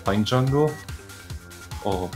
Pine jungle? Oh.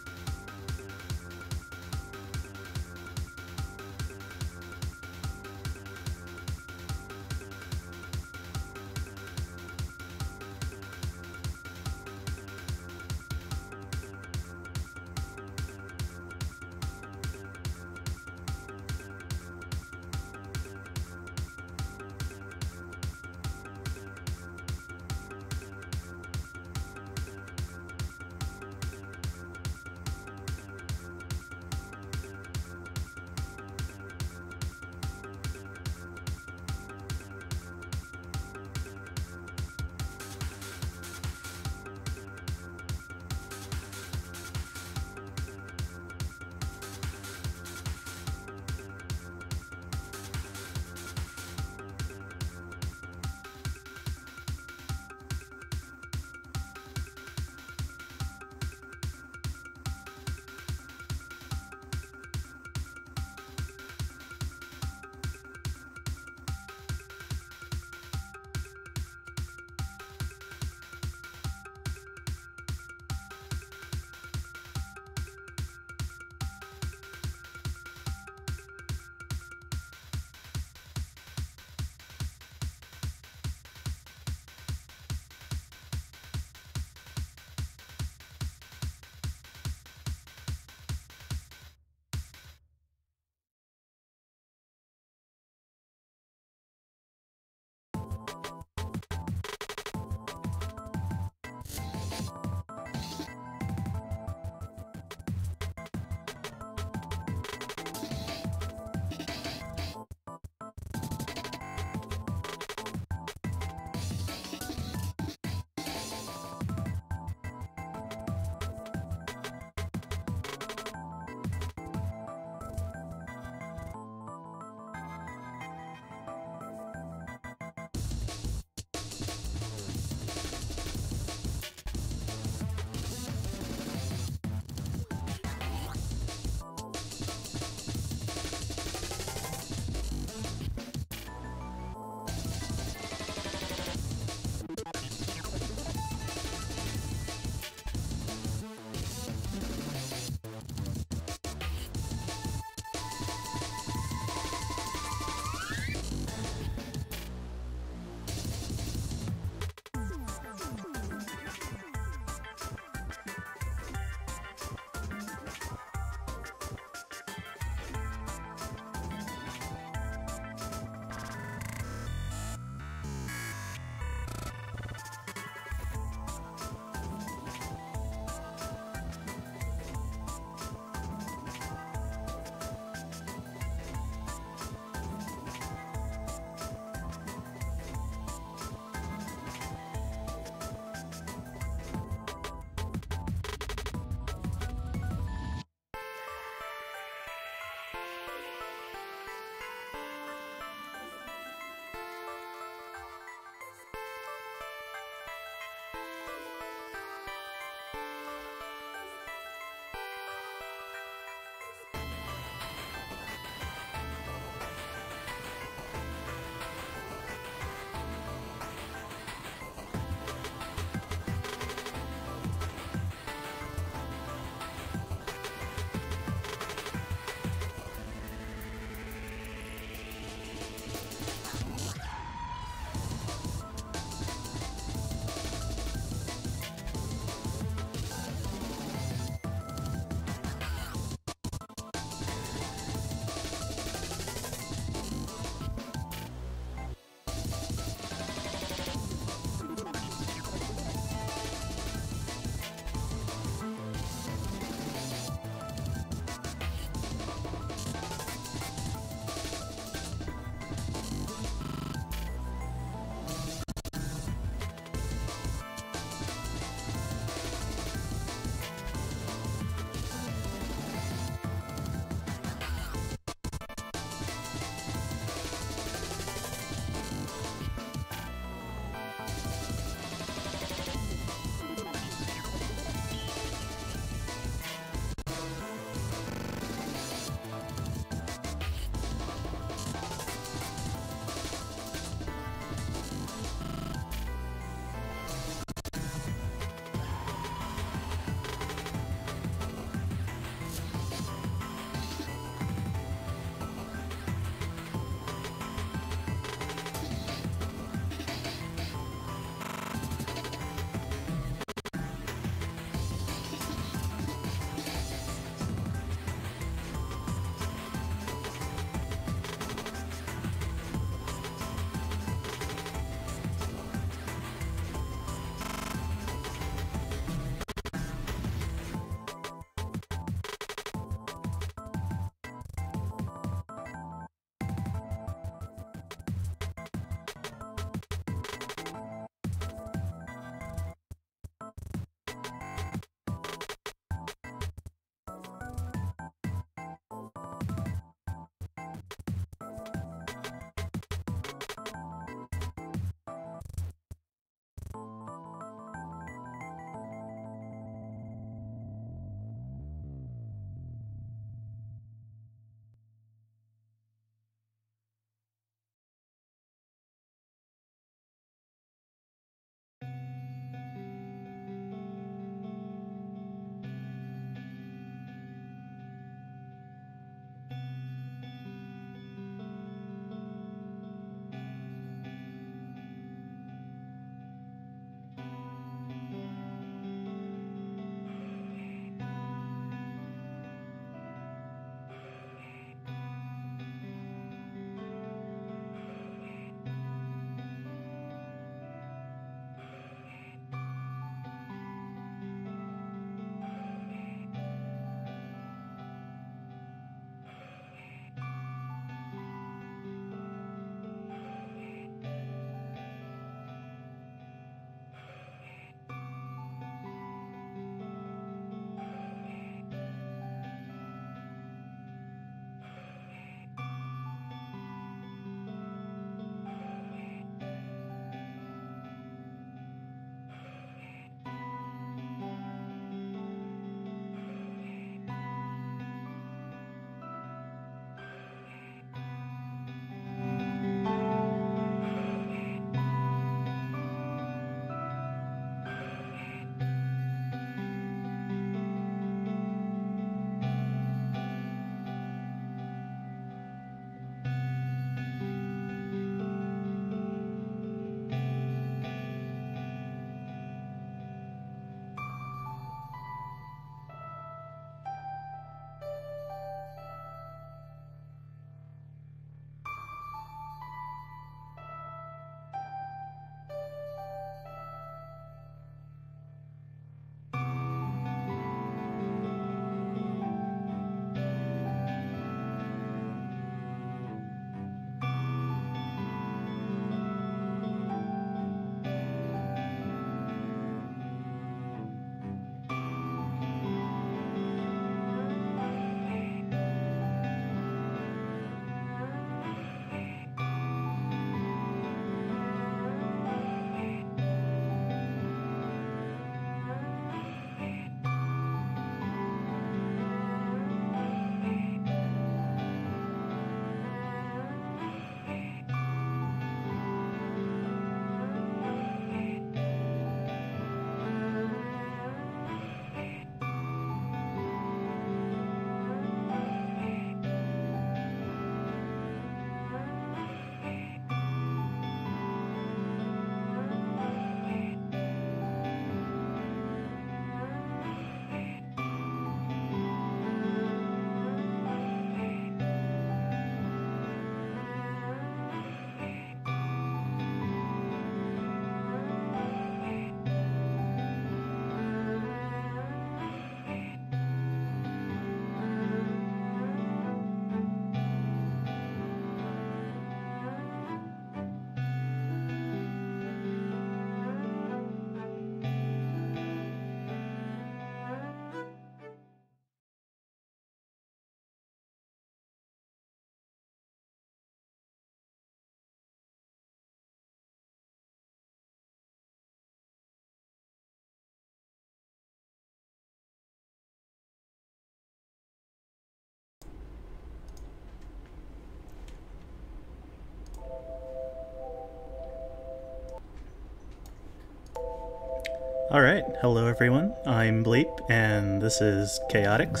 Alright, hello everyone. I'm Bleep, and this is Chaotix.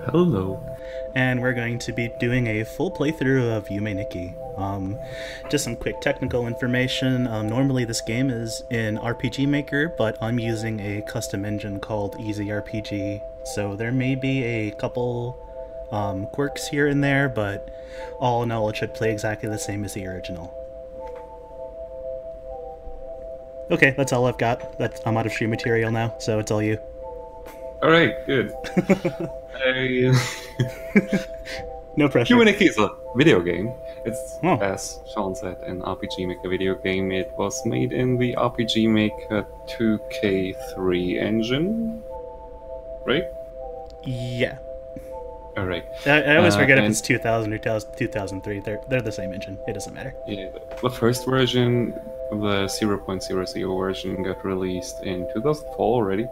Hello. And we're going to be doing a full playthrough of Yume Nikki. Just some quick technical information. Normally this game is in RPG Maker, but I'm using a custom engine called Easy RPG, so there may be a couple quirks here and there, but all in all it should play exactly the same as the original. Okay, that's all I've got. I'm out of stream material now, so it's all you. Alright, good. No pressure. Yume Nikki is a video game. It's, as Sean said, an RPG Maker video game. It was made in the RPG Maker 2K3 engine, right? Yeah. Alright. I always forget if it's 2000 or 2003. They're the same engine. It doesn't matter. Yeah, the first version, the 0.00 version, got released in 2004 already,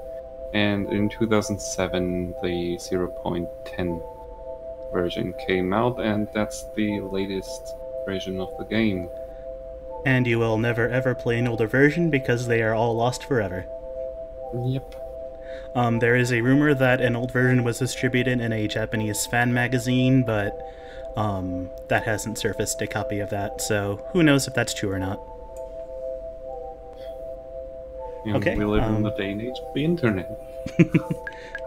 and in 2007 the 0.10 version came out, and that's the latest version of the game. And you will never ever play an older version because they are all lost forever. Yep. There is a rumor that an old version was distributed in a Japanese fan magazine, but that hasn't surfaced a copy of that, so who knows if that's true or not. And okay. We live in the day and age of the internet.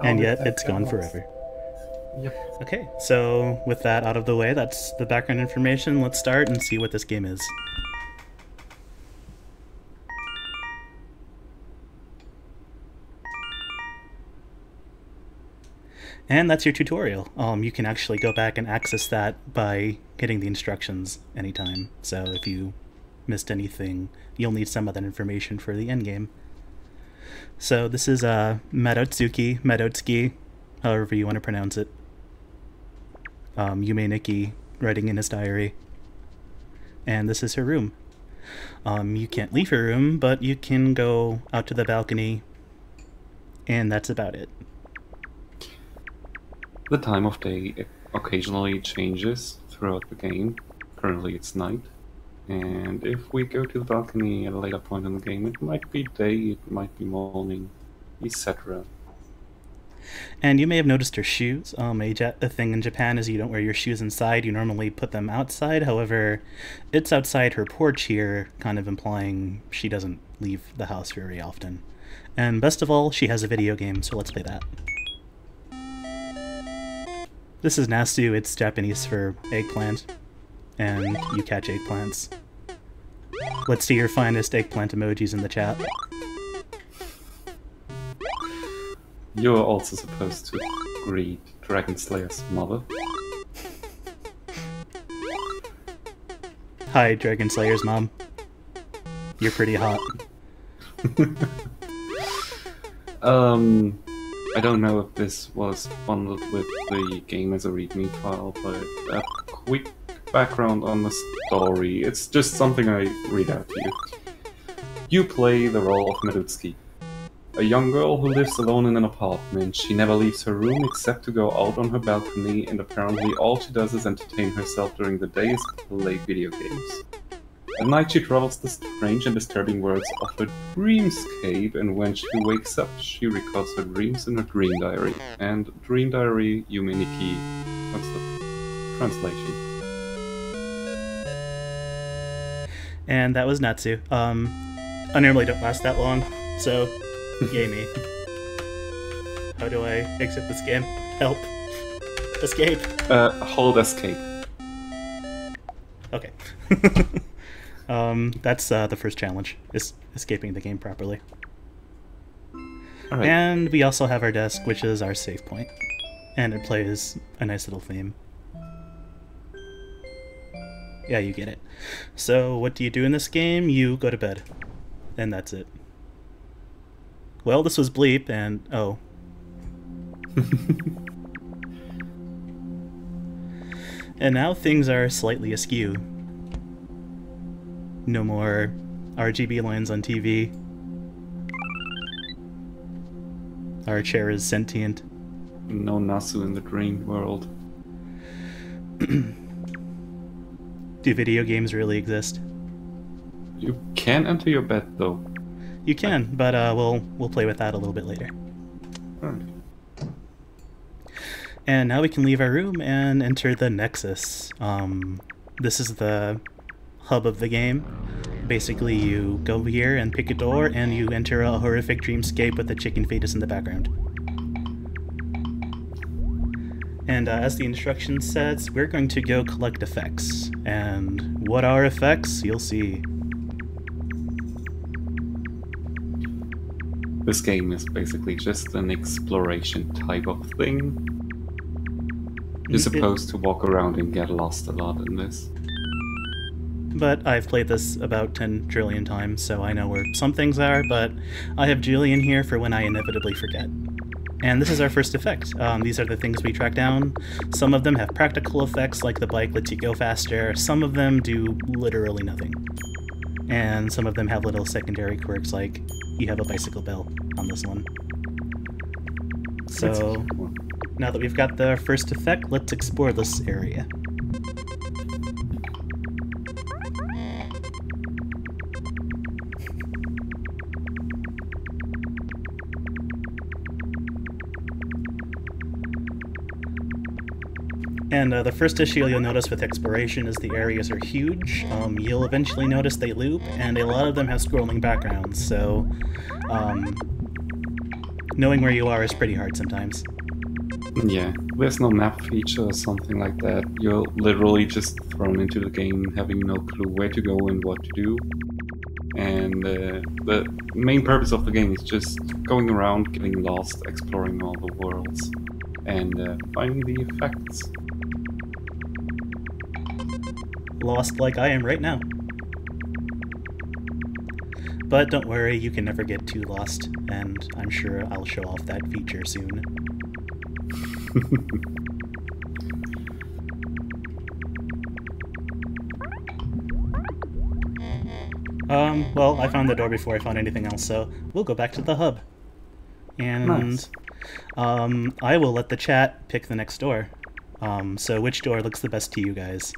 And yet it's gone forever. Yep. Okay, so with that out of the way, that's the background information. Let's start and see what this game is. And that's your tutorial. You can actually go back and access that by hitting the instructions anytime. So if you missed anything, you'll need some of that information for the endgame. So this is Madotsuki, however you want to pronounce it. Yume Nikki writing in his diary. And this is her room. You can't leave her room, but you can go out to the balcony, and that's about it. The time of day occasionally changes throughout the game. Currently it's night. And if we go to the balcony at a later point in the game, it might be day, it might be morning, etc. And you may have noticed her shoes. A thing in Japan is you don't wear your shoes inside, you normally put them outside. However, it's outside her porch here, kind of implying she doesn't leave the house very often. And best of all, she has a video game, so let's play that. This is Nasu, it's Japanese for eggplant, and you catch eggplants. Let's see your finest eggplant emojis in the chat. You're also supposed to greet Dragon Slayer's mother. Hi, Dragon Slayer's mom. You're pretty hot. I don't know if this was bundled with the game as a README file, but a quick background on the story. It's just something I read out to you. You play the role of Madotsuki, a young girl who lives alone in an apartment. She never leaves her room except to go out on her balcony, and apparently all she does is entertain herself during the day is play video games. At night she travels the strange and disturbing worlds of her dreamscape, and when she wakes up she records her dreams in her dream diary. And dream diary, Yume Nikki, that's the translation. And that was Natsu. I normally don't last that long, so yay me. How do I exit this game? Help. Escape. Hold escape. Okay. That's the first challenge, is escaping the game properly. Alright. And we also have our desk, which is our save point. And it plays a nice little theme. Yeah, you get it. So, what do you do in this game? You go to bed. And that's it. Well, this was Bleep, and oh. And now things are slightly askew. No more RGB lines on TV. Our chair is sentient. No Nasu in the dream world. Do video games really exist? You can enter your bed, though. You can, but we'll play with that a little bit later. Alright. And now we can leave our room and enter the Nexus. This is the hub of the game. Basically, you go here and pick a door, and you enter a horrific dreamscape with a chicken fetus in the background. And as the instruction says, we're going to go collect effects. And what are effects? You'll see. This game is basically just an exploration type of thing. You're supposed to walk around and get lost a lot in this. But I've played this about 10 trillion times, so I know where some things are, but I have Julian here for when I inevitably forget. And this is our first effect. These are the things we track down. Some of them have practical effects, like the bike lets you go faster. Some of them do literally nothing. And some of them have little secondary quirks, like you have a bicycle bell on this one. So, now that we've got the first effect, let's explore this area. And the first issue you'll notice with exploration is the areas are huge. You'll eventually notice they loop, and a lot of them have scrolling backgrounds, so knowing where you are is pretty hard sometimes. Yeah, there's no map feature or something like that. You're literally just thrown into the game having no clue where to go and what to do. And the main purpose of the game is just going around, getting lost, exploring all the worlds, and finding the effects. Lost like I am right now. But don't worry, you can never get too lost, and I'm sure I'll show off that feature soon. Well, I found the door before I found anything else, so we'll go back to the hub. And, nice. I will let the chat pick the next door. So which door looks the best to you guys?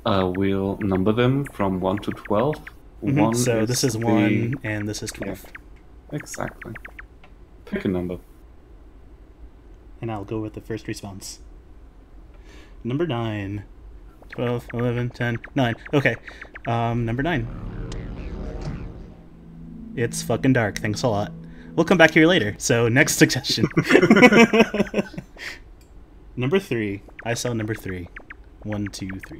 We'll number them from 1 to 12. Mm-hmm. So this is 1, and this is 12. Yeah, exactly. Pick a number. And I'll go with the first response. Number 9. 12, 11, 10, 9. Okay. Number 9. It's fucking dark. Thanks a lot. We'll come back here later. So, next suggestion. Number 3. I saw number 3. 1, 2, 3.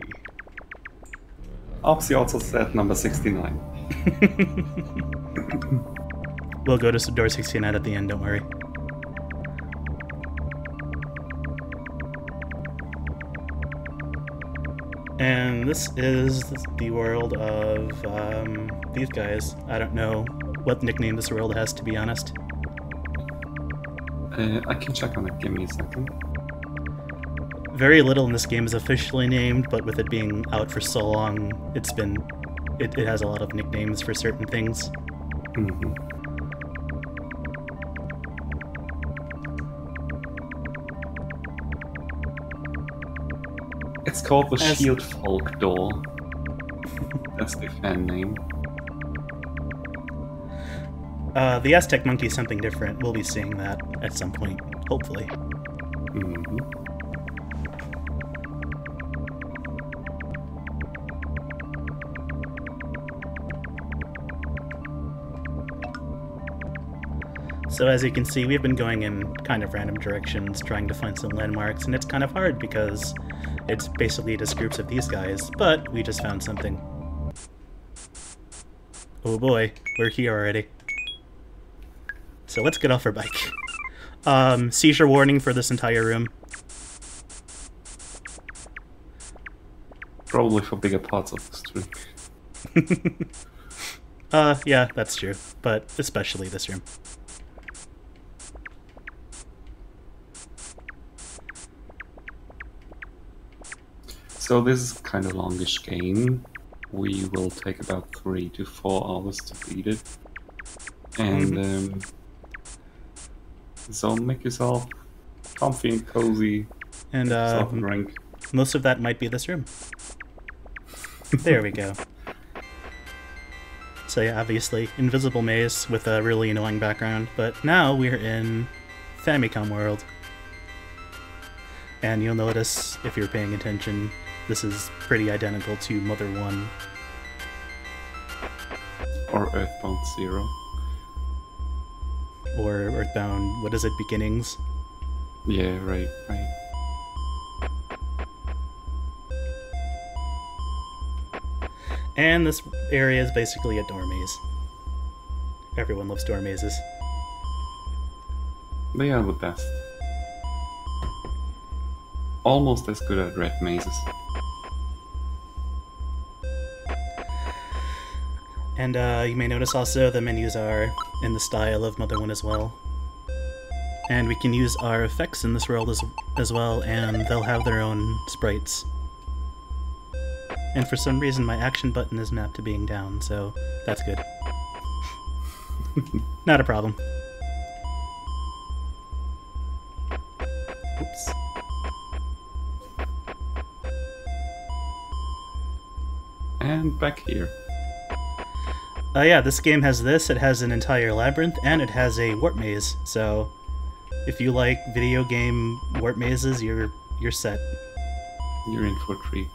Opsy also said number 69. We'll go to door 69 at the end, don't worry. And this is the world of these guys. I don't know what nickname this world has, to be honest. I can check on it. Give me a second. Very little in this game is officially named, but with it being out for so long, it has a lot of nicknames for certain things. Mm-hmm. It's called the Shield Folk Door. That's the fan name. The Aztec Monkey is something different. We'll be seeing that at some point, hopefully. Mm-hmm. So as you can see, we've been going in kind of random directions, trying to find some landmarks, and it's kind of hard because it's basically just groups of these guys, but we just found something. Oh boy, we're here already. So let's get off our bike. Seizure warning for this entire room. Probably for bigger parts of the stream. Yeah, that's true, but especially this room. So this is kind of longish game. We will take about 3 to 4 hours to beat it. And so make yourself comfy and cozy. And drink. Most of that might be this room. There we go. So yeah, obviously, invisible maze with a really annoying background, but now we're in Famicom World. And you'll notice, if you're paying attention, this is pretty identical to Mother 1. Or Earthbound 0. Or Earthbound, what is it, Beginnings? Yeah, right. And this area is basically a door maze. Everyone loves door mazes. They are the best. Almost as good as red mazes. And you may notice also the menus are in the style of Mother 1 as well. And we can use our effects in this world as well, and they'll have their own sprites. And for some reason my action button is mapped to being down, so that's good. Not a problem. Oops. And back here. Yeah, this game has this, it has an entire labyrinth, and it has a warp maze, so if you like video game warp mazes, you're set. You're in for a treat.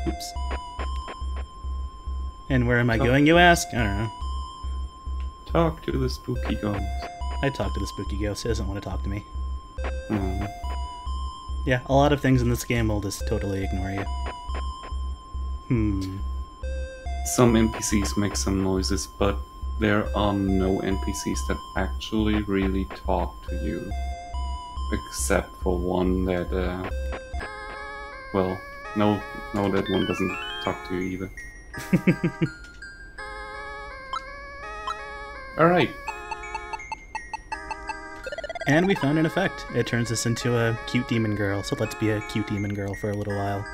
Oops. And where am I going, you ask? I don't know. Talk to the spooky ghost. I talk to the spooky ghost, he doesn't want to talk to me. Oh. Yeah, a lot of things in this game will just totally ignore you. Some NPCs make some noises, but there are no NPCs that actually really talk to you. Except for one that, well, no, that one doesn't talk to you either. Alright. And we found an effect. It turns us into a cute demon girl, so let's be a cute demon girl for a little while.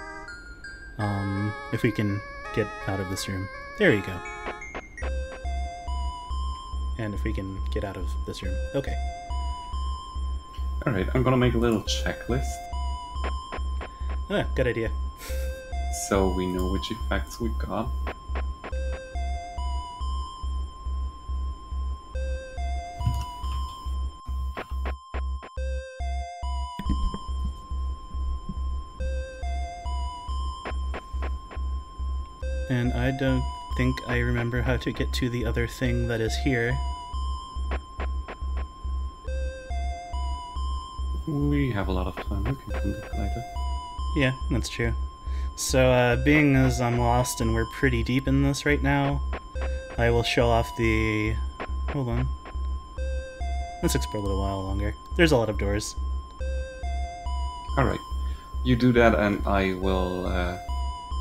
If we can get out of this room. There you go. And if we can get out of this room. Okay. Alright, I'm gonna make a little checklist. Ah, good idea. So we know which effects we got. And I don't think I remember how to get to the other thing that is here. We have a lot of time, we can come back later. Yeah, that's true. So, being as I'm lost and we're pretty deep in this right now, I will show off the... Hold on. Let's explore a little while longer. There's a lot of doors. Alright, you do that and I will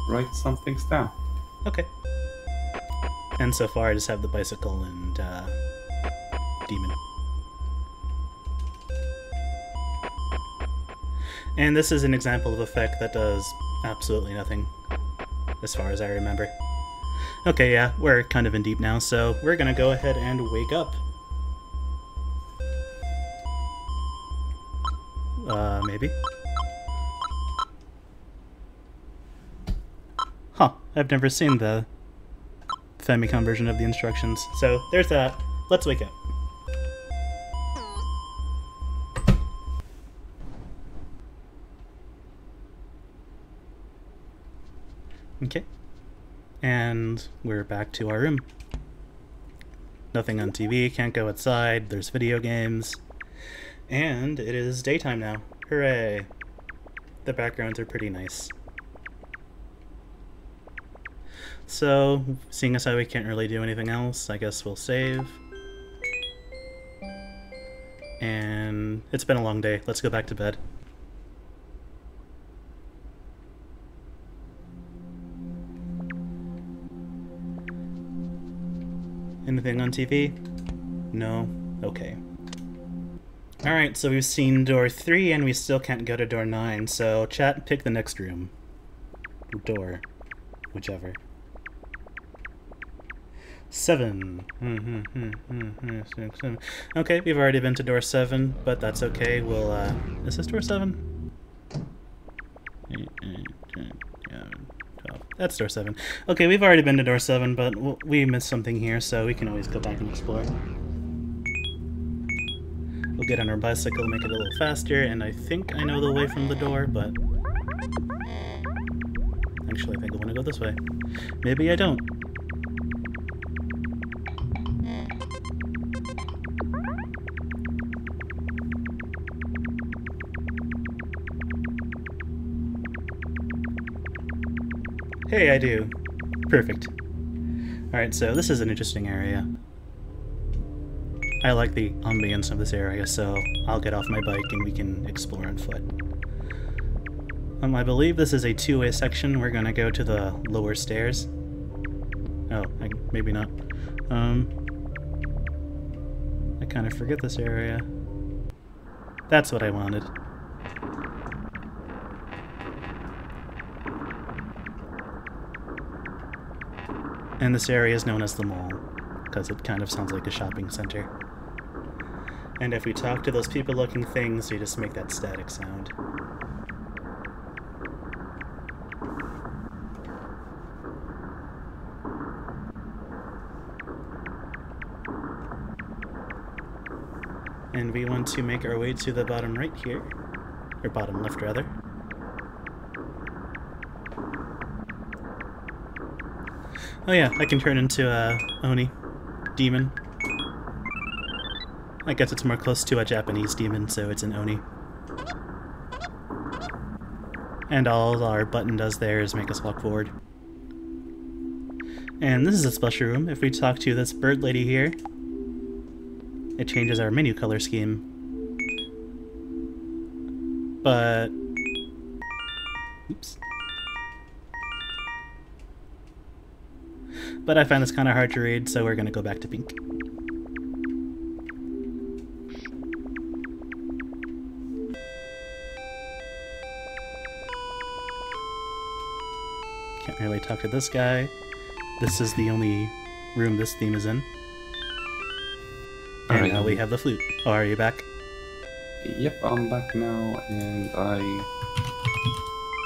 write some things down. Okay. And so far I just have the bicycle and demon. And this is an example of effect that does absolutely nothing, as far as I remember. Okay, yeah, we're kind of in deep now, so we're gonna go ahead and wake up. Maybe? Huh, I've never seen the Famicom version of the instructions, so there's that. Let's wake up. Okay. And we're back to our room. Nothing on TV, can't go outside, there's video games. And it is daytime now. Hooray! The backgrounds are pretty nice. So, seeing as how we can't really do anything else, I guess we'll save. And it's been a long day, let's go back to bed. Anything on TV? No? Okay. Alright, so we've seen door 3 and we still can't go to door 9, so chat, pick the next room. Door. Whichever. 7. Okay, we've already been to door 7, but that's okay. We'll, is this door 7? 8, 9, 10, 11, 12. That's door 7. Okay, we've already been to door 7, but we missed something here, so we can always go back and explore. We'll get on our bicycle, make it a little faster, and I think I know the way from the door, but... Actually, I think I want to go this way. Maybe I don't. Hey, I do. Perfect. Alright, so this is an interesting area. I like the ambience of this area, so I'll get off my bike and we can explore on foot. I believe this is a two-way section. We're gonna go to the lower stairs. Oh, maybe not. I kind of forget this area. That's what I wanted. And this area is known as the mall, because it kind of sounds like a shopping center. And if we talk to those people-looking things, they just make that static sound. And we want to make our way to the bottom right here, or bottom left rather. Oh yeah, I can turn into a Oni demon. I guess it's more close to a Japanese demon, so it's an Oni. And all our button does there is make us walk forward. And this is a special room. If we talk to this bird lady here, it changes our menu color scheme. But... oops. But I find this kind of hard to read, so we're going to go back to pink. Can't really talk to this guy. This is the only room this theme is in. And now we have the flute. Oh, are you back? Yep, I'm back now, and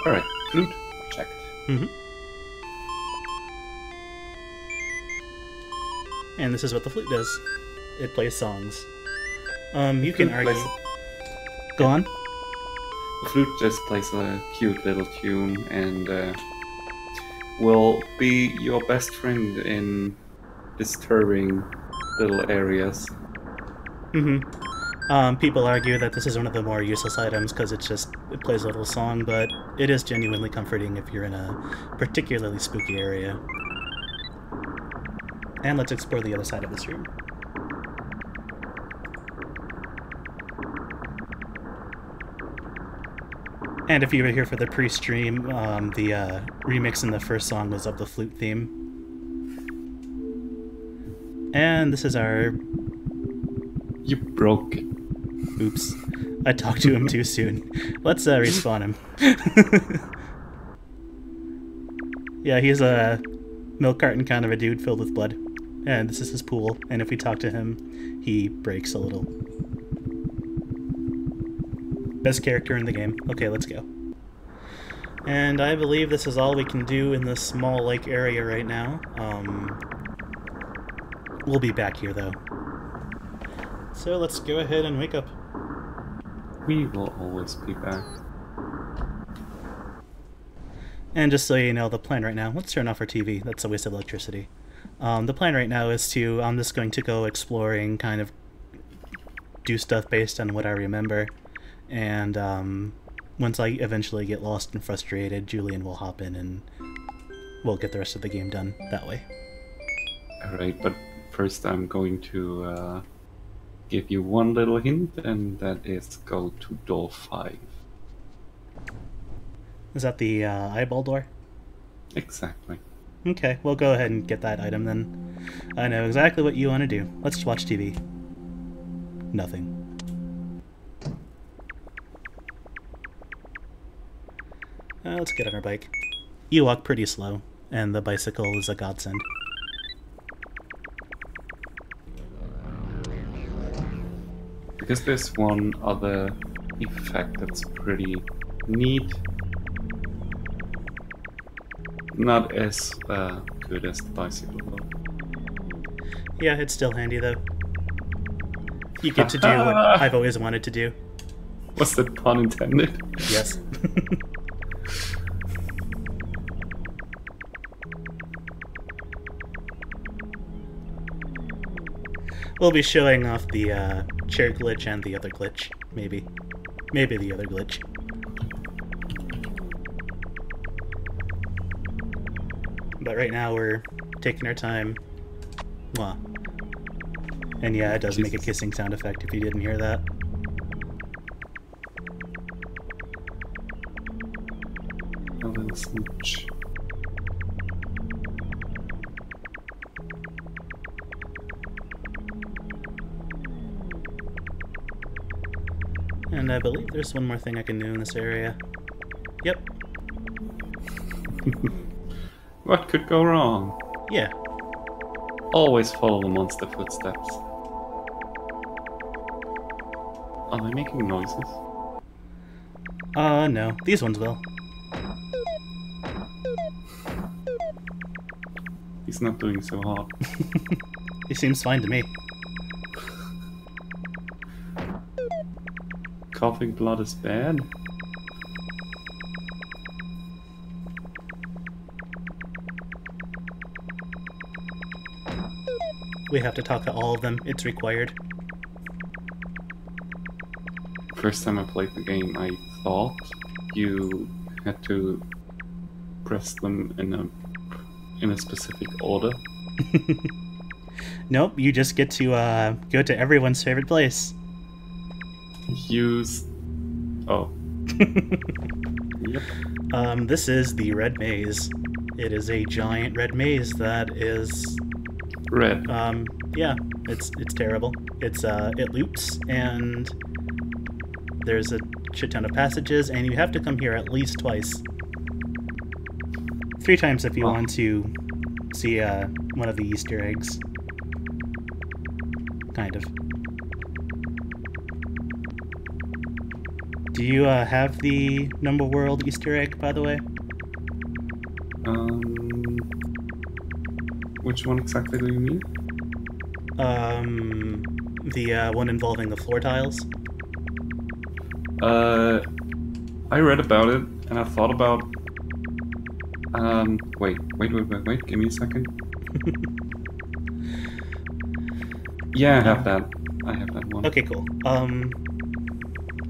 Alright, flute checked. Mm-hmm. And this is what the flute does. It plays songs. You can argue... Go on. The flute just plays a cute little tune, and will be your best friend in disturbing little areas. Mm-hmm. People argue that this is one of the more useless items because it plays a little song, but it is genuinely comforting if you're in a particularly spooky area. And let's explore the other side of this room. And if you were here for the pre-stream, the remix in the first song was of the flute theme. And this is our... You broke it. Oops. I talked to him too soon. Let's respawn him. Yeah, he's a milk carton kind of a dude filled with blood. And this is his pool, and if we talk to him, he breaks a little. Best character in the game. Okay, let's go. And I believe this is all we can do in this small lake area right now. We'll be back here, though. So let's go ahead and wake up. We will always be back. And just so you know, the plan right now... Let's turn off our TV. That's a waste of electricity. The plan right now is to... I'm just going to go exploring, kind of do stuff based on what I remember. And once I eventually get lost and frustrated, Julian will hop in and we'll get the rest of the game done that way. Alright, but first I'm going to give you one little hint, and that is go to door 5. Is that the eyeball door? Exactly. Okay, we'll go ahead and get that item then. I know exactly what you want to do. Let's watch TV. Nothing. Let's get on our bike. You walk pretty slow, and the bicycle is a godsend. Because there's one other effect that's pretty neat. Not as good as the bicycle though. Yeah, it's still handy though. You get to do what I've always wanted to do. Was that pun intended? Yes. We'll be showing off the chair glitch and the other glitch. Maybe. Maybe the other glitch. But right now we're taking our time. Mwah. And yeah, it does make a kissing sound effect if you didn't hear that. A little smooch. And I believe there's one more thing I can do in this area. Yep. What could go wrong? Yeah. Always follow the monster footsteps. Are they making noises? No. These ones will. He's not doing so hot. He seems fine to me. Coughing blood is bad? We have to talk to all of them. It's required. First time I played the game, I thought you had to press them in a specific order. Nope, you just get to go to everyone's favorite place. Use... Oh. Yep. This is the red maze. It is a giant red maze that is... Red. Yeah, it's terrible. It loops, and there's a shit ton of passages, and you have to come here at least twice. 3 times if you want to see one of the Easter eggs. Kind of. Do you have the Number World Easter egg, by the way? Which one exactly do you mean? The one involving the floor tiles. I read about it, and I thought about... wait, give me a second. Yeah, I have that. I have that one. Okay, cool.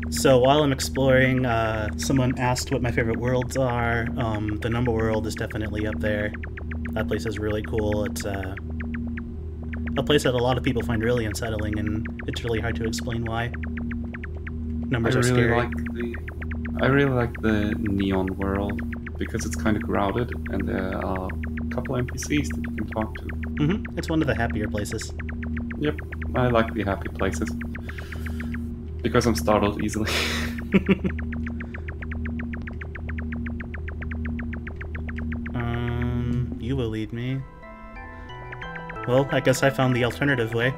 So while I'm exploring, someone asked what my favorite worlds are. The Number World is definitely up there. That place is really cool. It's a place that a lot of people find really unsettling, and it's really hard to explain why. Numbers are scary. I really like the Neon World because it's kind of crowded, and there are a couple NPCs that you can talk to. Mm-hmm. It's one of the happier places. Yep, I like the happy places because I'm startled easily. You will lead me. Well, I guess I found the alternative way.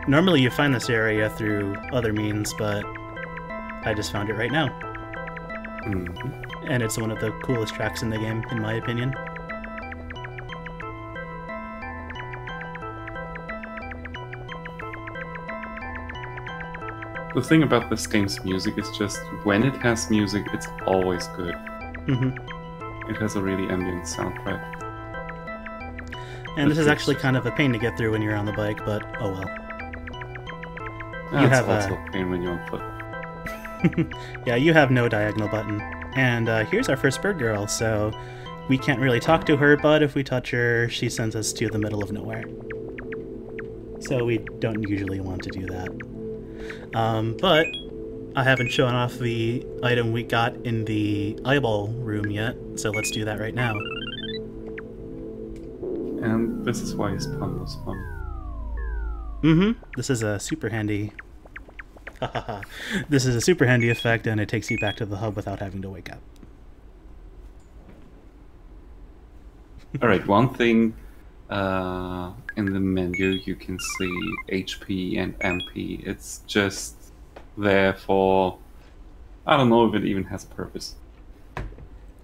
Normally you find this area through other means, but I just found it right now. Mm-hmm. And it's one of the coolest tracks in the game, in my opinion. The thing about this game's music is just when it has music, it's always good. Mm-hmm. It has a really ambient soundtrack. And this is actually kind of a pain to get through when you're on the bike, but oh well. You have also a pain when you're on foot. Yeah, you have no diagonal button. And here's our first bird girl, so we can't really talk to her, but if we touch her, she sends us to the middle of nowhere. So we don't usually want to do that. But I haven't shown off the item we got in the eyeball room yet, so let's do that right now. And this is why his pun was fun. Mm-hmm. This is a super handy... This is a super handy effect, and it takes you back to the hub without having to wake up. Alright, one thing in the menu you can see HP and MP. It's just there for... I don't know if it even has a purpose.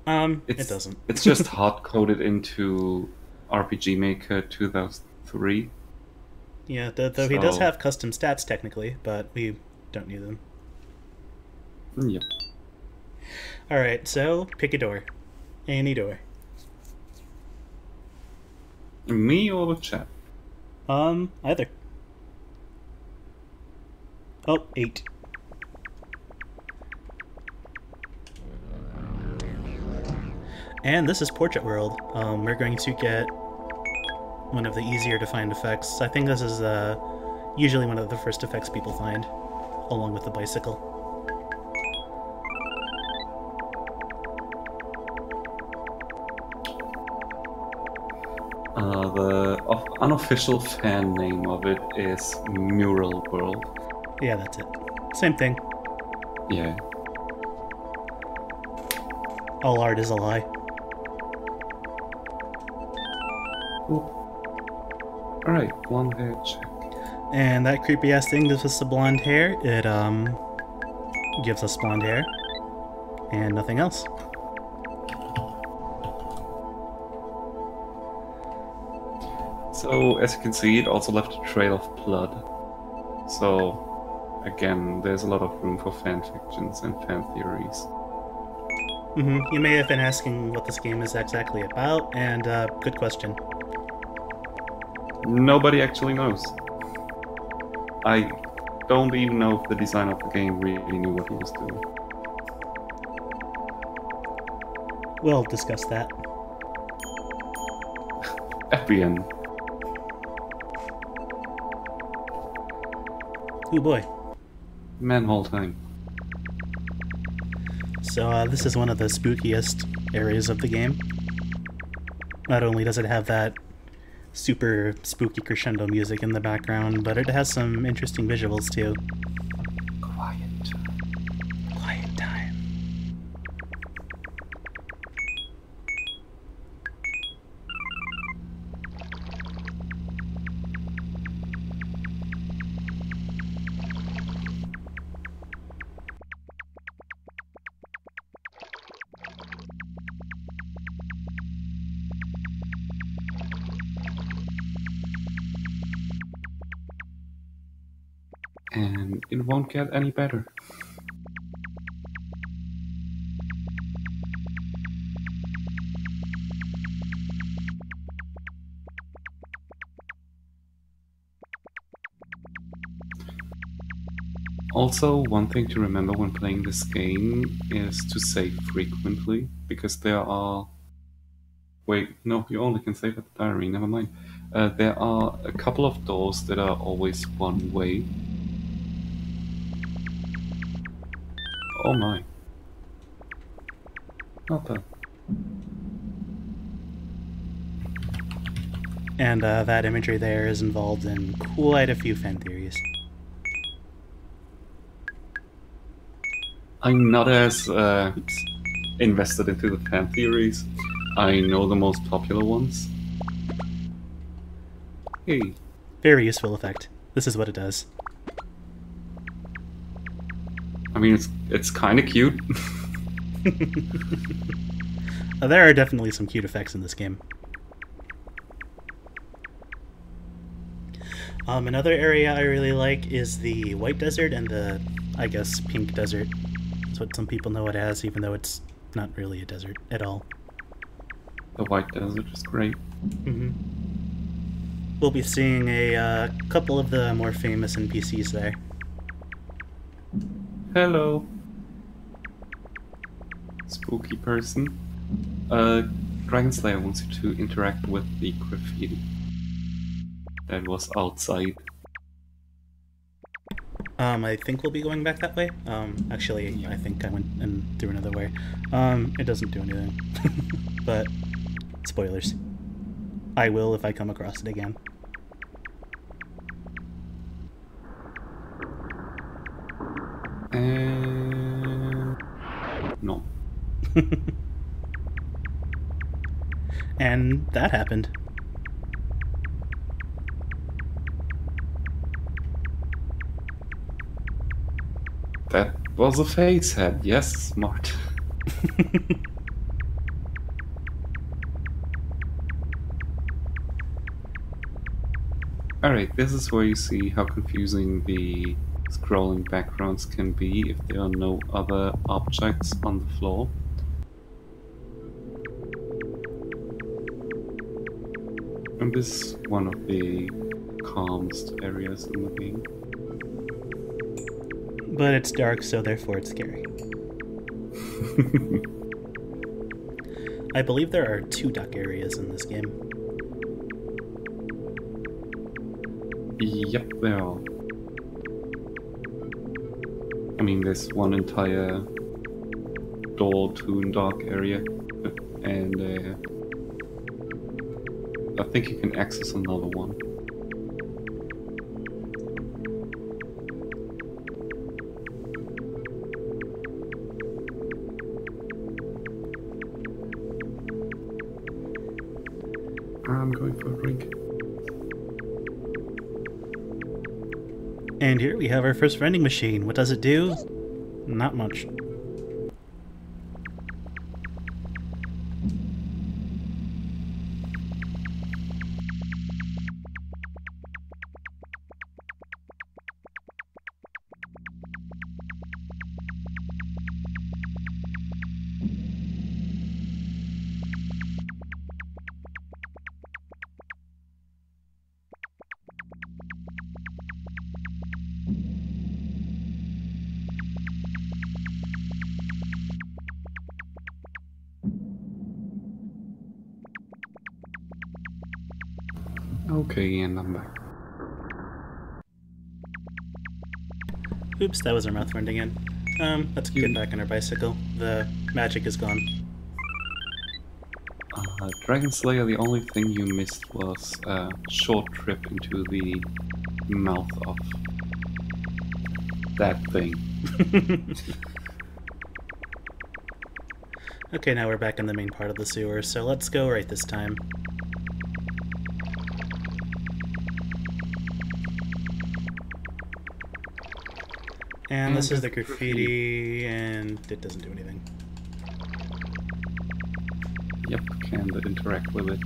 It doesn't. It's just hard-coded into RPG Maker 2003. Yeah, though he does have custom stats technically, but we don't need them. Yep. Alright, so pick a door. Any door. Me or the chat? Either. Oh, 8. And this is Portrait World. We're going to get one of the easier to find effects. I think this is usually one of the first effects people find, along with the bicycle. The unofficial fan name of it is Mural World. Yeah, that's it. Same thing. Yeah. All art is a lie. Alright, blonde hair check. And that creepy ass thing gives us the blonde hair. It gives us blonde hair. And nothing else. So, as you can see, it also left a trail of blood. So, again, there's a lot of room for fan fictions and fan theories. You may have been asking what this game is exactly about, and good question. Nobody actually knows. I don't even know if the designer of the game really knew what he was doing. We'll discuss that. At the end. Oh boy. Manhole time. So this is one of the spookiest areas of the game. Not only does it have that super spooky crescendo music in the background, but it has some interesting visuals too. Quiet. Quiet time. And it won't get any better. Also, one thing to remember when playing this game is to save frequently, because there are... Wait, no, you only can save at the diary, never mind. There are a couple of doors that are always one way. Oh my. Not that. And that imagery there is involved in quite a few fan theories. I'm not as invested into the fan theories. I know the most popular ones. Hey. Very useful effect. This is what it does. I mean, it's kind of cute. There are definitely some cute effects in this game. Another area I really like is the White Desert and the, I guess, Pink Desert. That's what some people know it as, even though it's not really a desert at all. The White Desert is great. We'll be seeing a couple of the more famous NPCs there. Hello. Spooky person. Dragon Slayer wants you to interact with the graffiti that was outside. I think we'll be going back that way. Actually, I think I went in through another way. It doesn't do anything. But, spoilers. I will if I come across it again. No. And that happened. That was a face head. Yes, smart. Alright, this is where you see how confusing the scrolling backgrounds can be if there are no other objects on the floor. And this is one of the calmest areas in the game. But it's dark, so therefore it's scary. I believe there are 2 duck areas in this game. Yep, there are. I mean, there's one entire door to dark area, and I think you can access another one. I'm going for a drink. And here we have our first vending machine. What does it do? Not much. Okay, and I'm back. Oops, that was our mouth running in. Let's get back on our bicycle. The magic is gone. Dragon Slayer, the only thing you missed was a short trip into the mouth of that thing. Okay, now we're back in the main part of the sewer, so let's go right this time. And this is the graffiti, and it doesn't do anything. Yep, can't interact with it.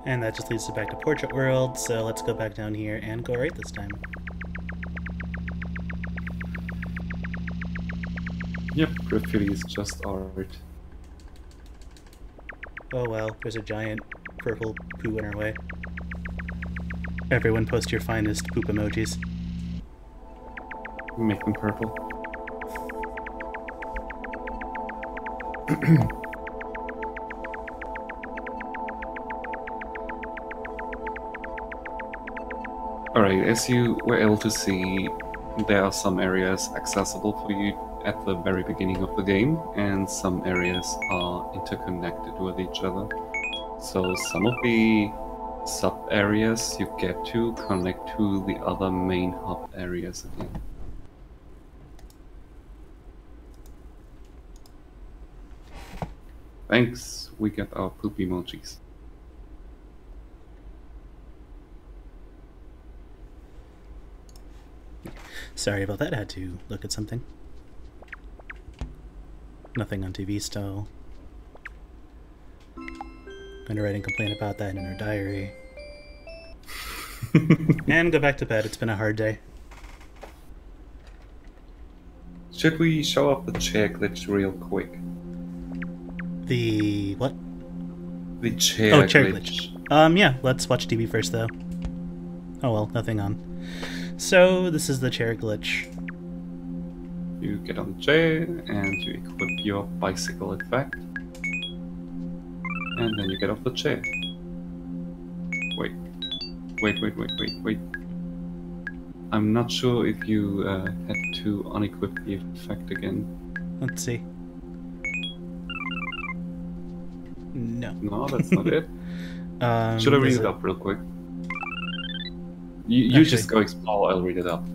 And that just leads us back to Portrait World, so let's go back down here and go right this time. Yep, graffiti is just art. Oh well, there's a giant purple poo in our way. Everyone post your finest poop emojis. Make them purple. Alright, as you were able to see, there are some areas accessible for you at the very beginning of the game, and some areas are interconnected with each other. So some of the sub-areas you get to connect to the other main hub areas again. Thanks, we get our poop emojis. Sorry about that, I had to look at something. Nothing on TV still. Going to write and complain about that in her diary. And go back to bed, it's been a hard day. Should we show off the chair glitch real quick? The what? The chair glitch. Yeah, let's watch TV first though. Oh well, nothing on. So this is the chair glitch. You get on the chair and you equip your bicycle effect. And then you get off the chair. Wait. I'm not sure if you had to unequip the effect again. Let's see. No. No, that's not it. Should I read it up real quick? You just go explore, I'll read it up.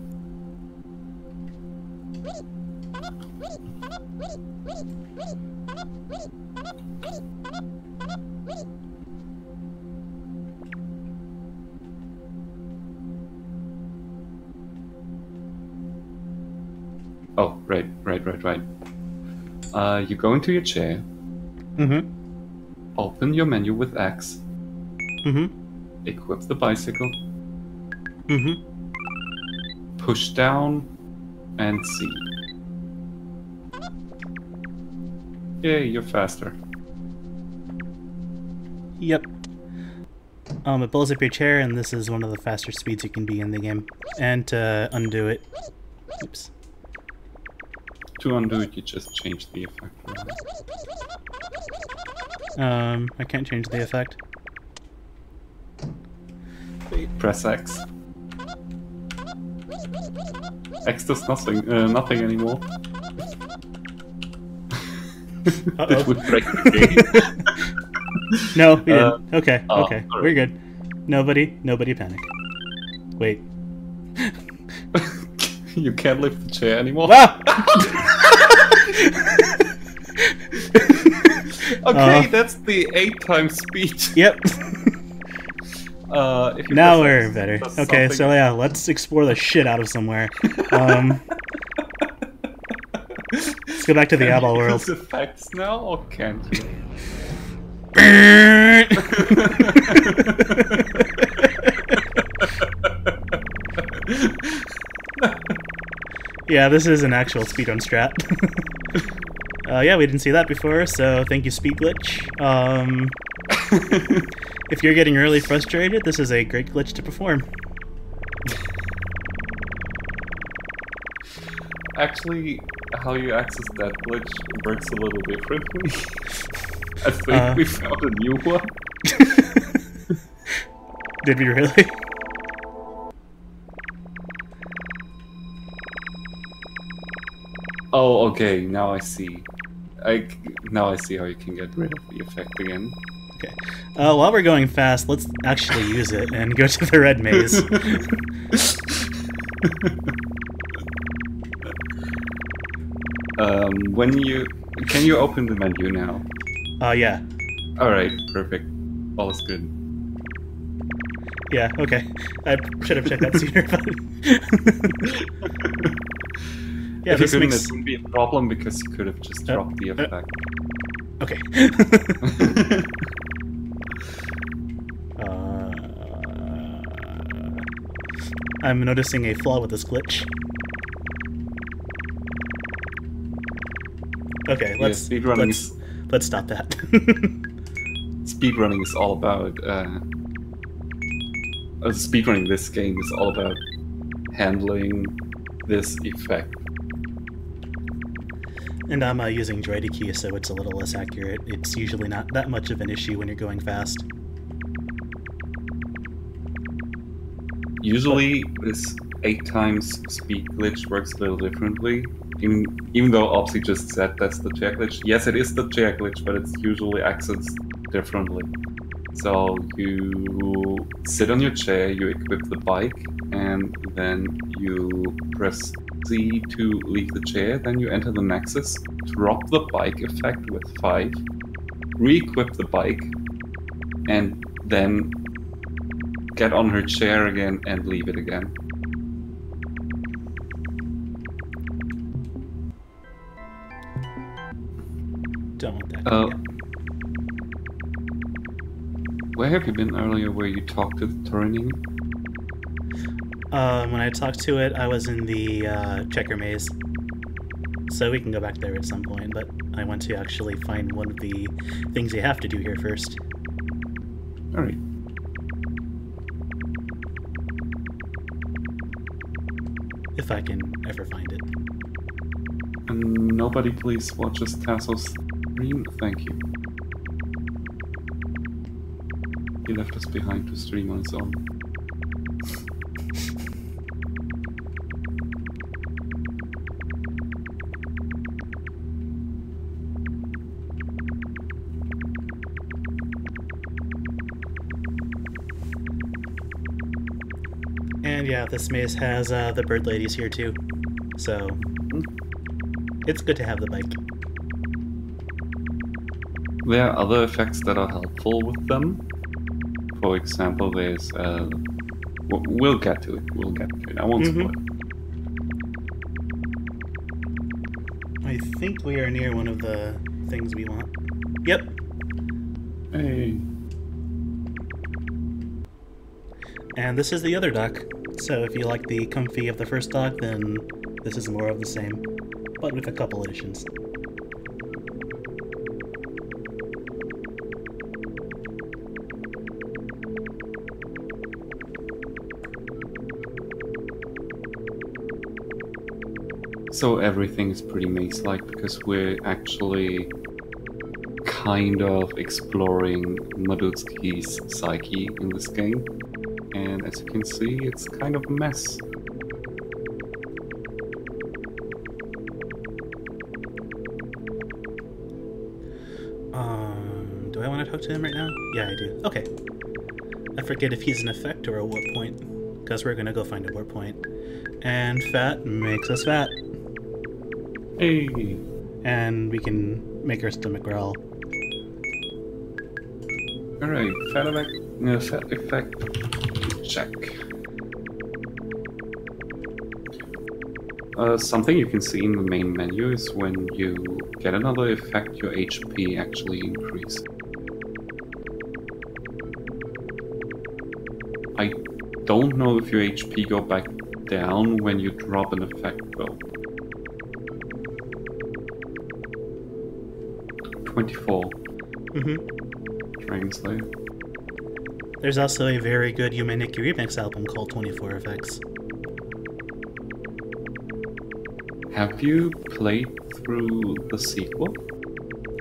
Oh, right. You go into your chair. Mm-hmm. Open your menu with X. Mm-hmm. Equip the bicycle. Mm-hmm. Push down and C. Yay, you're faster. Yep. It pulls up your chair, and this is one of the faster speeds you can be in the game. And to undo it... Oops. To undo it, you just change the effect around. I can't change the effect. Wait. Press X. X does nothing anymore. It would break the game. No, we didn't. Okay, oh, okay. sorry. We're good. Nobody panic. Wait. You can't lift the chair anymore. Wow! Okay, that's the 8 times speed. Yep. If you Now press we're X, better. does Okay, something. so yeah, let's explore the shit out of somewhere. Let's go back to the Can eyeball you world. use effects now, or can't you? Yeah, this is an actual speedrun strat. Yeah, we didn't see that before, so thank you, Speed Glitch. If you're getting really frustrated, this is a great glitch to perform. Actually, how you access that glitch works a little differently. I think we found a new one. Did we really? Oh, okay, now I see. Now I see how you can get rid of the effect again. Okay. While we're going fast, let's actually use it and go to the red maze. Can you open the menu now? Yeah. Alright, perfect. All is good. Yeah, okay. I should have checked that sooner, but... Yeah, if you this couldn't, makes... it wouldn't be a problem because you could have just dropped the effect. Okay. I'm noticing a flaw with this glitch. Okay, let's stop that. Speedrunning is all about speedrunning this game is all about handling this effect. And I'm using doki, so it's a little less accurate. It's usually not that much of an issue when you're going fast. Usually, this 8 times speed glitch works a little differently. Even though Opsy just said that's the chair glitch. Yes, it is the chair glitch, but it's usually accessed differently. So you sit on your chair, you equip the bike, and then you press Z to leave the chair, then you enter the Nexus, drop the bike effect with 5, re-equip the bike, and then get on her chair again and leave it again. Don't want that. Where have you been earlier where you talked to the Turing? When I talked to it, I was in the checker maze. So we can go back there at some point, but I want to actually find one of the things you have to do here first. Alright. If I can ever find it. And nobody please watches Tasso's stream? Thank you. He left us behind to stream on his own. And yeah, this maze has the bird ladies here too. So It's good to have the bike. There are other effects that are helpful with them. For example, there's we'll get to it. We'll get to it. I won't spoil it. I think we are near one of the things we want. Yep. Hey. And this is the other dock. So if you like the comfy of the first dock, then this is more of the same, but with a couple additions. So everything is pretty maze-like because we're actually kind of exploring Madutsuki's psyche in this game. And as you can see, it's kind of a mess. Do I want to talk to him right now? Yeah, I do. Okay. I forget if he's an effect or a warp point, because we're gonna go find a warp point. And fat makes us fat. Hey! And we can make our stomach growl. Alright, fat effect, check. Something you can see in the main menu is when you get another effect, your HP actually increases. I don't know if your HP go back down when you drop an effect though. 24. Dragon Slayer. There's also a very good Yume Nikki remix album called 24 Effects. Have you played through the sequel?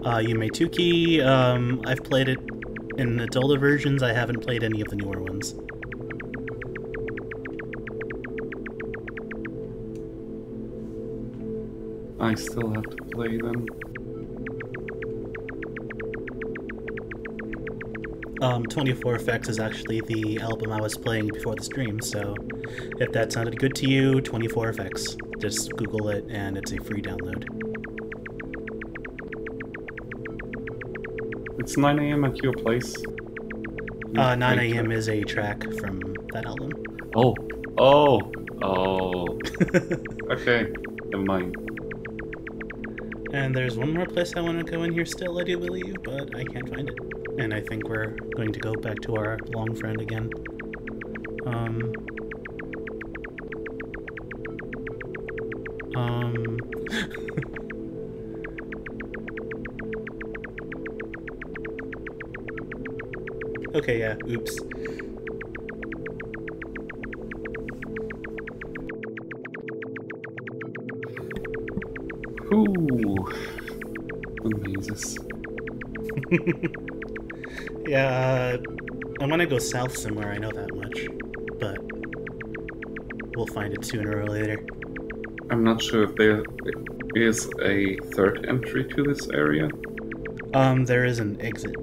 Yume Nikki, I've played it in adult versions. I haven't played any of the newer ones. I still have to play them. 24 Effects is actually the album I was playing before the stream, so if that sounded good to you, 24 Effects. Just Google it and it's a free download. It's 9 AM at your place? 9 AM is a track from that album. Oh. Okay, never mind. And there's one more place I want to go in here still, I do believe, but I can't find it. And I think we're going to go back to our long friend again. Okay, yeah, oops. Ooh. Amazes. Yeah, I want to go south somewhere, I know that much. But we'll find it sooner or later. I'm not sure if there is a third entry to this area. There is an exit.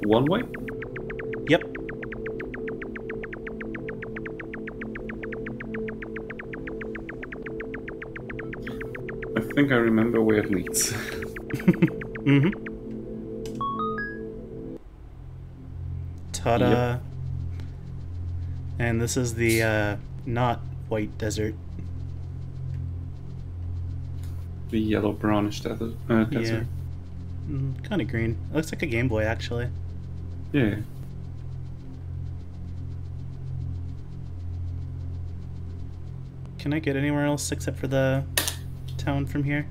One way? Yep. I think I remember where it leads. Ta-da! Yep. And this is the, not white desert. The yellow-brownish desert. Yeah. Kind of green. It looks like a Game Boy, actually. Yeah. Can I get anywhere else except for the town from here?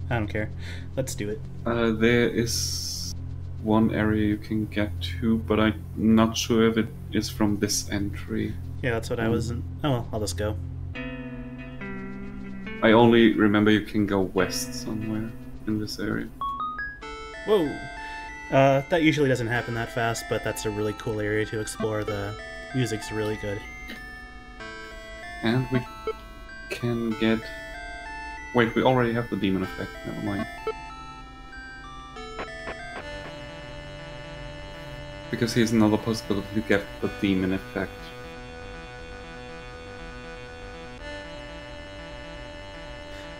I don't care. Let's do it. There is one area you can get to, but I'm not sure if it is from this entry. Yeah, that's what I was in. Oh well, I'll just go. I only remember you can go west somewhere in this area. Whoa! That usually doesn't happen that fast, but that's a really cool area to explore. The music's really good. And we can get... Wait, we already have the demon effect, never mind. Because here's another possibility to get the demon effect.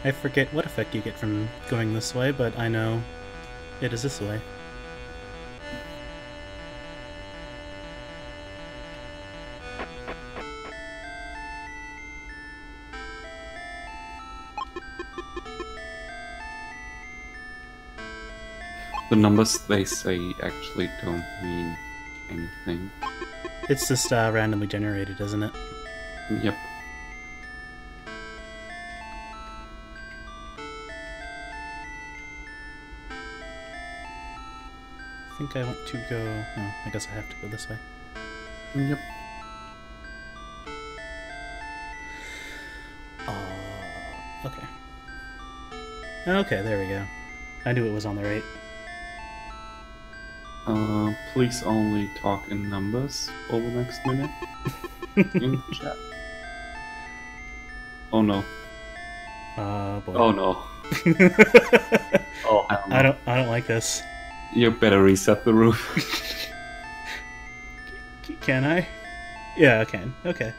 I forget what effect you get from going this way, but I know it is this way. The numbers they say actually don't mean anything. It's just randomly generated, isn't it? Yep. I think I want to go... Oh, I guess I have to go this way. Yep. Okay. Okay, there we go. I knew it was on the right. Please only talk in numbers for the next minute in chat. Oh no. Boy. Oh no. Oh, hell no. I don't like this. You better reset the roof. Can I? Yeah, I can. Okay.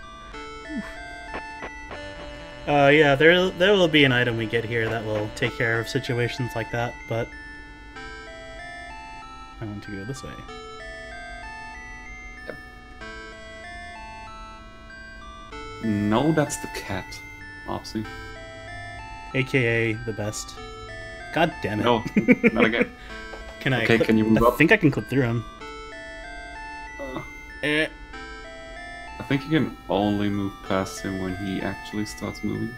Yeah, there will be an item we get here that will take care of situations like that, but I want to go this way. Yep. No, that's the cat. Opsy. AKA the best. God damn it. No, not again. Can I? Okay, can you move up? I think I can clip through him. I think you can only move past him when he actually starts moving.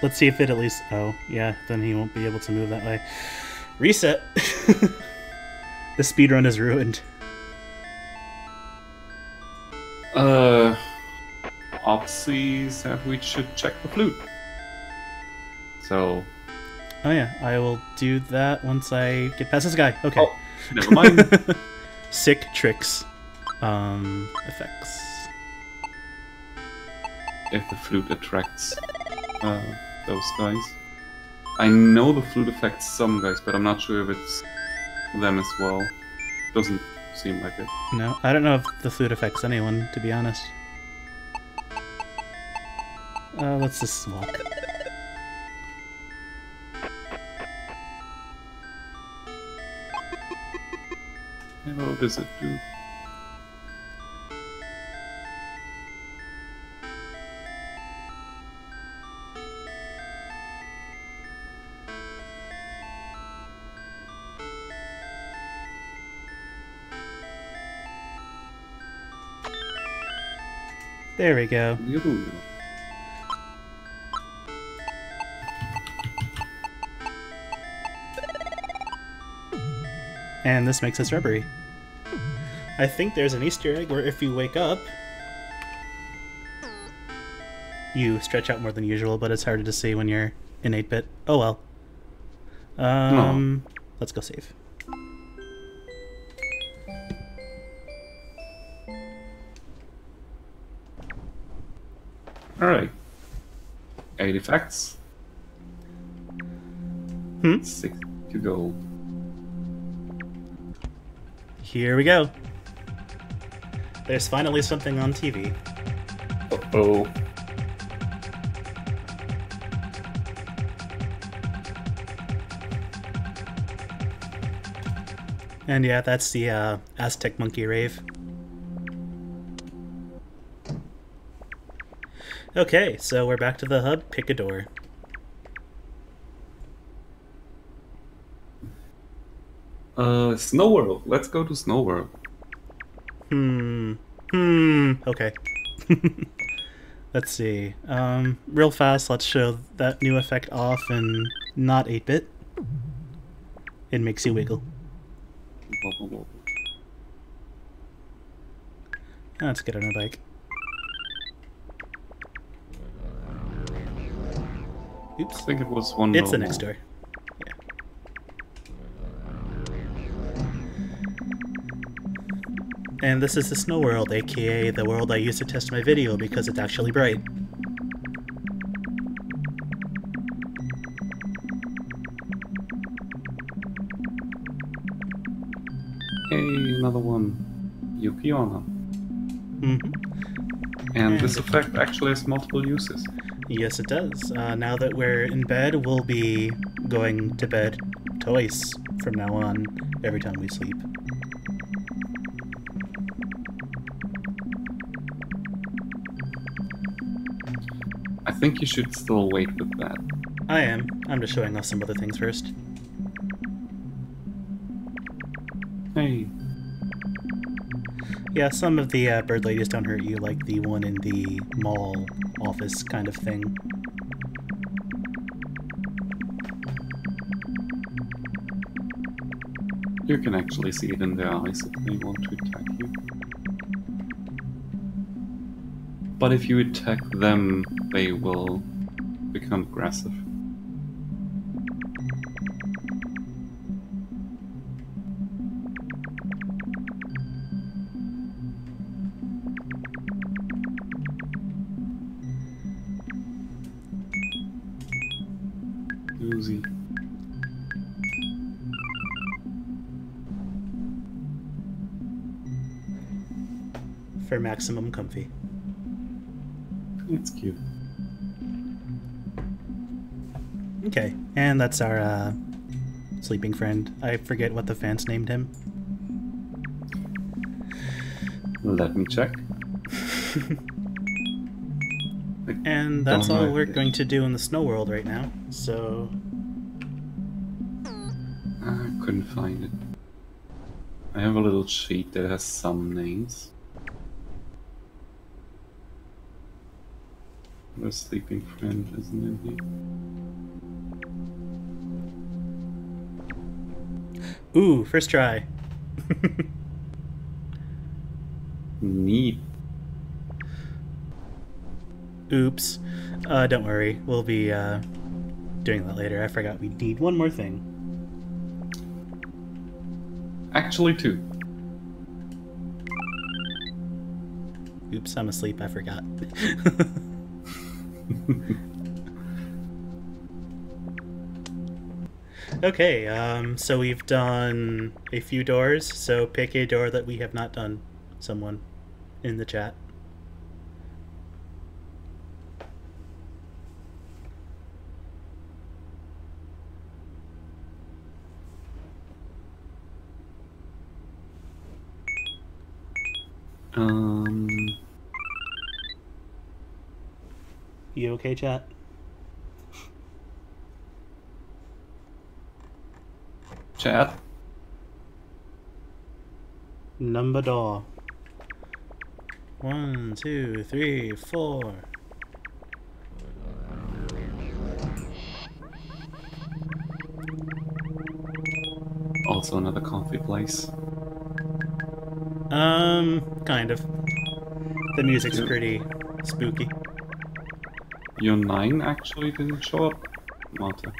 Let's see if it at least... Oh, yeah, then he won't be able to move that way. Reset! The speedrun is ruined. Opsy said we should check the flute. So... Oh yeah, I will do that once I get past this guy. Okay. Oh, never mind. Sick tricks. Effects. If the flute attracts those guys. I know the flute affects some guys, but I'm not sure if it's them as well. Doesn't seem like it. No, I don't know if the flute affects anyone, to be honest. Let's just walk. What does it do? There we go. And this makes us rubbery. I think there's an Easter egg where if you wake up, you stretch out more than usual, but it's harder to see when you're in 8-bit. Oh well. No. Let's go save. Alright. 8 effects. 6 to go. Here we go. There's finally something on TV. Uh-oh. And yeah, that's the Aztec monkey rave. Okay, so we're back to the hub. Pick a door. Snow World. Let's go to Snow World. Okay. Let's see. Real fast, let's show that new effect off and not 8-bit. It makes you wiggle. Let's get on a bike. Oops. I think it was one. It's the next door. Yeah. And this is the Snow World, aka the world I used to test my video because it's actually bright. Hey, another one. Yukiona. Mm-hmm. And this effect actually has multiple uses. Yes, it does. Now that we're in bed, we'll be going to bed twice from now on, every time we sleep. I think you should still wait with that. I am. I'm just showing off some other things first. Hey. Yeah, some of the bird ladies don't hurt you, like the one in the mall office kind of thing. You can actually see it in their eyes if they want to attack you. But if you attack them, they will become aggressive. Easy. For maximum comfy. It's cute. Okay, and that's our sleeping friend. I forget what the fans named him. Let me check. And that's all we're going to do in the snow world right now, so... I couldn't find it. I have a little sheet that has some names. The sleeping friend isn't in here. Ooh, first try. Neat. Oops. Don't worry, we'll be doing that later. I forgot we need one more thing. Actually, two. Oops, I'm asleep, I forgot. Okay, so we've done a few doors, so pick a door that we have not done, someone in the chat. You okay, chat? Chat? Number door. 1, 2, 3, 4. Also another comfy place. Kind of. The music's pretty spooky. Your 9 actually didn't show up, Marta.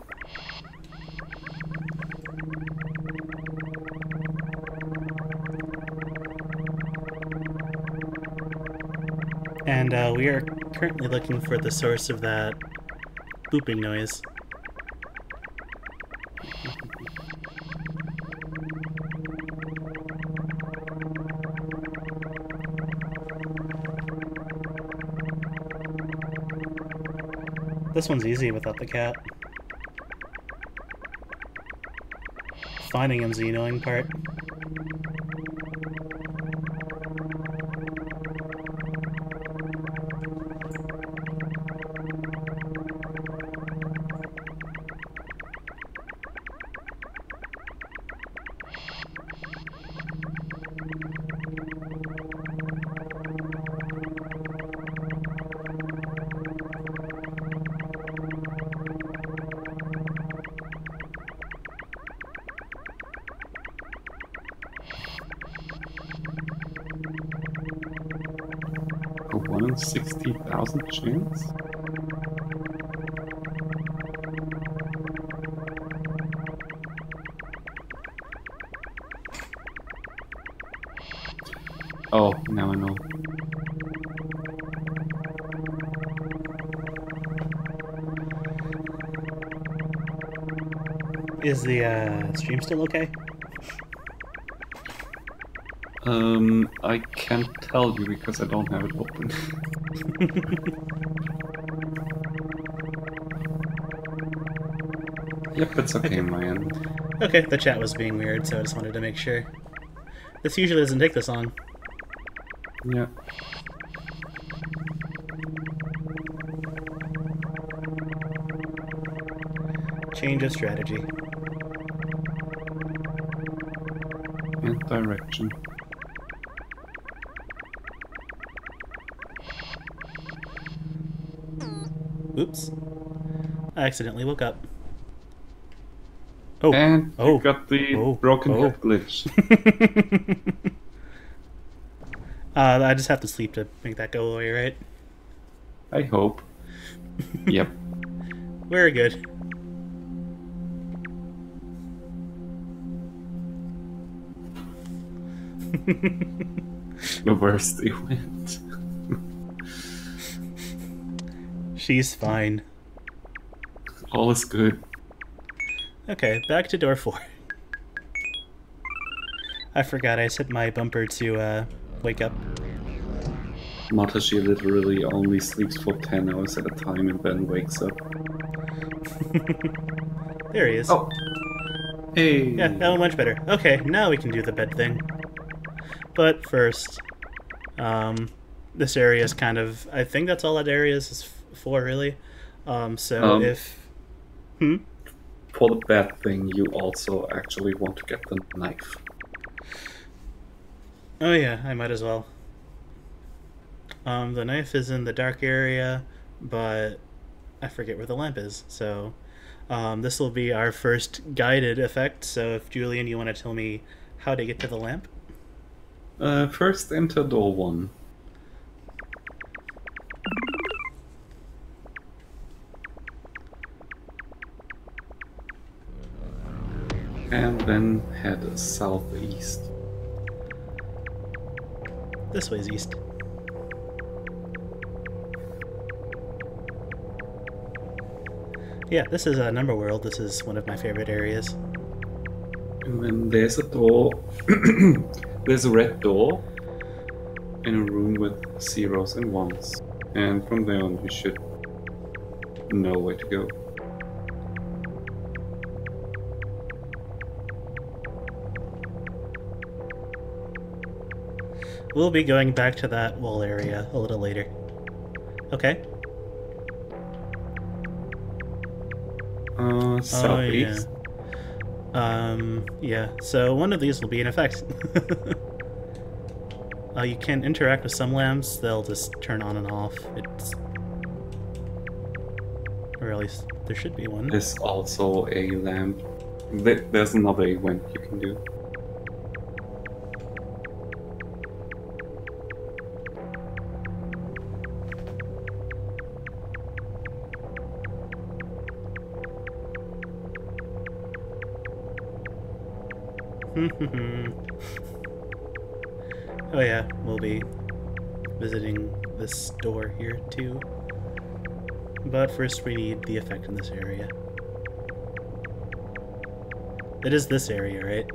And we are currently looking for the source of that booping noise. This one's easy without the cat. Finding him's the annoying part. A 1 in 60,000 chance? Oh, now I know. Is the stream still okay? I can't tell you because I don't have it open. Yep, it's okay, my end. Okay, the chat was being weird, so I just wanted to make sure. This usually doesn't take this long. Yeah. Change of strategy. And direction. Oops. I accidentally woke up. Oh. And oh. you got the oh. broken oh. head glitch. I just have to sleep to make that go away, right? I hope. Yep. Very good. The worst they went. She's fine. All is good. Okay, back to door 4. I forgot I set my bumper to wake up. Matashi literally only sleeps for 10 hours at a time and then wakes up. There he is. Oh! Hey! Yeah, oh, much better. Okay, now we can do the bed thing. But first, this area is kind of... I think that's all that area is for, really. If... For the bad thing, you also actually want to get the knife. Oh yeah, I might as well. The knife is in the dark area, but I forget where the lamp is. So this will be our first guided effect. So if Julian, you want to tell me how to get to the lamp? First enter door 1. And then head southeast. This way's east. Yeah, this is a number world. This is one of my favorite areas. And then there's a door. There's a red door in a room with 0s and 1s. And from there on, you should know where to go. We'll be going back to that wall area a little later. Okay. Southeast. Yeah. So one of these will be in effect. You can interact with some lamps. They'll just turn on and off. Or at least there should be one. There's also a lamp. There's another event you can do. Oh yeah, we'll be visiting this door here too. But first we need the effect in this area. It is this area, right?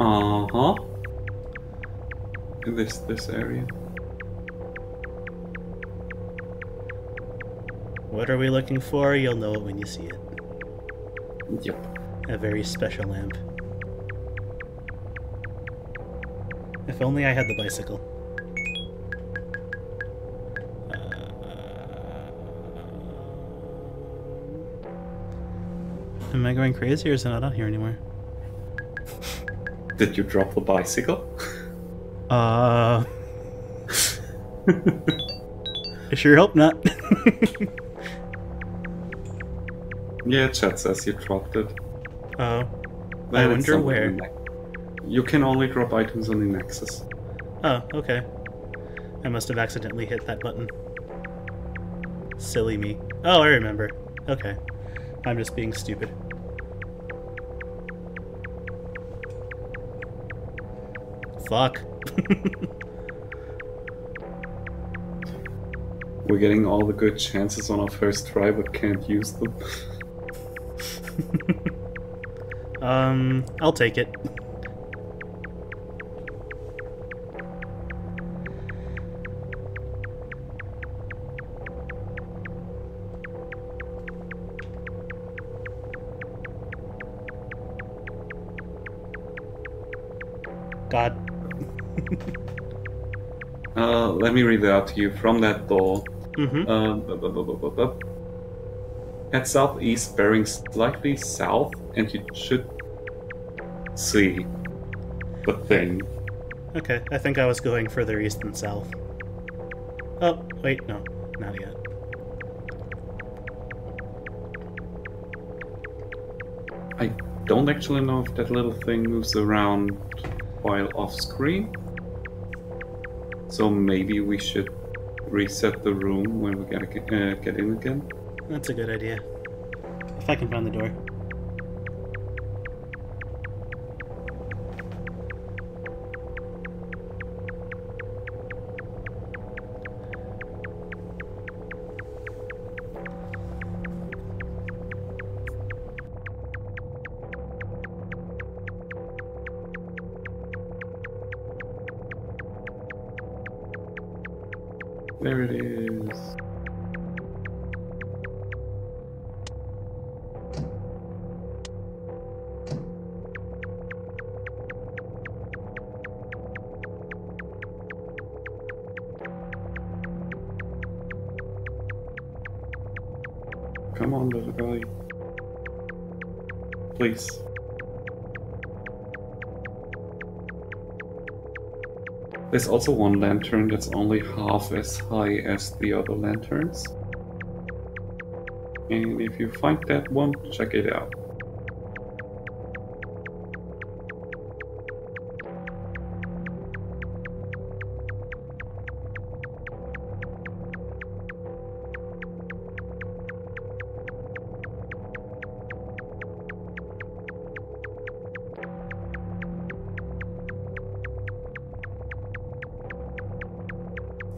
Uh-huh. This area. What are we looking for? You'll know it when you see it. Yep. A very special lamp. If only I had the bicycle. Am I going crazy or is it not on here anymore? Did you drop the bicycle? I sure hope not. Yeah, chat says you dropped it. Oh. Then I it's wonder on the where. You can only drop items on the Nexus. Oh, okay. I must have accidentally hit that button. Silly me. Oh, I remember. Okay. I'm just being stupid. Fuck. We're getting all the good chances on our first try, but can't use them. I'll take it. Let me read it out to you from that door. Mm-hmm. Head southeast, bearing slightly south, and you should see the thing. Okay, I think I was going further east than south. Oh, wait, no, not yet. I don't actually know if that little thing moves around while off screen. So maybe we should reset the room when we get in again. That's a good idea. If I can find the door. There it is. Come on, little guy. Please. There's also one lantern that's only half as high as the other lanterns. And if you find that one, check it out.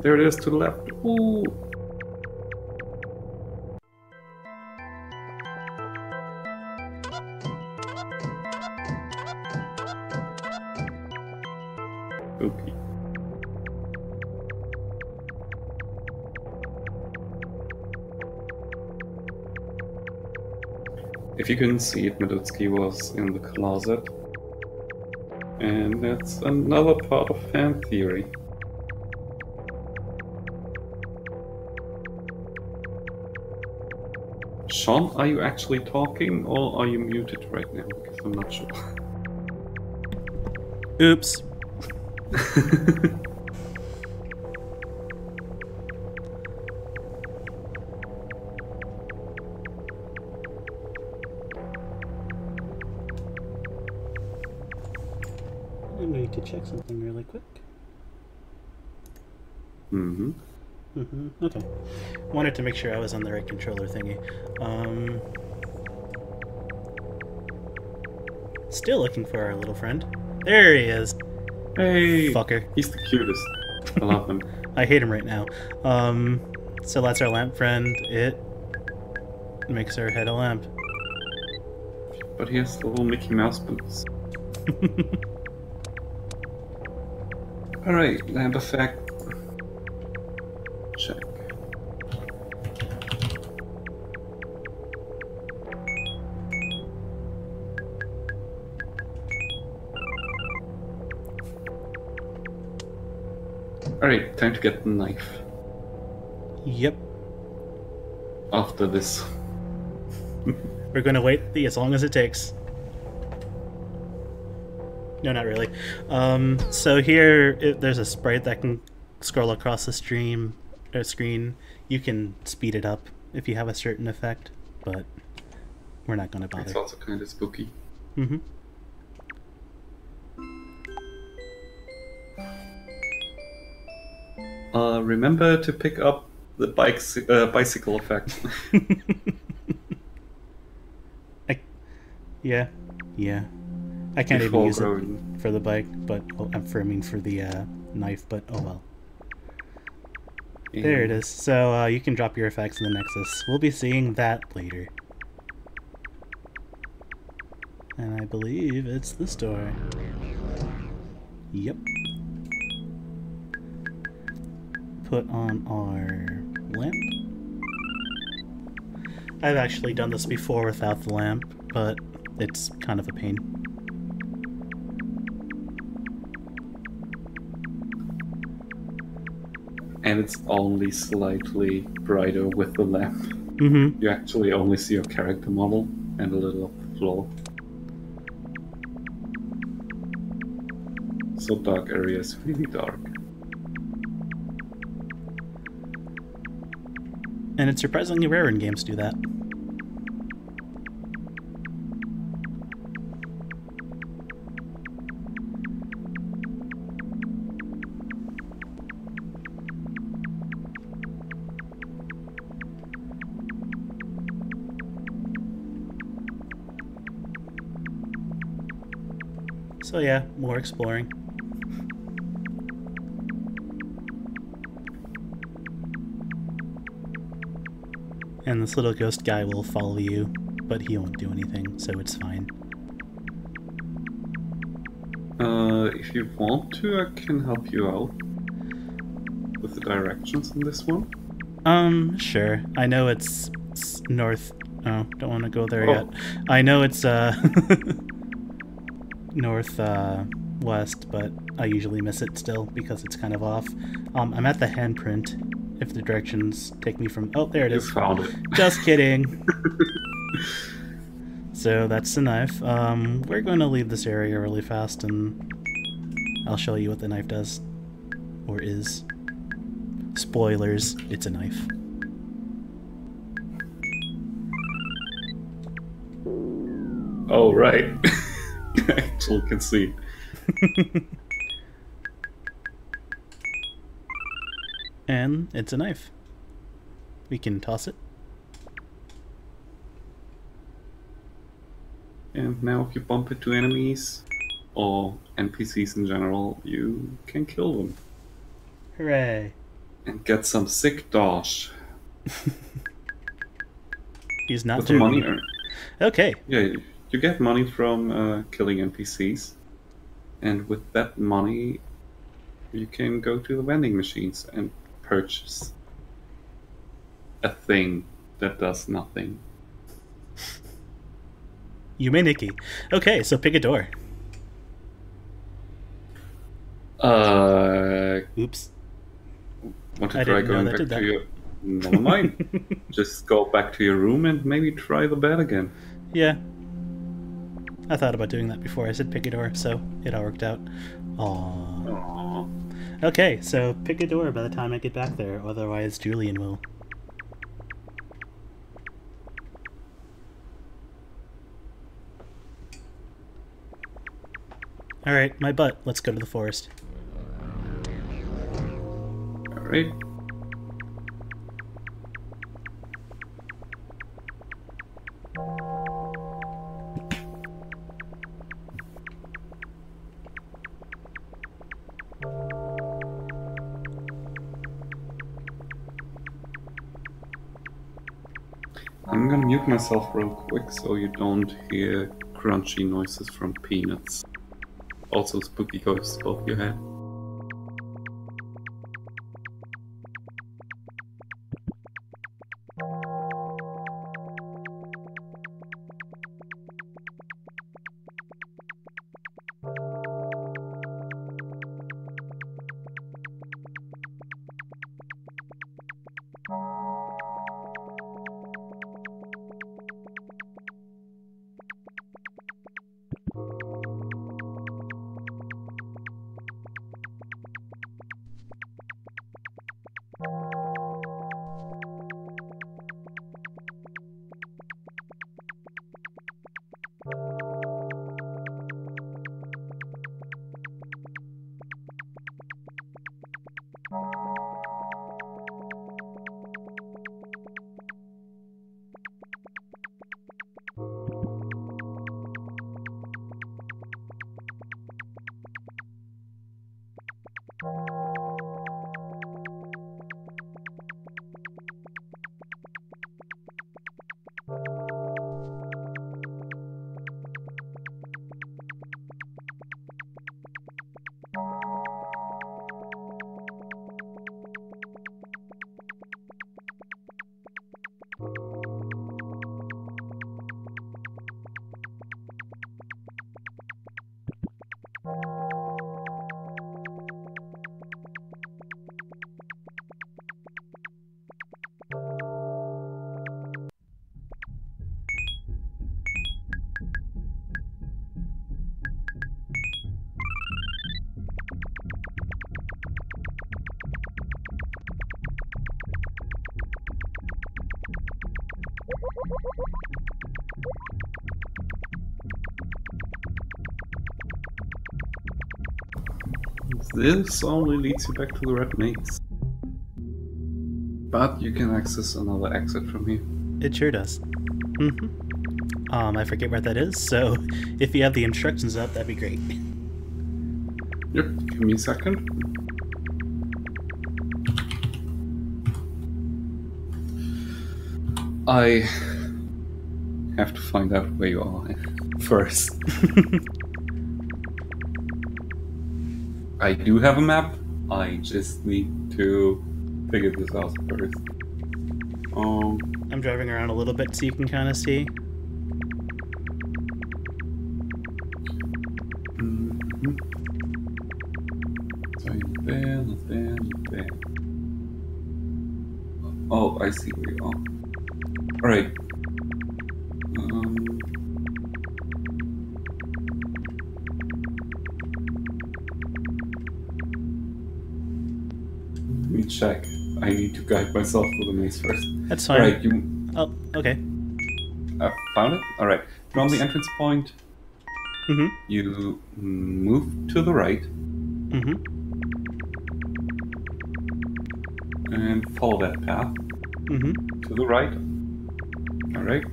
There it is to the left. Ooh. Doki. If you couldn't see it, Medutsky was in the closet. And that's another part of fan theory. Sean, are you actually talking or are you muted right now? Because I'm not sure. Oops. I'm going to check something really quick. Mm-hmm. Okay. Wanted to make sure I was on the right controller thingy. Still looking for our little friend. There he is. Hey! Fucker. He's the cutest. I love him. I hate him right now. So that's our lamp friend. It makes our head a lamp. But he has little Mickey Mouse boots. Alright, lamp effect. Check. Alright, time to get the knife. Yep. After this. We're gonna wait as long as it takes. No, not really. So here, there's a sprite that can scroll across the screen. You can speed it up if you have a certain effect, but we're not gonna bother. It's also kind of spooky. Mm-hmm. Remember to pick up the bicycle effect. Yeah. I can't even Before use growing. it for the bike, but for the knife. But oh well. Yeah. There it is. So you can drop your effects in the Nexus. We'll be seeing that later. And I believe it's this door. Yep. Put on our lamp. I've actually done this before without the lamp, but it's kind of a pain. and it's only slightly brighter with the lamp. Mm-hmm. You actually only see your character model and a little of the floor. So dark area is really dark. And it's surprisingly rare when games do that. So yeah, more exploring. And this little ghost guy will follow you, but he won't do anything, so it's fine. If you want to, I can help you out with the directions in this one. Sure. I know it's north. Oh, don't want to go there yet. Oh. I know it's, north, west, but I usually miss it still because it's kind of off. I'm at the handprint. If the directions take me from... Oh, there it is. You found it. Just kidding. So that's the knife. We're going to leave this area really fast and I'll show you what the knife does. Or is. Spoilers, it's a knife. Oh, right. I actually can see it. And it's a knife. We can toss it. And now if you bump into enemies, or NPCs in general, you can kill them. Hooray. And get some sick dosh. He's not with the doing money it. earned. Okay. Yeah, you get money from killing NPCs. And with that money, you can go to the vending machines and purchase a thing that does nothing. Yume Nikki. Okay, so pick a door. Oops. Want to I try didn't know going that back did to that. your... Never mind. Just go back to your room and maybe try the bed again. Yeah. I thought about doing that before I said pick a door, so it all worked out. Aww. Aww. Okay, so pick a door by the time I get back there, otherwise Julian will. Alright, my butt. Let's go to the forest. Alright. I'm gonna mute myself real quick so you don't hear crunchy noises from peanuts. Also spooky ghosts above your head. This only leads you back to the red maze. But you can access another exit from here. It sure does. I forget where that is, so if you have the instructions up, that'd be great. Yep, give me a second. I have to find out where you are first. I do have a map, I just need to figure this out first. I'm driving around a little bit so you can kind of see. So there, not there, not there. Oh, I see where you are. Alright. Let me check. I need to guide myself to the maze first. That's fine. Alright, you... Oh, okay. Found it? Alright. From the entrance point, you move to the right. And follow that path. To the right. Alright.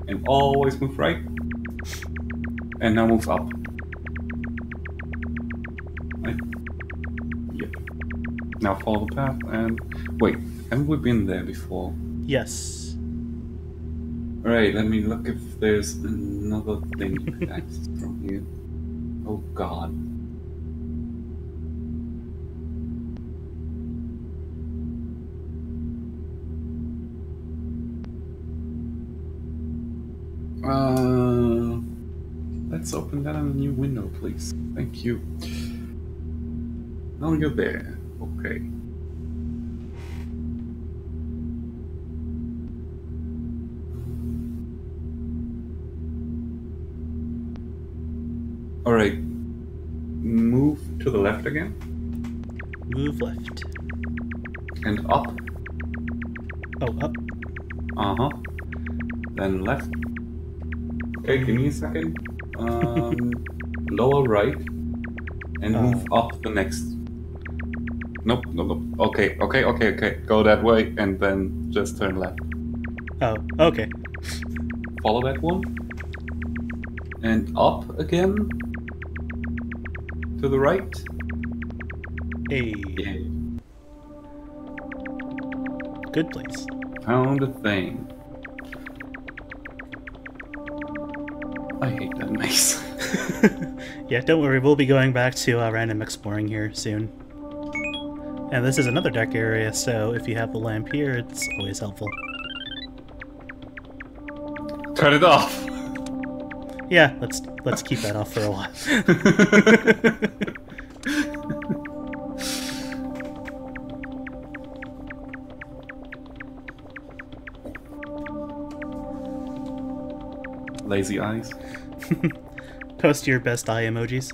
And always move right. And now move up. Right. Yep. Now follow the path and... Wait, haven't we been there before? Yes. Alright, let me look if there's another thing you can access from here. Oh god. Let's open that on a new window, please. Thank you. Now you're there. Okay. Alright. Move to the left again. Move left. And up. Oh, up. Uh-huh. Then left. Okay, give me a second. Lower right. And move up the next. Nope, nope. Okay. Go that way and then just turn left. Oh, okay. Follow that one. And up again. To the right. Hey. Yeah. Good place. Found a thing. I hate that maze. Yeah, don't worry, we'll be going back to random exploring here soon. And this is another dark area, so if you have the lamp here, it's always helpful. Turn it off! Yeah, let's keep that off for a while. Lazy eyes. Post your best eye emojis.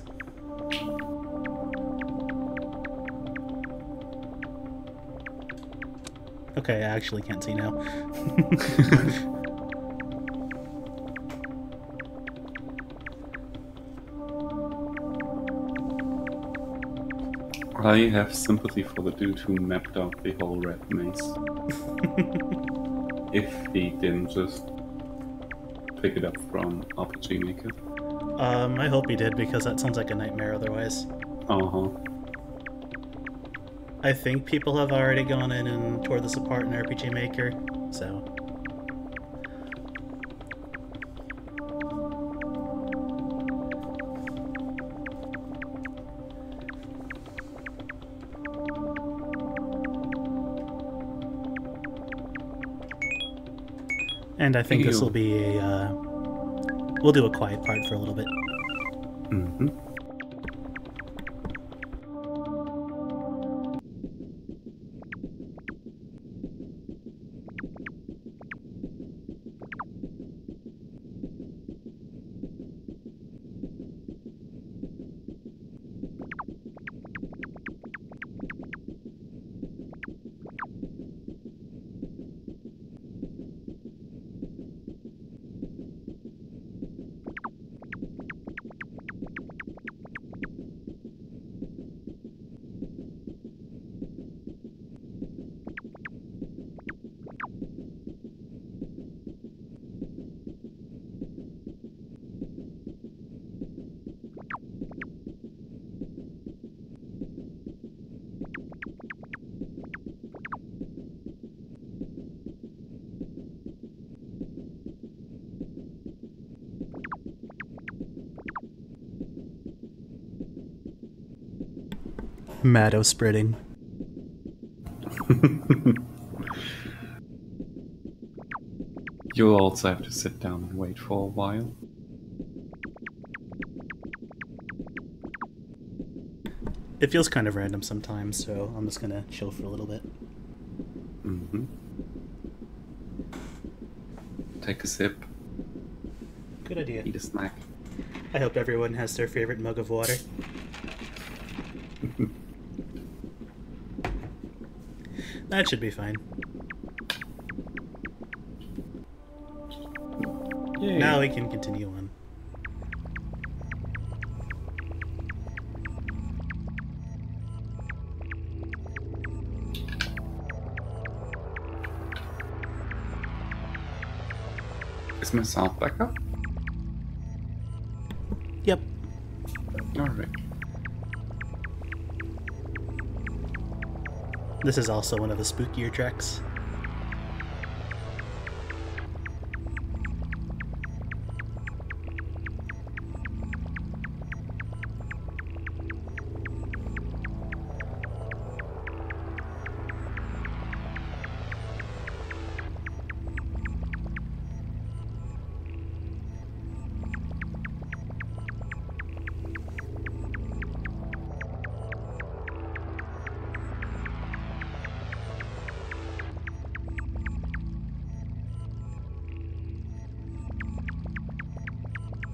Okay, I actually can't see now. I have sympathy for the dude who mapped out the whole red maze. If he didn't just pick it up from RPG Maker. I hope he did, because that sounds like a nightmare otherwise. Uh-huh. I think people have already gone in and tore this apart in RPG Maker, so... And I think this will be a, we'll do a quiet part for a little bit. Mm-hmm. Maddo spreading. You'll also have to sit down and wait for a while. It feels kind of random sometimes, so I'm just gonna chill for a little bit. Mm-hmm. Take a sip. Good idea. Eat a snack. I hope everyone has their favorite mug of water. That should be fine. Yay. Now we can continue on. Is my sound back up? Yep. Alright. This is also one of the spookier tracks.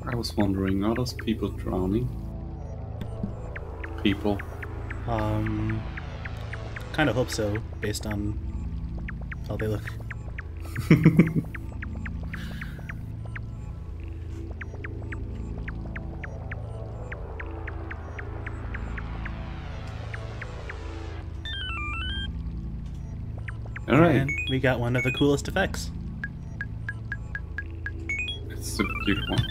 I was wondering, are those people drowning? People. Kind of hope so, based on how they look. Alright. And we got one of the coolest effects. It's a beautiful one.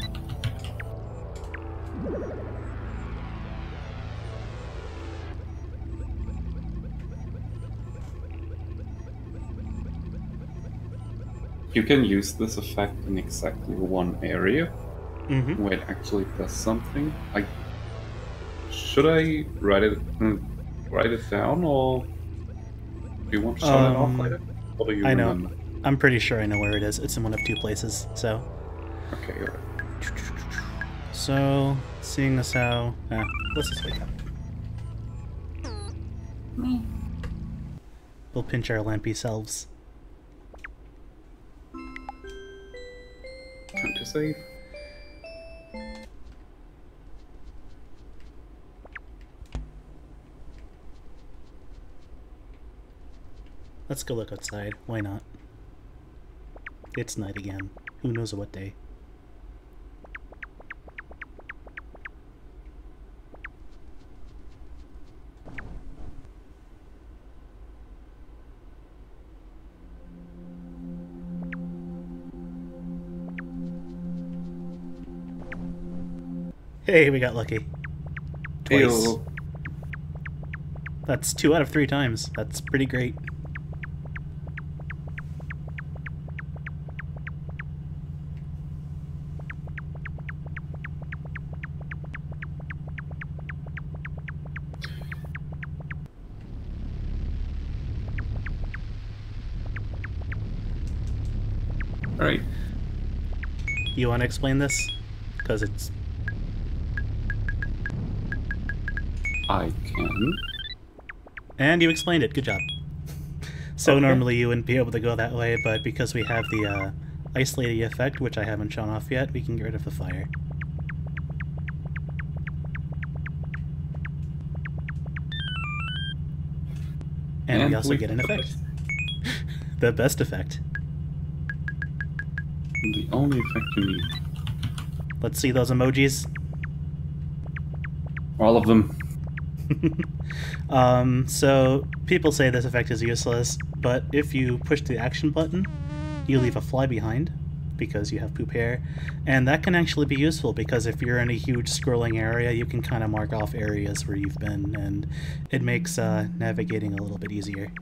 You can use this effect in exactly one area where it actually does something. Should I write it down, or do you want to show it off later? Or do you I know. remember? I'm pretty sure I know where it is. It's in one of two places, so... Okay, alright. So, seeing as how... let's just wake up. We'll pinch our lampy selves. Time to save. Let's go look outside. Why not? It's night again. Who knows what day? Hey, we got lucky. Twice. Ew. That's 2 out of 3 times. That's pretty great. Alright. You want to explain this? Because it's... I can. And you explained it. Good job. So Okay. normally you wouldn't be able to go that way, but because we have the isolating effect, which I haven't shown off yet, we can get rid of the fire. And we also get an effect. The best effect. The only effect you need. Let's see those emojis. All of them. So people say this effect is useless, but if you push the action button, you leave a fly behind because you have poop hair, and that can actually be useful because if you're in a huge scrolling area, you can kind of mark off areas where you've been, and it makes navigating a little bit easier.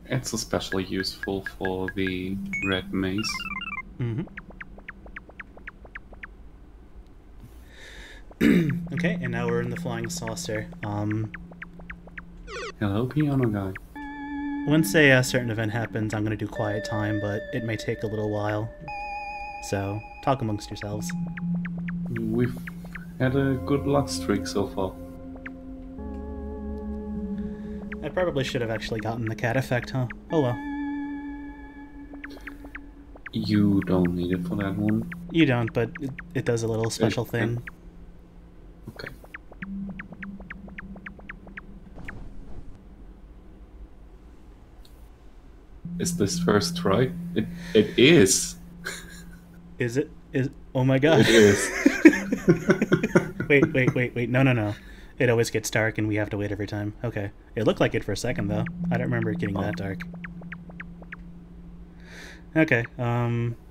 It's especially useful for the red maze. Okay, and now we're in the flying saucer. Hello, piano guy. Once a certain event happens, I'm gonna do quiet time, but it may take a little while. So, talk amongst yourselves. We've had a good luck streak so far. I probably should have actually gotten the cat effect, huh? Oh well. You don't need it for that one. You don't, but it does a little special thing. Okay. Is this first try? It is. Is it? Oh my god. It is. Wait. No. It always gets dark and we have to wait every time. Okay. It looked like it for a second though. I don't remember it getting that dark. Okay,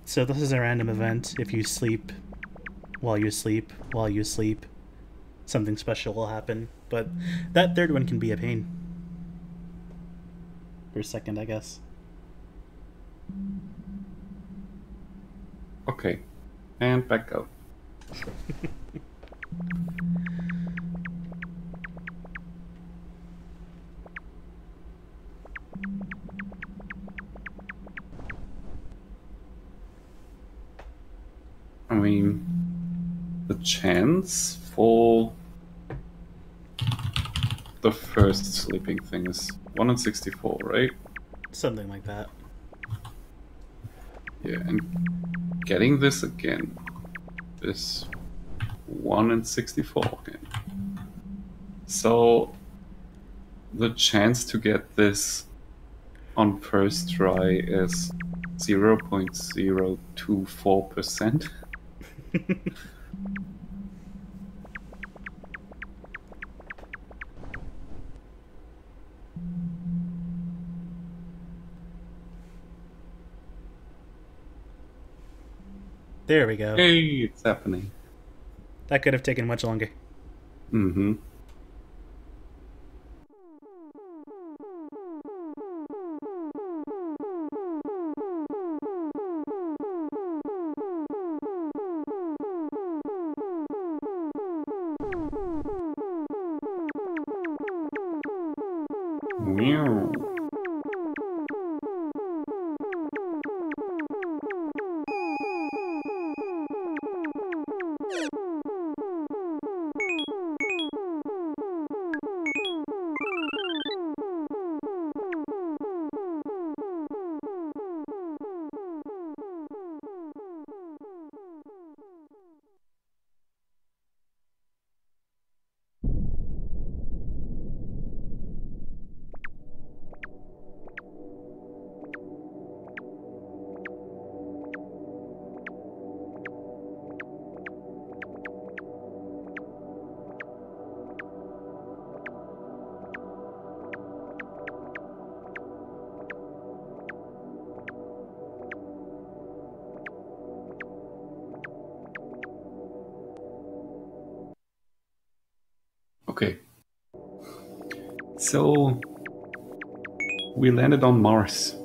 so this is a random event. If you sleep, while you sleep, something special will happen. But that third one can be a pain. For a second, I guess. Okay. And back up. I mean, the chance for the first sleeping thing is 1 in 64, right? Something like that. Yeah, and getting this again is 1 in 64 again. So the chance to get this on first try is 0.024%. There we go. Hey, it's happening. That could have taken much longer. Mm-hmm. Meow. Okay. So we landed on Mars.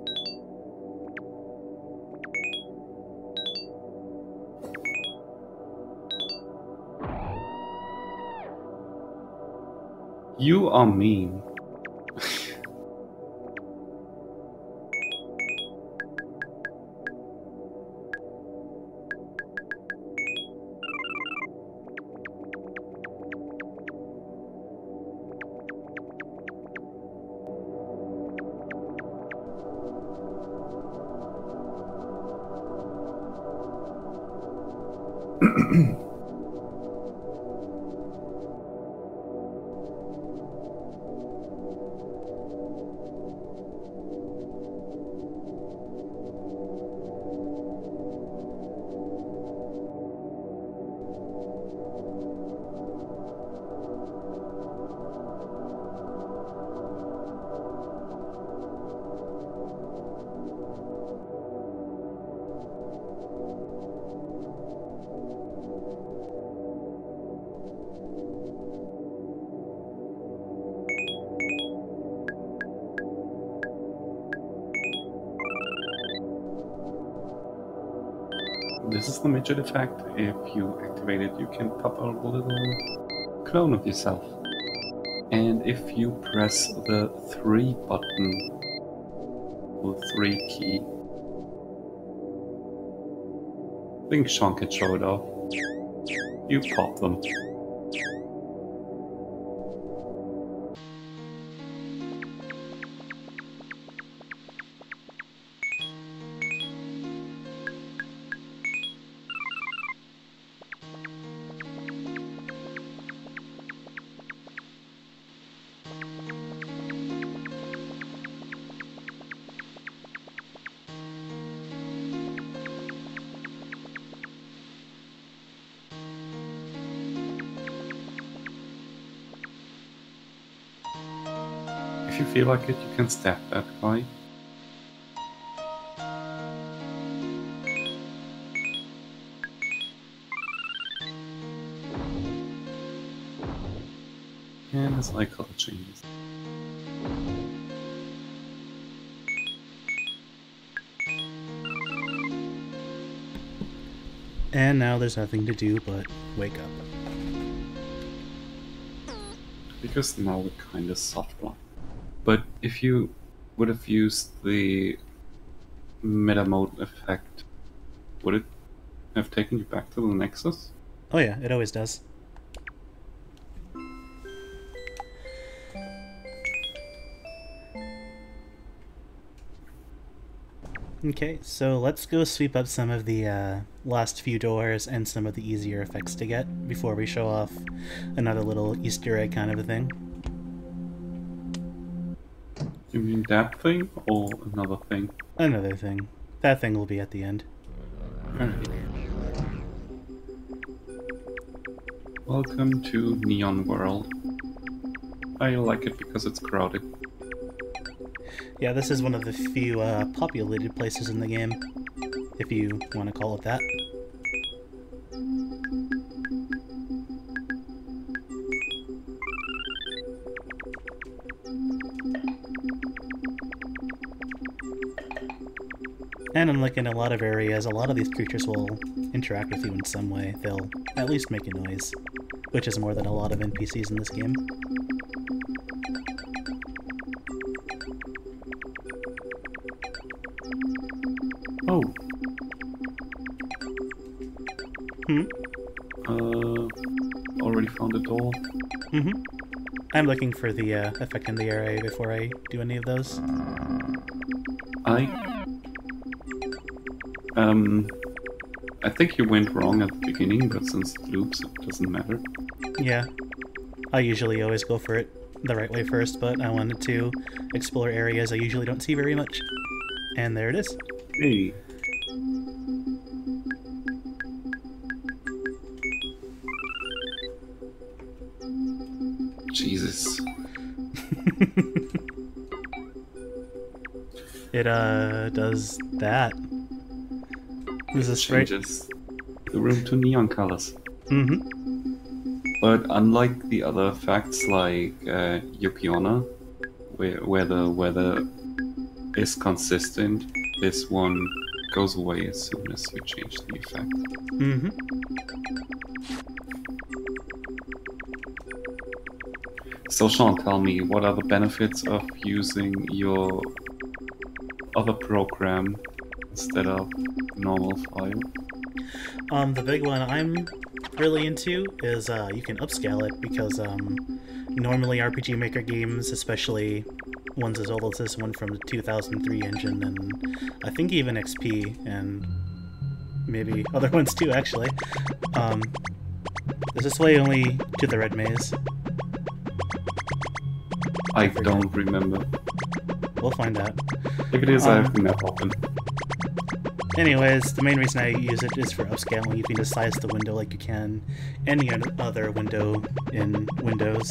You are mean. this is the midget effect. If you activate it, you can pop a little clone of yourself. And if you press the 3 button, or 3 key, I think Sean can show it off. You pop them. If you feel like it, you can stab that guy. And his eye color changes. And now there's nothing to do but wake up. Because now we're kind of soft block. But if you would have used the meta mode effect, would it have taken you back to the Nexus? Oh yeah, it always does. Okay, so let's go sweep up some of the last few doors and some of the easier effects to get before we show off another little Easter egg kind of a thing. You mean that thing or another thing? Another thing. That thing will be at the end. Alright. Welcome to Neon World. I like it because it's crowded. Yeah, this is one of the few populated places in the game, if you want to call it that. And unlike in a lot of areas, a lot of these creatures will interact with you in some way. They'll at least make a noise, which is more than a lot of NPCs in this game. Oh. Already found a door. I'm looking for the effect in the area before I do any of those. I think you went wrong at the beginning, but since it loops, it doesn't matter. Yeah. I usually always go for it the right way first, but I wanted to explore areas I usually don't see very much. And there it is. Hey. Jesus. It does that. Is this right? Changes the room to neon colors. But unlike the other effects like Yukiona, where the weather is consistent, this one goes away as soon as you change the effect. So Sean, tell me, what are the benefits of using your other program instead of normal file? The big one I'm really into is you can upscale it, because normally RPG Maker games, especially ones as old as this one from the 2003 engine, and I think even XP, and maybe other ones too, actually, does this way only to the red maze? I don't remember. We'll find out. If it is, I have the map open. Anyways, the main reason I use it is for upscaling. You can just size the window like you can any other window in Windows.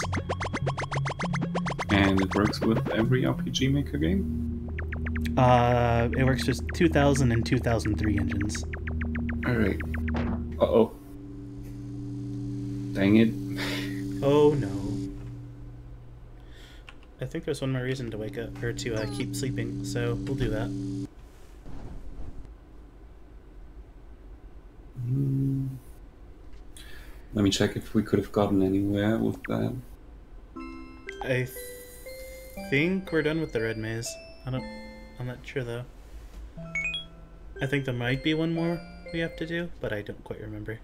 And it works with every RPG Maker game? It works with 2000 and 2003 engines. Alright. Uh-oh. Dang it. Oh no. I think there's one more reason to wake up, or to keep sleeping, so we'll do that. Let me check if we could have gotten anywhere with that. I think we're done with the red maze. I'm not sure though. I think there might be one more we have to do, but I don't quite remember.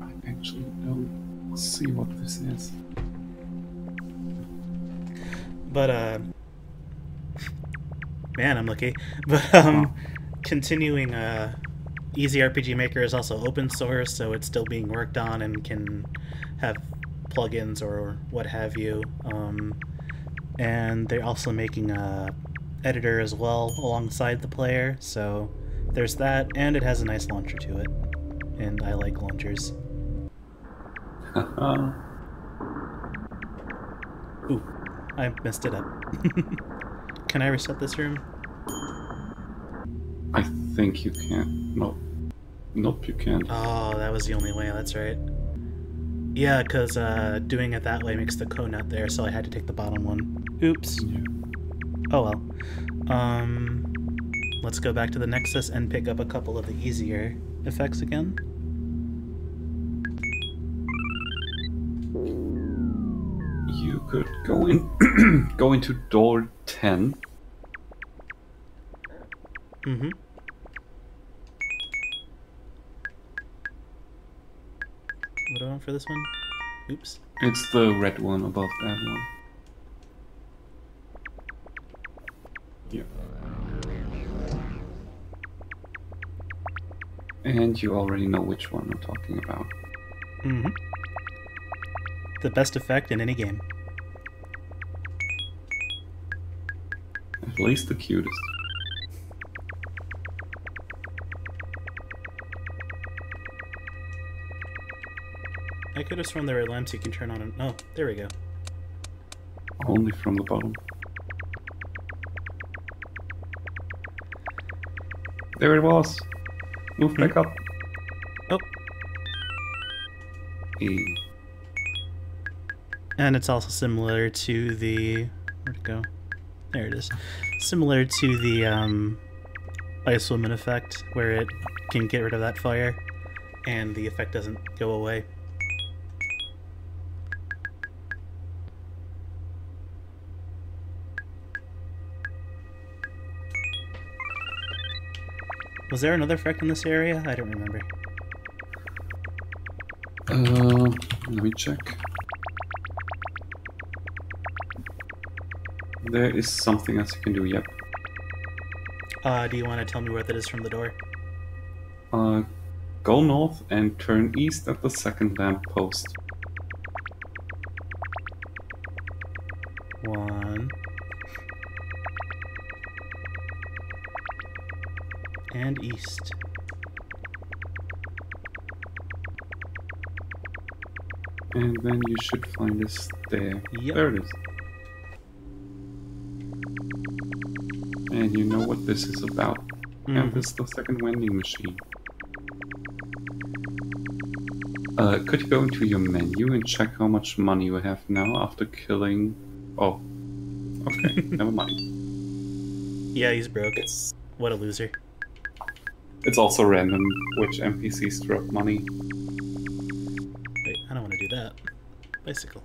I actually don't see what this is. But man, I'm lucky. But continuing Easy RPG Maker is also open source, so it's still being worked on and can have plugins or what have you. And they're also making a editor as well alongside the player, so there's that, and it has a nice launcher to it. And I like launchers. Ooh, I messed it up. Can I reset this room? I think you can. Nope. Nope, you can't. Oh, that was the only way, that's right. Yeah, because doing it that way makes the cone out there, so I had to take the bottom one. Oops. Yeah. Oh well. Let's go back to the Nexus and pick up a couple of the easier effects again. You could go in, go into door 10. Mm-hmm. What do I want for this one? Oops. It's the red one above that one. Yeah. And you already know which one I'm talking about. Mm-hmm. The best effect in any game. At least the cutest. I could have sworn there were lamps you can turn on and... Oh, there we go. Only from the bottom. There it was. Move back up. Oh. E. And it's also similar to the... Where'd it go? There it is. Similar to the ice woman effect, where it can get rid of that fire, and the effect doesn't go away. Was there another effect in this area? I don't remember. Let me check. There is something else you can do, yep. Do you want to tell me where that is from the door? Go north and turn east at the second lamp post. 1. And east. And then you should find us there. Yep. There it is. And you know what this is about. And this is the second vending machine. Could you go into your menu and check how much money you have now after killing... Oh. Okay, never mind. Yeah, he's broke. It's What a loser. also random which NPCs drop money. Wait, I don't want to do that. Bicycle.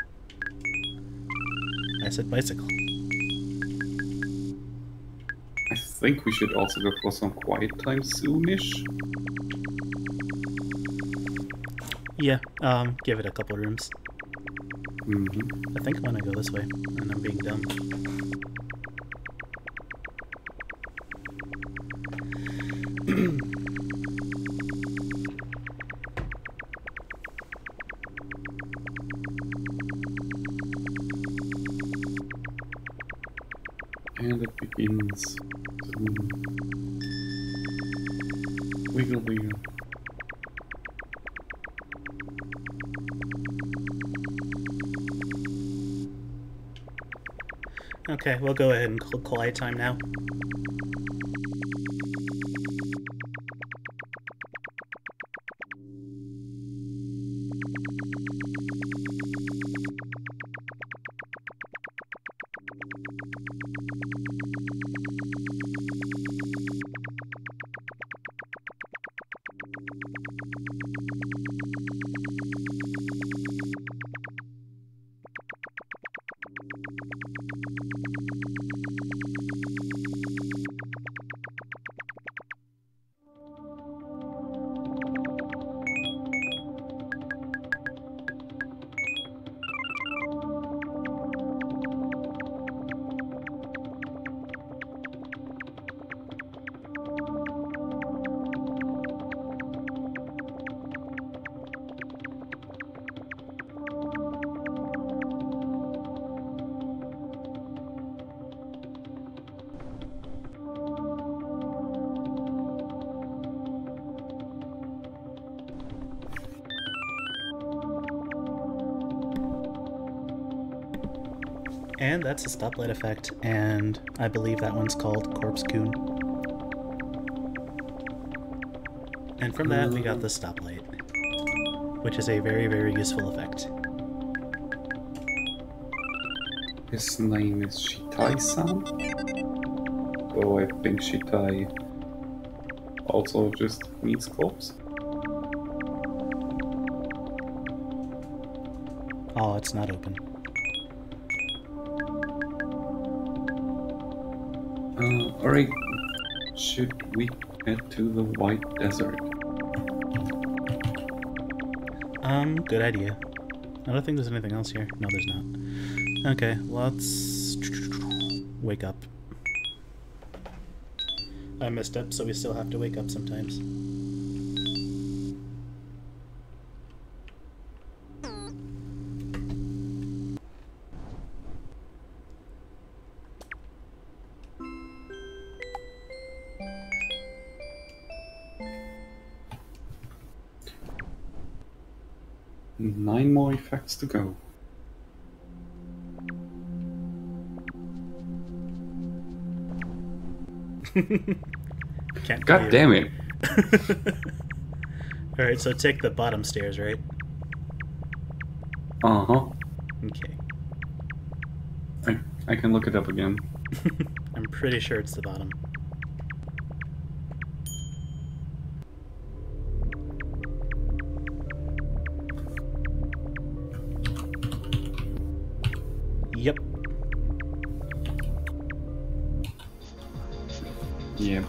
I said bicycle. I think we should also go for some quiet time soonish. Yeah, give it a couple rooms. Mm-hmm. I think I want to go this way, and I'm being dumb. And it begins soon. Wiggle wiggle. Okay, we'll go ahead and call quiet time now. And that's a stoplight effect, and I believe that one's called Corpse Coon. And from that, we got the stoplight, which is a very, very useful effect. His name is Shitai-san? Oh, I think Shitai also just means corpse. Oh, it's not open. Alright, should we head to the White Desert? Good idea. I don't think there's anything else here. No, there's not. Okay, let's wake up. I messed up, so we still have to wake up sometimes. Nine more effects to go. Can't God damn it. Alright, so take the bottom stairs, right? Uh-huh. Okay. I can look it up again. I'm pretty sure it's the bottom. Yep. Yep.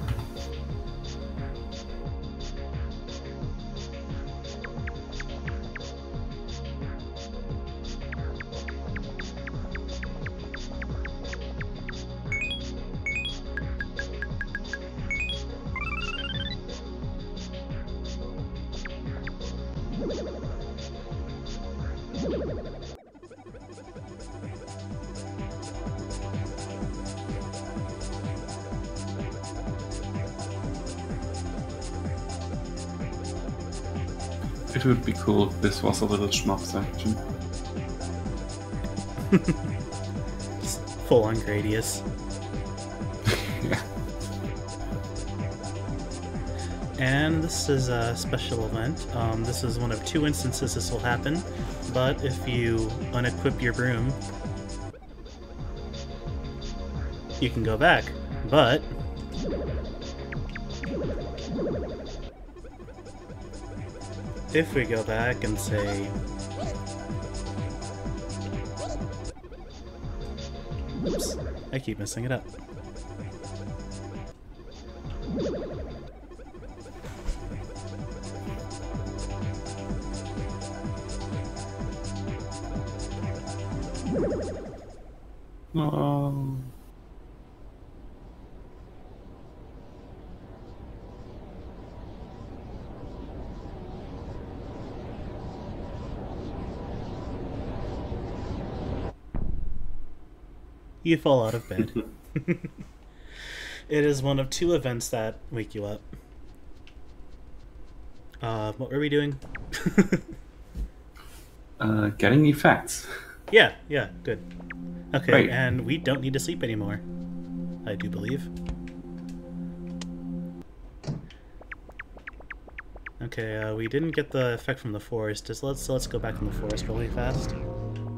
It would be cool if this was a little shmup section. Full on Gradius. Yeah. And this is a special event. This is one of two instances this will happen, but if you unequip your broom, you can go back. But if we go back and say, oops, I keep messing it up. Oh. You fall out of bed. It is one of two events that wake you up. What were we doing? Getting effects. Yeah, good. Okay, Right. and we don't need to sleep anymore, I do believe. Okay, we didn't get the effect from the forest. Just let's go back from the forest really fast.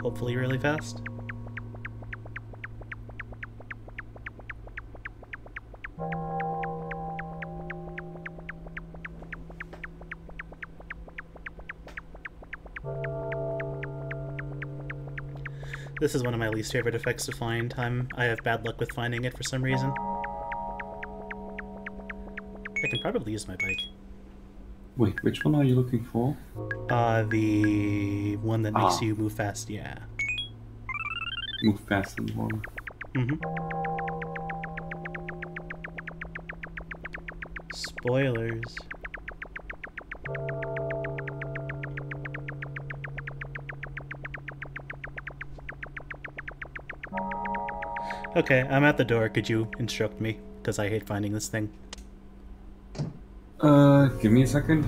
Hopefully really fast. This is one of my least favorite effects to find. I have bad luck with finding it for some reason. I can probably use my bike. Wait, which one are you looking for? The one that makes you move fast, yeah. Move fast and warm. Spoilers. Okay, I'm at the door. Could you instruct me? Because I hate finding this thing. Give me a second.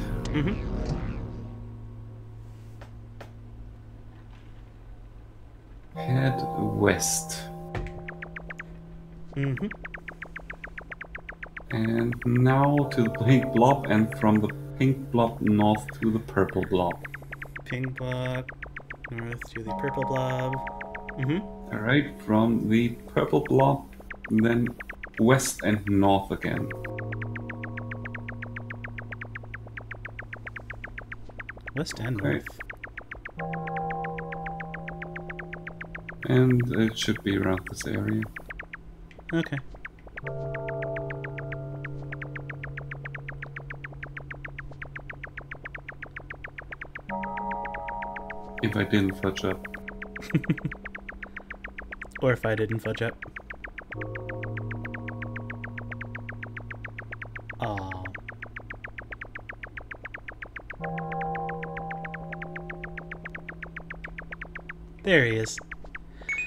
Head west. Mm-hmm. And now to the pink blob, and from the pink blob north to the purple blob. Pink blob, north to the purple blob. Mm-hmm. Alright, from the purple blob, then west and north again. West and Okay. north. And it should be around this area. Okay. If I didn't fudge up. Or if I didn't fudge up. Aw. There he is.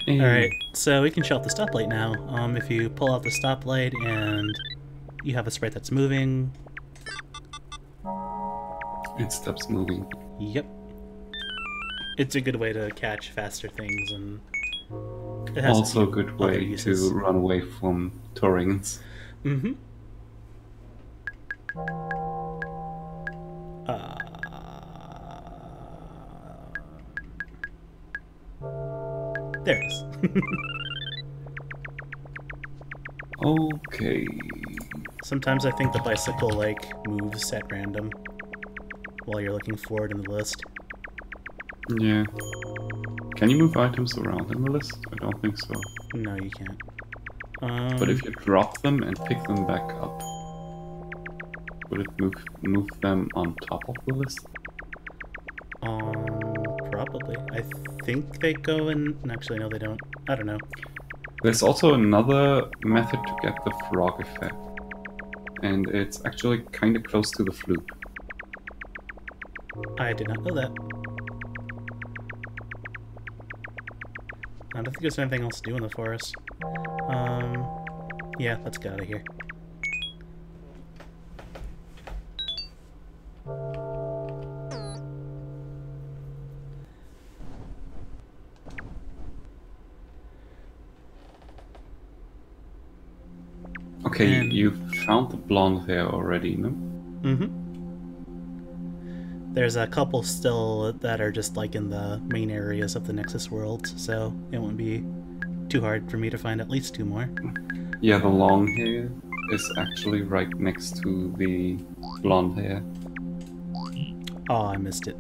Alright, so we can show up the stoplight now. If you pull out the stoplight and you have a sprite that's moving. It stops moving. Yep. It's a good way to catch faster things, and it has Also a good other way uses. to run away from Torrens. Mm-hmm. There it is. Okay. Sometimes I think the bicycle, like, moves at random while you're looking forward in the list. Yeah. Can you move items around in the list? I don't think so. No, you can't. But if you drop them and pick them back up, would it move them on top of the list? Probably. I think they go in... Actually, no, they don't. I don't know. There's also another method to get the frog effect. And it's actually kind of close to the flute. I did not know that. I don't think there's anything else to do in the forest. Yeah, let's get out of here. Okay, And- you found the blonde hair already, no? Mm-hmm. There's a couple still that are just like in the main areas of the Nexus world, so it won't be too hard for me to find at least 2 more. Yeah, the long hair is actually right next to the blonde hair. Oh, I missed it.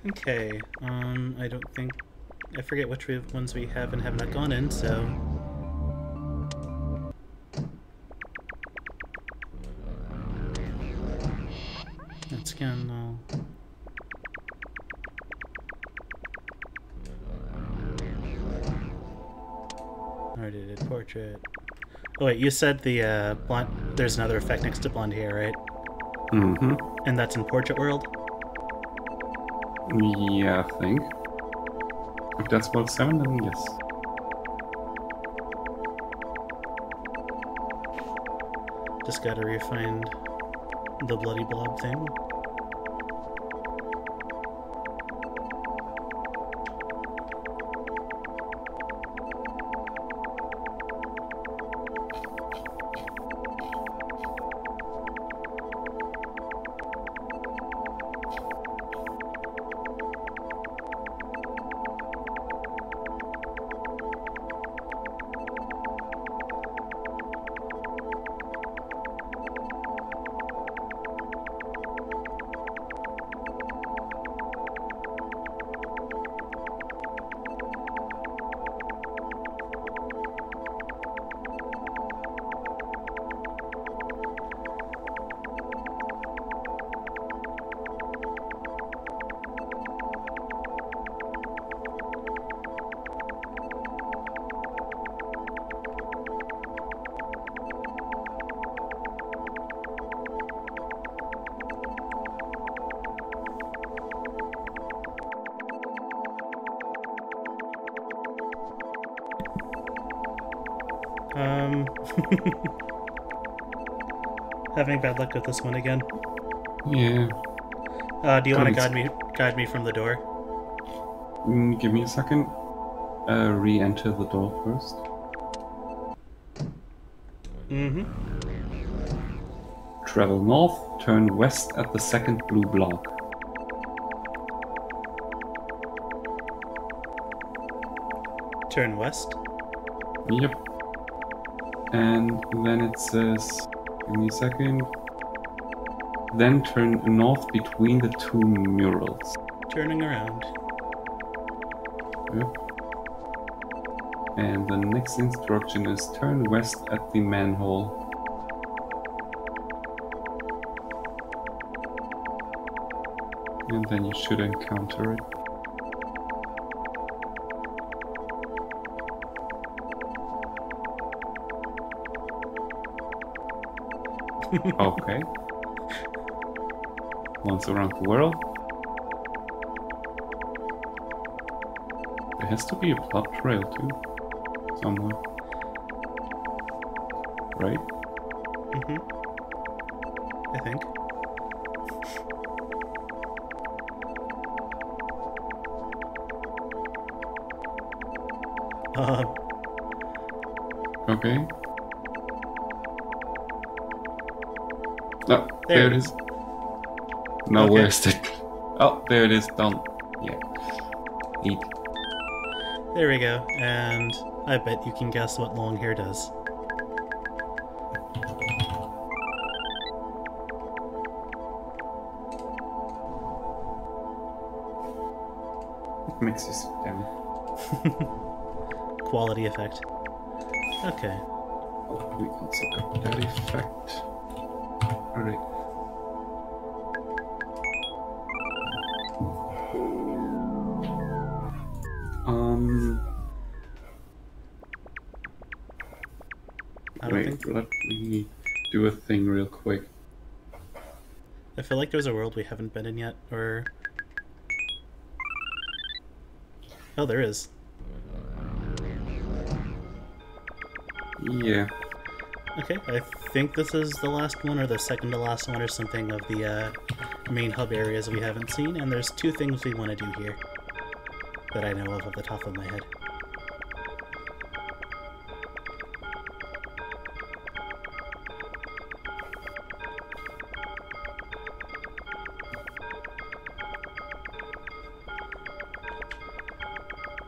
Okay, I don't think... I forget which ones we have and have not gone in, so... Let's scan all... Already did portrait. Oh wait, you said the blonde... There's another effect next to blonde hair, right? Mm-hmm. And that's in Portrait World? Yeah, I think. If that's World 7, then yes. Just gotta re-find the bloody blob thing. Having bad luck with this one again. Yeah. Do you want to guide me from the door? Give me a second. Re-enter the door first. Mm-hmm. Travel north, turn west at the second blue block. Turn west? Yep. And then it says, give me a second. Then turn north between the two murals. Turning around. Yep. And the next instruction is turn west at the manhole. And then you should encounter it. Okay. Once around the world. There has to be a plot trail too. Somewhere. Right? Mm-hmm. I think. Okay. Oh, there it is. No, Okay. where's it? Oh, there it is. Done. Yeah. Neat. There we go. And I bet you can guess what long hair does. It makes you sit down. Quality effect. Okay. Oh, we also got that effect. Alright. Wait, let me do a thing real quick. I feel like there's a world we haven't been in yet, or... Oh, there is. Yeah. Okay, I think this is the last one, or the second to last one, or something of the main hub areas we haven't seen, and there's two things we want to do here that I know of off the top of my head.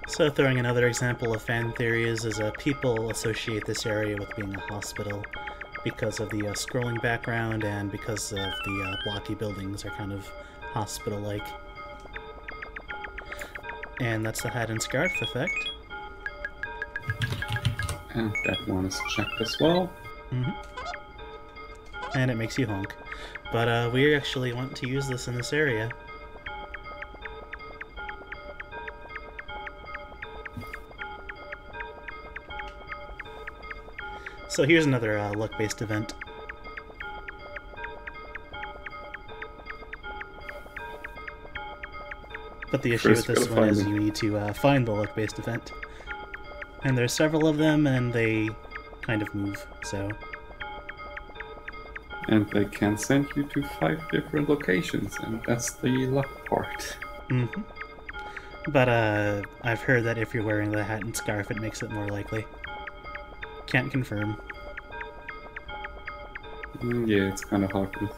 So throwing another example of fan theories is people associate this area with being a hospital because of the scrolling background and because of the blocky buildings are kind of hospital-like. And that's the hat and scarf effect. And that one is checked as well. Mm-hmm. And it makes you honk. But we actually want to use this in this area. So here's another luck-based event. But the issue with this one is you need to find the luck-based event. And there's several of them, and they kind of move, so... And they can send you to 5 different locations, and that's the luck part. Mm-hmm. But I've heard that if you're wearing the hat and scarf, it makes it more likely. Can't confirm. Yeah, it's kind of hard with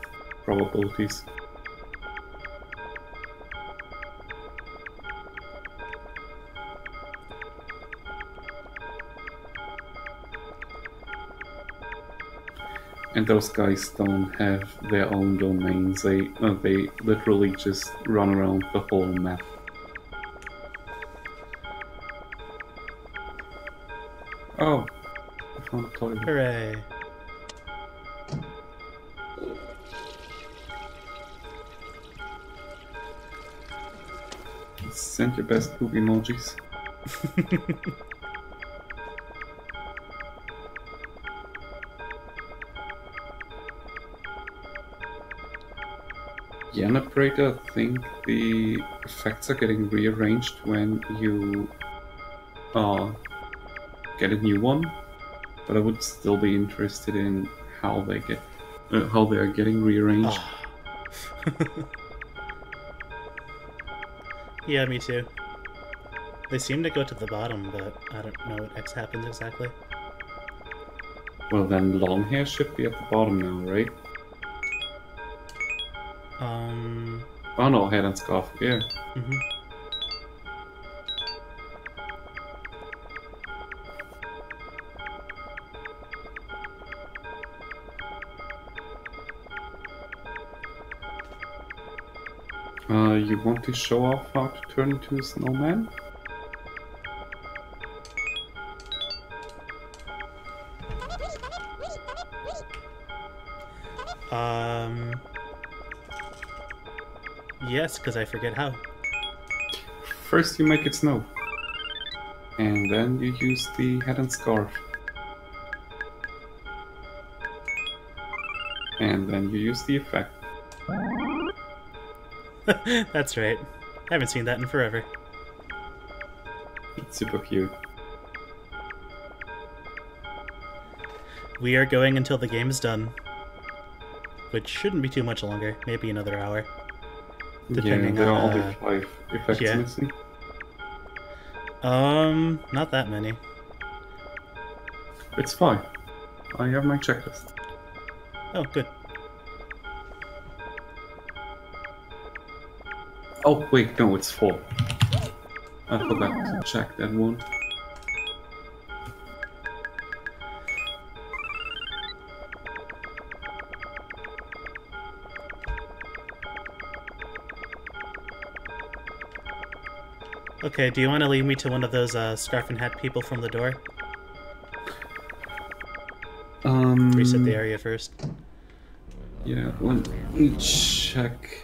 probabilities. And those guys don't have their own domains. They literally just run around the whole map. Oh, I found a toilet. Hooray. Send your best poop emojis. Yeah, and operator, I think the effects are getting rearranged when you get a new one. but I would still be interested in how they are getting rearranged. Yeah, me too. They seem to go to the bottom, but I don't know what X happens exactly. Well, then long hair should be at the bottom now, right? Oh no, head and scarf. Yeah. Mm-hmm. You want to show off how to turn into a snowman? Yes, because I forget how. First you make it snow. And then you use the head and scarf. And then you use the effect. That's right. I haven't seen that in forever. It's super cute. We are going until the game is done. Which shouldn't be too much longer. Maybe another hour. Depending there on, are only 5 effects missing. Not that many. It's fine. I have my checklist. Oh, good. Oh, wait, no, it's 4. I forgot to check that one. Okay, do you want to lead me to one of those scarf and hat people from the door? Reset the area first. Yeah, let me check.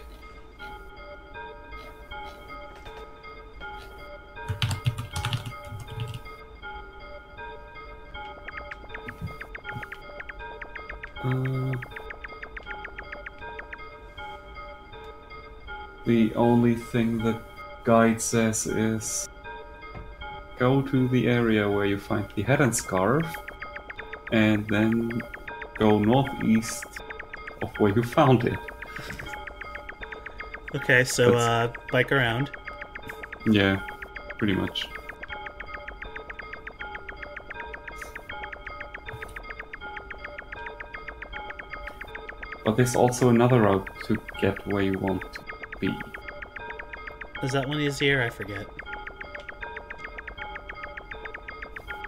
The only thing the guide says is go to the area where you find the head and scarf, and then go northeast of where you found it. Okay, so bike around. Yeah, pretty much. But there's also another route to get where you want to be. Is that one easier? I forget.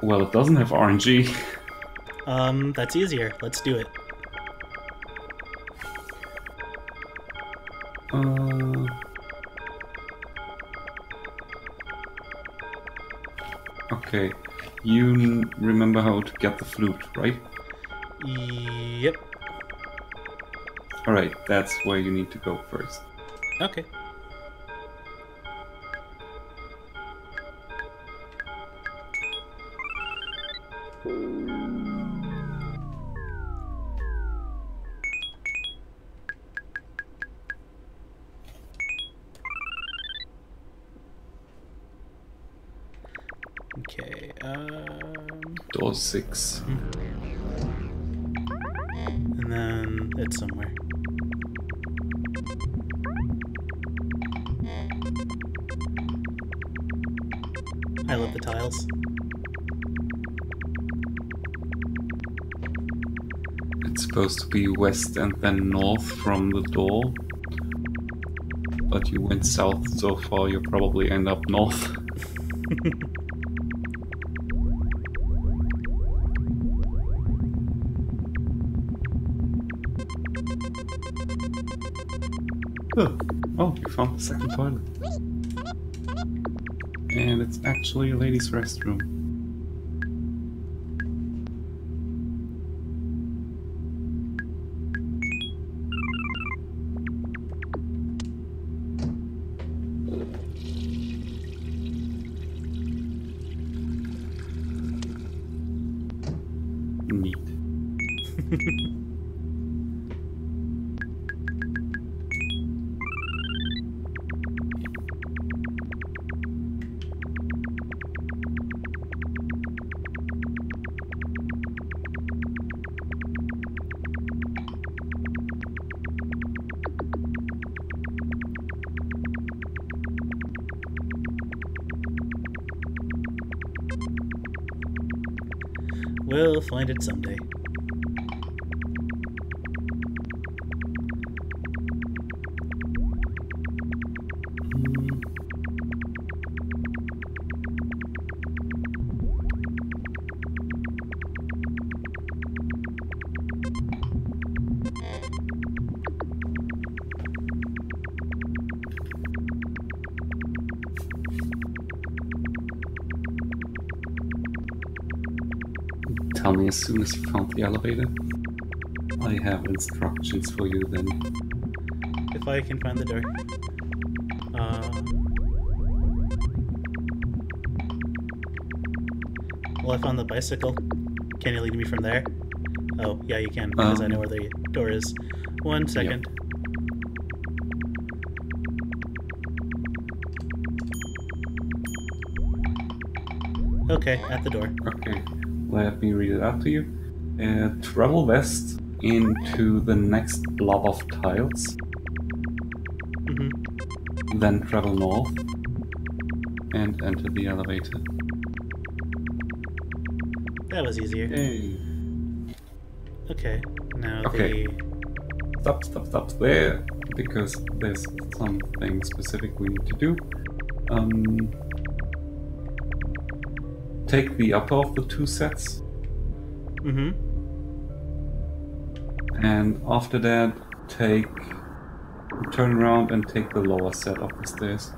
Well, it doesn't have RNG. That's easier. Let's do it. Okay. You remember how to get the flute, right? Yep. Alright, that's where you need to go first. Okay. Okay, Door 6. And then it's somewhere. I love the tiles. It's supposed to be west and then north from the door. But you went south so far, you'll probably end up north. Oh, you found the second toilet. And it's actually a ladies' restroom. Neat. We'll find it someday. Tell me as soon as you found the elevator. I have instructions for you then. If I can find the door. Well, I found the bicycle. Can you lead me from there? Oh, yeah, you can, because I know where the door is. 1 second. Yep. Okay, at the door. Okay, let me read it out to you. Travel west into the next blob of tiles. Then travel north and enter the elevator. That was easier. Yay. Okay, now Okay. Stop there, because there's something specific we need to do. Take the upper of the two sets. And after that, turn around and take the lower set of the stairs.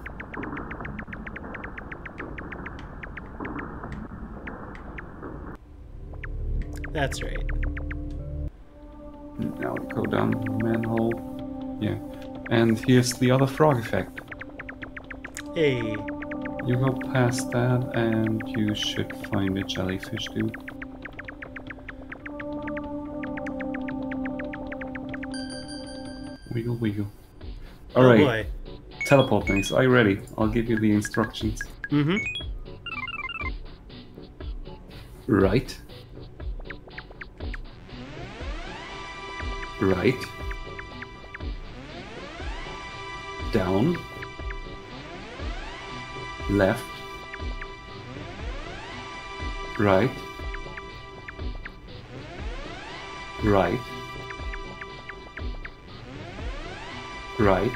That's right. Now we go down the manhole. Yeah. And here's the other frog effect. Hey. You go past that and you should find a jellyfish dude. Wiggle wiggle. Alright. Oh boy. Teleport things. Are you ready? I'll give you the instructions. Right. Right. Down. Left. Right. Right. Right.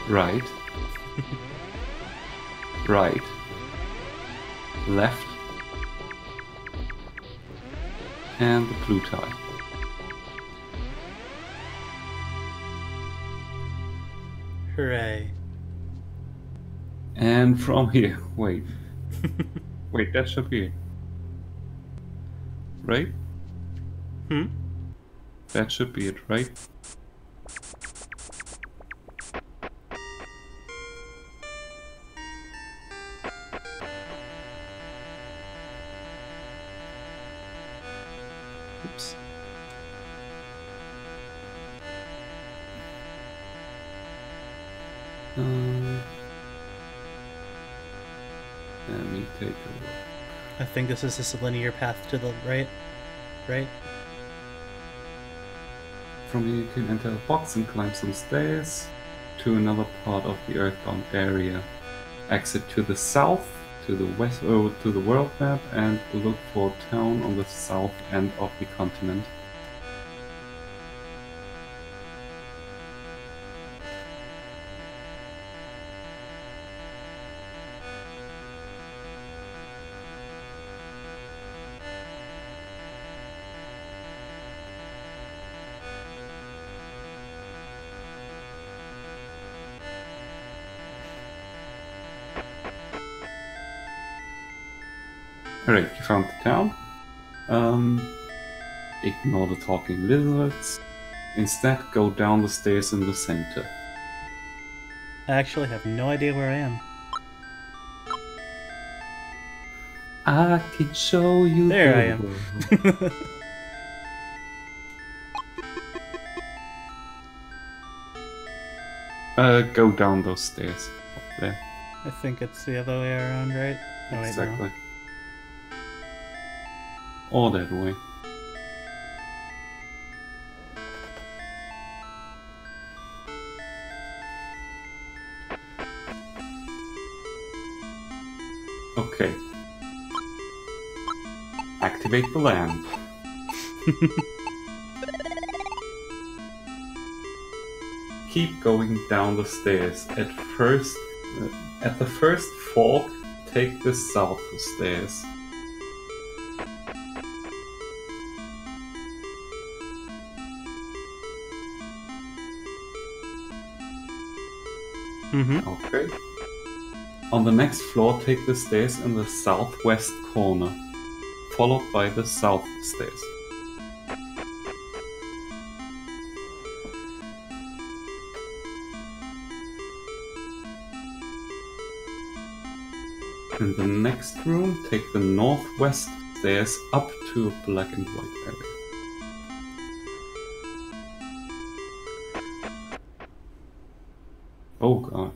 Right. Right. Left. And the blue tie. Hooray. And from here, wait. Wait, that should be it. Right? That should be it, right? Oops. Let me take a look. I think this is just a linear path to the right. Right? From here you can enter a box and climb some stairs to another part of the Earthbound area. Exit to the south, to the west, to the world map, and look for a town on the south end of the continent. Alright, you found the town. Ignore the talking lizards. Instead, go down the stairs in the center. I actually have no idea where I am. I can show you. There I am. Go down those stairs. Up there. I think it's the other way around, right? No, wait, Exactly. no. Or that way. Okay. Activate the lamp. Keep going down the stairs. At the first fork, take the south stairs. Okay. On the next floor, take the stairs in the southwest corner, followed by the south stairs. In the next room, take the northwest stairs up to a black and white area. Oh god.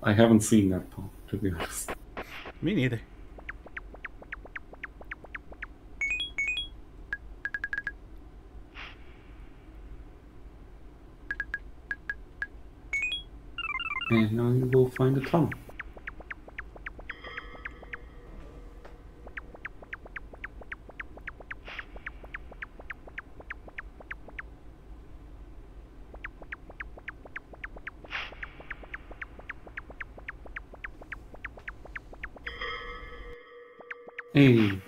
I haven't seen that part, to be honest. Me neither. And now you will find a tunnel. Hey.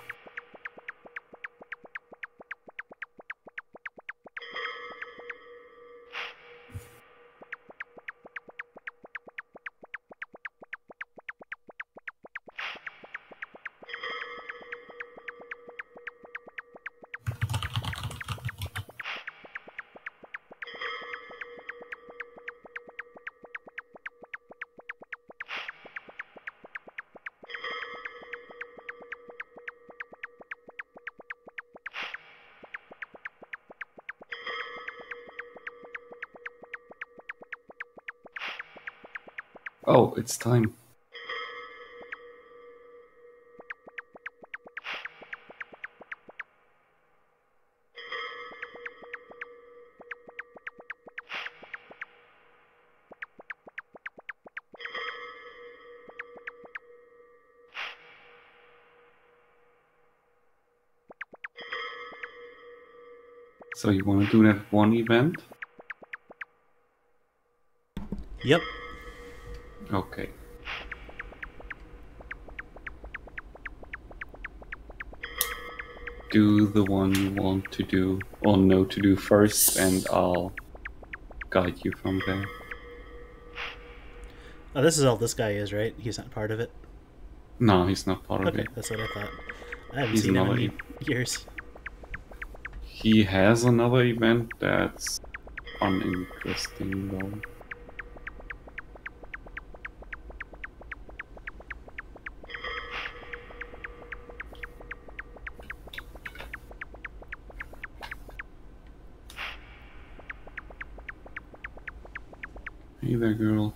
Oh, it's time. So you want to do that one event? Yep. Okay. Do the one you want to do or know to do first, and I'll guide you from there. Oh, this is all this guy is, right? He's not part of it? No, he's not part of Okay, it. that's what I thought. I haven't He's seen him another in years. He has another event that's uninteresting though. Hey there, girl.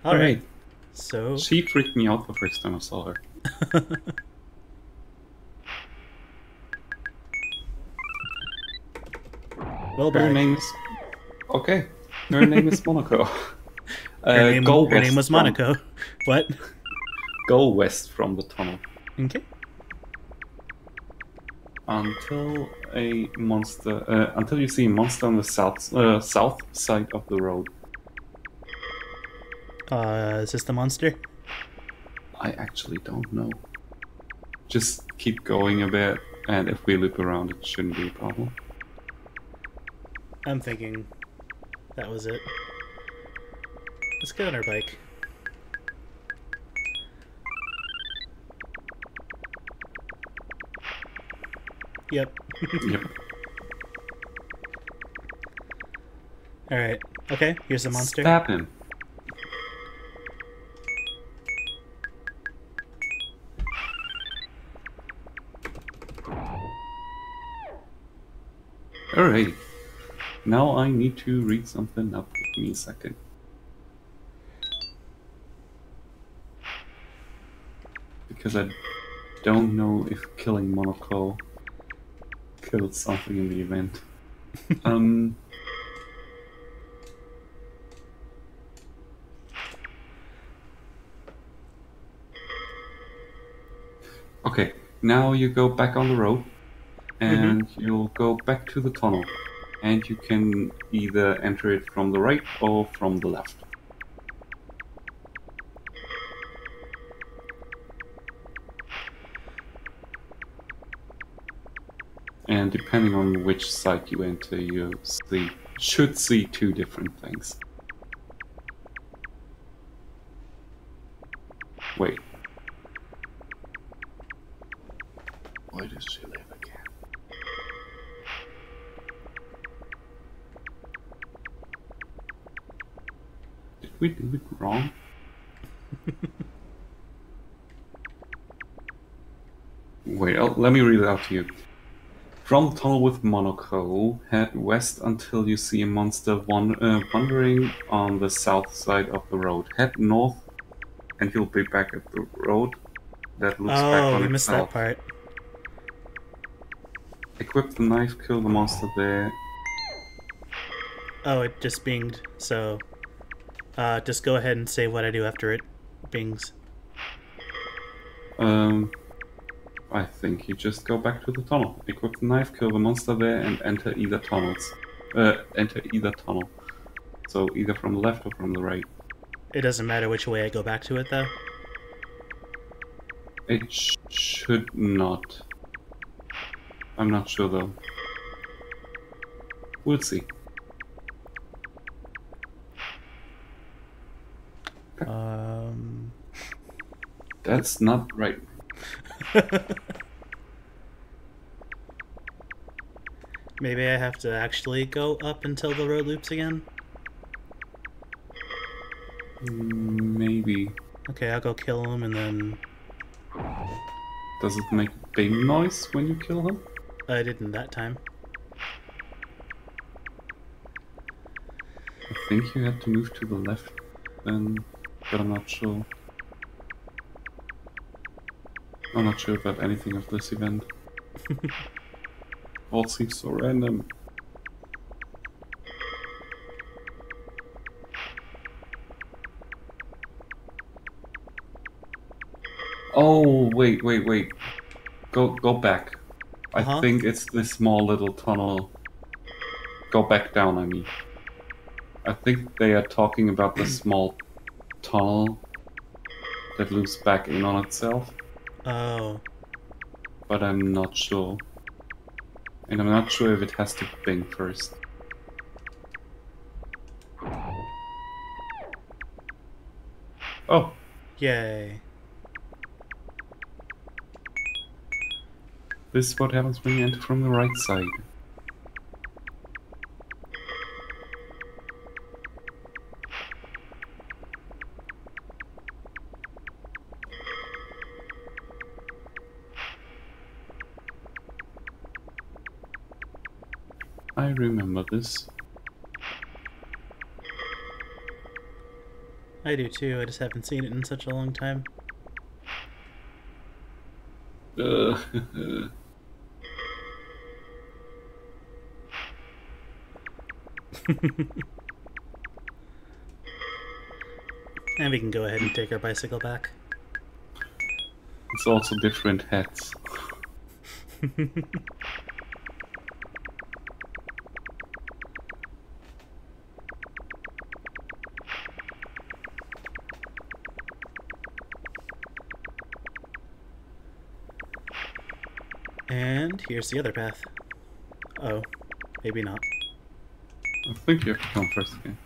Alright, so... She freaked me out the first time I saw her. Well Her done. name is... Okay. Her name is Monaco. Her name was from... Monaco. What? Go west from the tunnel. Okay. Until a monster... until you see a monster on the south side of the road. Is this the monster? I actually don't know. Just keep going a bit, and if we loop around, it shouldn't be a problem. I'm thinking that was it. Let's get on our bike. Yep. Yep. Alright. Okay, here's the monster. Stab him. Alright. Now I need to read something up. Give me a second. Because I don't know if killing Monoko killed something in the event. Okay, now you go back on the road and you'll go back to the tunnel. And you can either enter it from the right or from the left. And depending on which side you enter, you should see two different things. Wait. Why does she live again? Did we do it wrong? Wait, let me read it out to you. From the tunnel with Monoko, head west until you see a monster wandering on the south side of the road. Head north and you'll be back at the road that loops back on itself. Oh, we missed that part. Equip the knife, kill the monster there. Oh, it just binged, so... just go ahead and say what I do after it bings. I think you just go back to the tunnel. Equip the knife, kill the monster there, and enter either tunnels. Enter either tunnel. So either from the left or from the right. It doesn't matter which way I go back to it, though? It should not. I'm not sure, though. We'll see. That's not right. Maybe I have to actually go up until the road loops again? Maybe. Okay, I'll go kill him and then... Does it make a bing noise when you kill him? I didn't that time. I think you had to move to the left then, but I'm not sure. I'm not sure about anything of this event. All seems so random. Oh, wait. Go back. I think it's this small little tunnel. Go back down, I mean. I think they are talking about the small tunnel that loops back in on itself. Oh. But I'm not sure. And I'm not sure if it has to bing first. Oh. Yay. This is what happens when you enter from the right side. I remember this. I do too, I just haven't seen it in such a long time. And we can go ahead and take our bicycle back. It's also different hats. And here's the other path. Oh, maybe not. I think you have to come first again.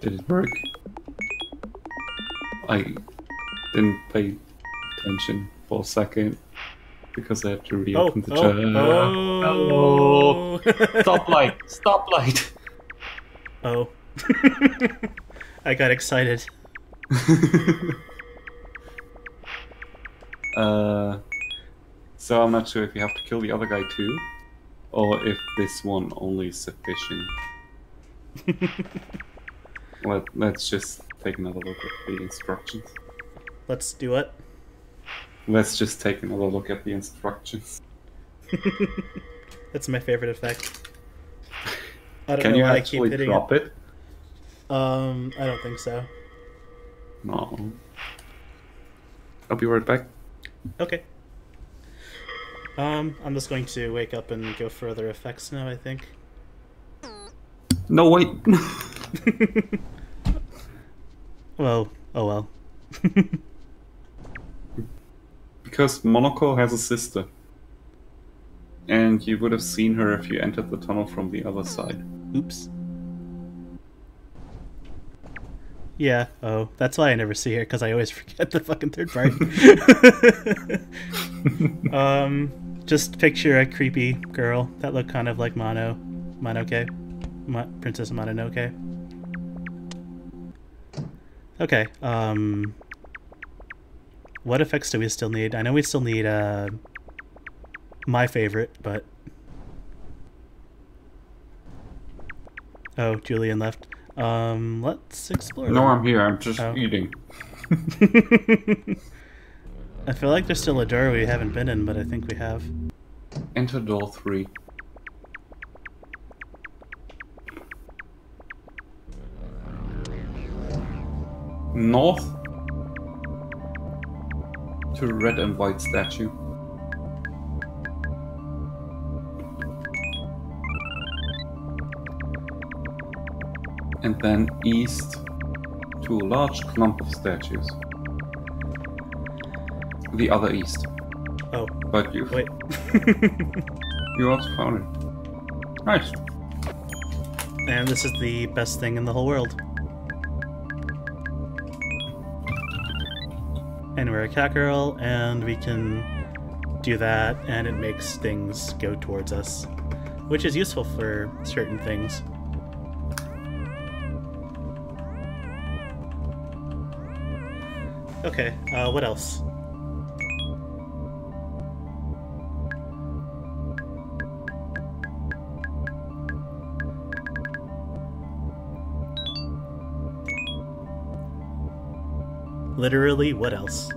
Did it work? I didn't pay attention for a second because I had to reopen the chat. Oh. Stoplight! Stoplight! Oh. I got excited. So I'm not sure if you have to kill the other guy too, or if this one only is sufficient. Let's just take another look at the instructions. Let's do what? Let's just take another look at the instructions. That's my favorite effect. I don't Can know you why I keep actually hitting drop it? I don't think so. No. I'll be right back. Okay. I'm just going to wake up and go for other effects now, I think. No, wait! Well, oh well. Because Monoko has a sister. And you would have seen her if you entered the tunnel from the other side. Oops. Yeah, oh, that's why I never see her, because I always forget the fucking third part. Just picture a creepy girl that looked kind of like Mononoke. Princess Mononoke. Okay, what effects do we still need? I know we still need, my favorite, but... Oh, Julian left. Let's explore. No, I'm here. I'm just eating. I feel like there's still a door we haven't been in, but I think we have. Enter door 3. North to red and white statue. And then east to a large clump of statues. The other east. Oh. But you... Wait. You also found it. Nice. And this is the best thing in the whole world. And we're a cat girl, and we can do that, and it makes things go towards us. Which is useful for certain things. Okay, what else? Literally, what else?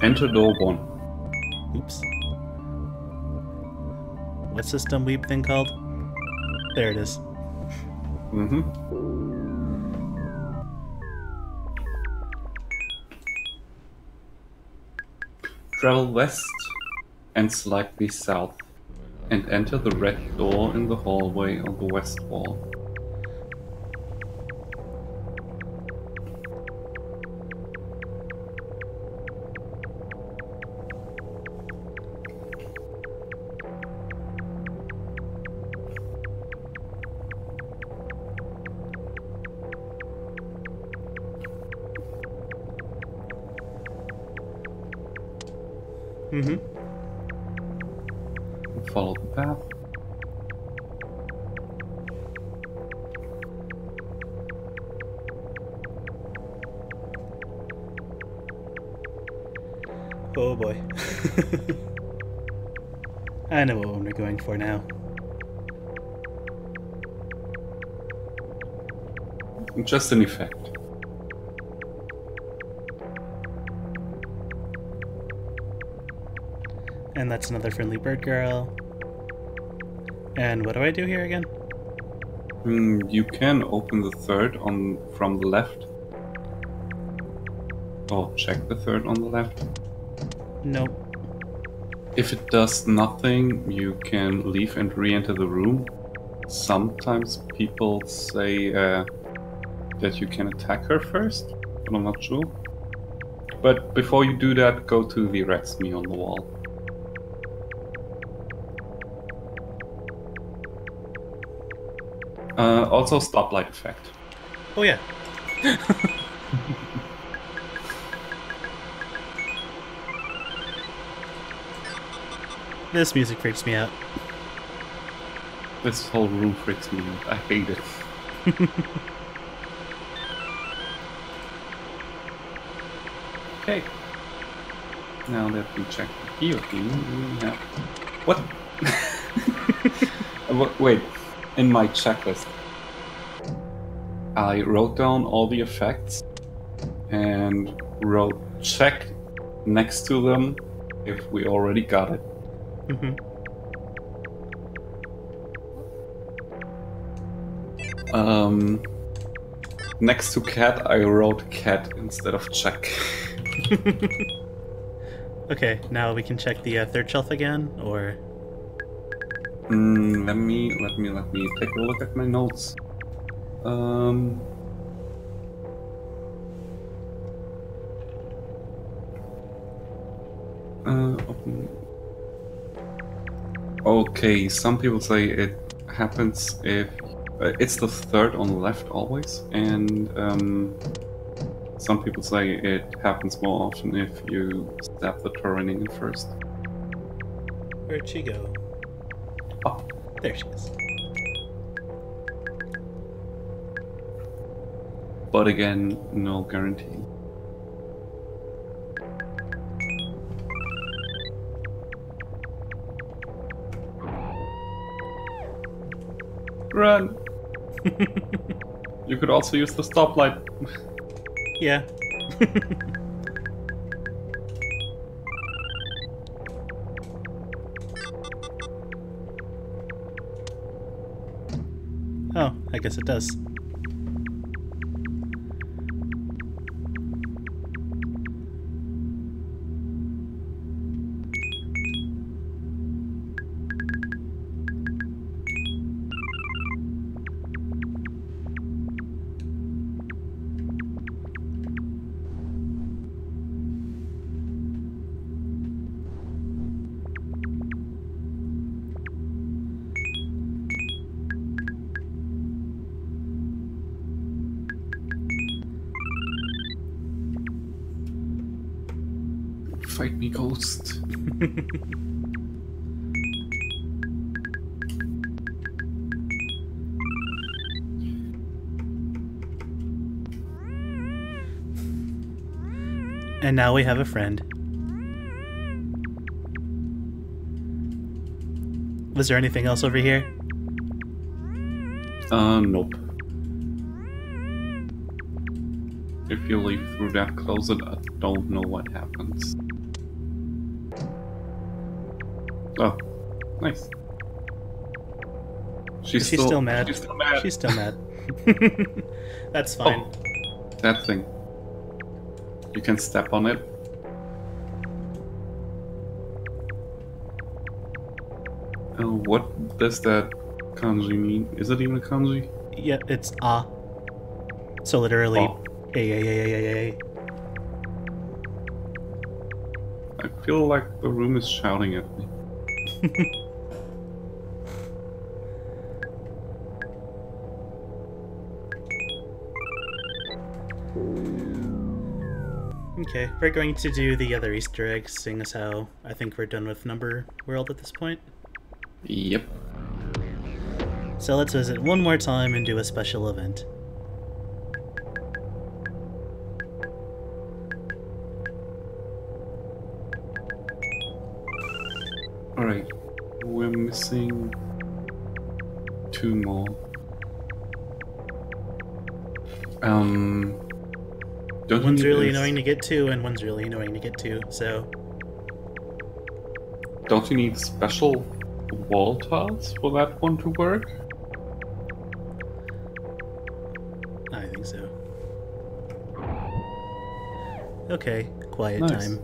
Enter door 1. Oops. What's this dumb weeb thing called? There it is. Mm-hmm. Travel west and slightly south, and enter the red door in the hallway on the west wall. Mm-hmm. Follow the path. Oh boy. I know what one we're going for now. Just an effect. And that's another friendly bird girl. And what do I do here again? You can open the third from the left. Or check the third on the left. Nope. If it does nothing, you can leave and re-enter the room. Sometimes people say that you can attack her first, but I'm not sure. But before you do that, go to the red me on the wall. Also, stoplight effect. Oh yeah. This music freaks me out. This whole room freaks me out. I hate it. Okay. Now that we checked the guillotine, we have... What? Wait. In my checklist, I wrote down all the effects and wrote check next to them if we already got it. Next to cat, I wrote cat instead of check. Okay, now we can check the third shelf again, or... Let me take a look at my notes. Open. Okay, some people say it happens if it's the third on the left always, and some people say it happens more often if you stab the turning in first. Where'd she go? Oh. There she is. But again, no guarantee. Run! You could also use the stoplight. Yeah. Oh, I guess it does. Fight me, ghost. And now we have a friend. Was there anything else over here? Nope. If you leave through that closet, I don't know what happens. Oh, nice. She's still mad. She's still mad. She's still mad. That's fine. Oh, that thing. You can step on it. Oh, what does that kanji mean? Is it even a kanji? Yeah, it's ah. So literally, Oh. A. I feel like the room is shouting at me. Okay, we're going to do the other Easter eggs, seeing as how I think we're done with Number World at this point. Yep. So let's visit one more time and do a special event. Alright. We're missing 2 more. Don't One's you need really this- annoying to get to, and one's really annoying to get to, so... Don't you need special wall tiles for that one to work? I think so. Okay, quiet Nice. time.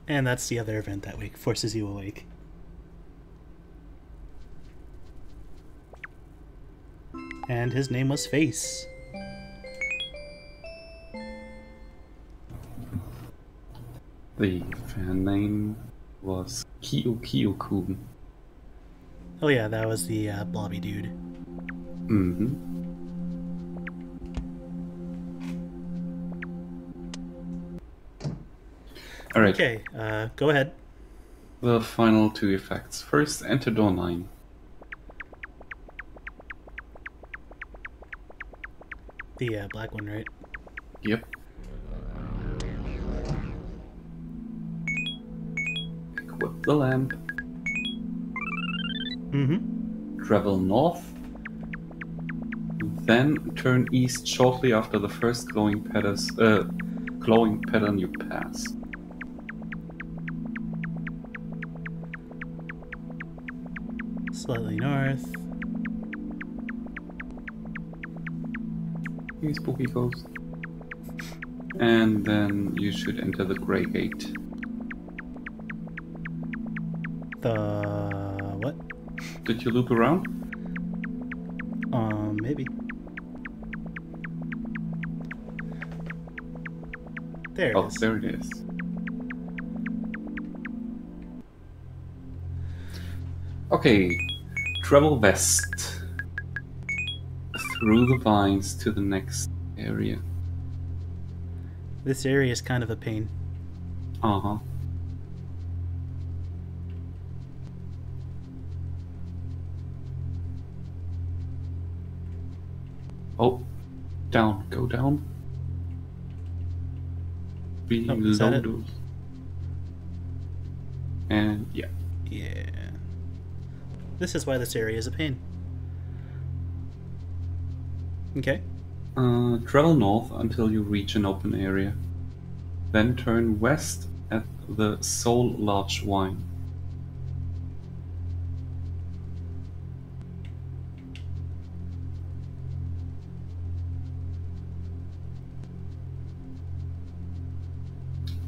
And that's the other event that week, Forces You Awake. And his name was Face. The fan name was Kyo-Kyo-kun. Oh yeah, that was the blobby dude. Mm-hmm. Alright. Okay, go ahead. The final two effects. First, enter door 9. The black one, right? Yep. Equip the lamp. Mm-hmm. Travel north. Then turn east shortly after the first glowing pattern you pass. Slightly north. Hey, spooky ghost. And then you should enter the Grey Gate. The what? Did you loop around? Maybe. There it is. There it is. Okay, travel west through the vines to the next area. This area is kind of a pain. Uh-huh. Oh, down, go down. Is that it? Below. And yeah. Yeah. This is why this area is a pain. Okay. Travel north until you reach an open area. Then turn west at the Soul Large Wine.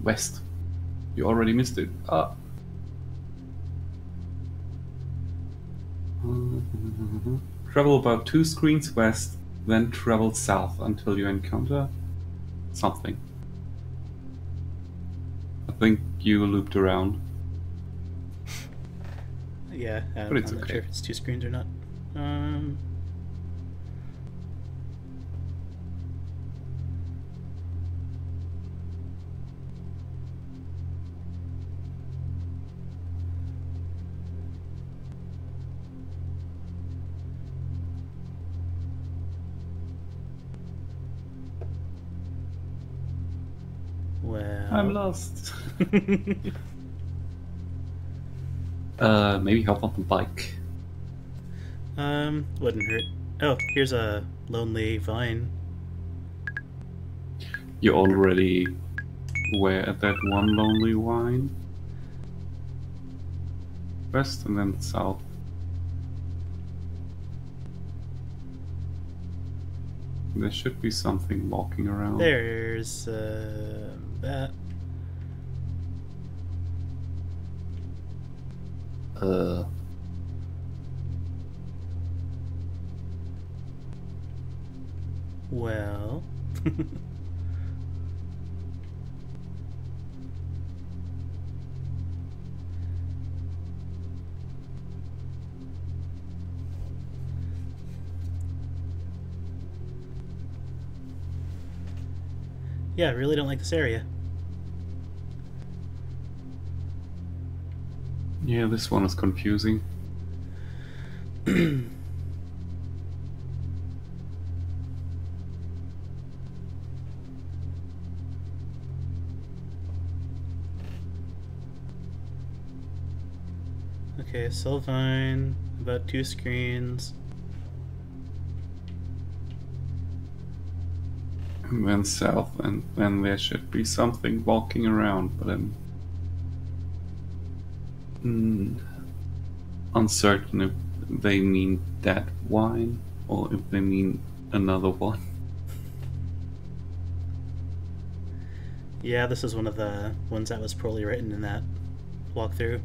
West. You already missed it. Travel about 2 screens west, then travel south until you encounter something. I think you looped around. Yeah, But it's I'm not okay. sure if it's 2 screens or not. Well, I'm lost. Maybe hop on the bike. wouldn't hurt. Oh, here's a lonely vine. You already were at that one lonely wine. West and then south. There should be something walking around. There's that. Well. Yeah, I really don't like this area. Yeah, this one is confusing. Okay, Sylvine, about 2 screens. And then south, and then there should be something walking around, but I'm uncertain if they mean that wine or if they mean another one. Yeah, this is one of the ones that was poorly written in that walkthrough,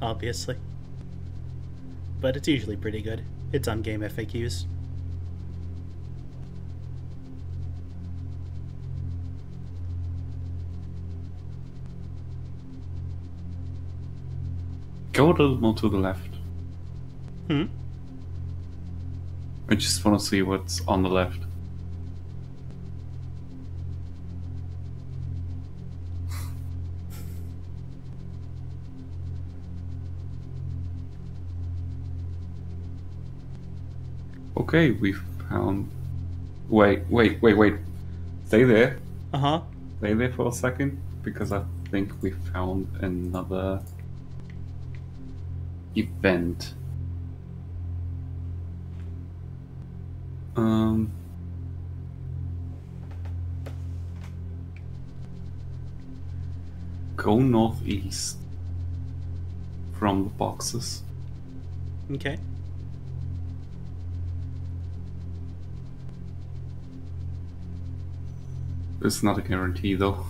obviously. But it's usually pretty good. It's on game FAQs. Go a little more to the left. Hmm? I just want to see what's on the left. Okay, we've found... Wait. Stay there. Uh-huh. Stay there for a second, because I think we found another event. Go northeast from the boxes. Okay. It's not a guarantee, though.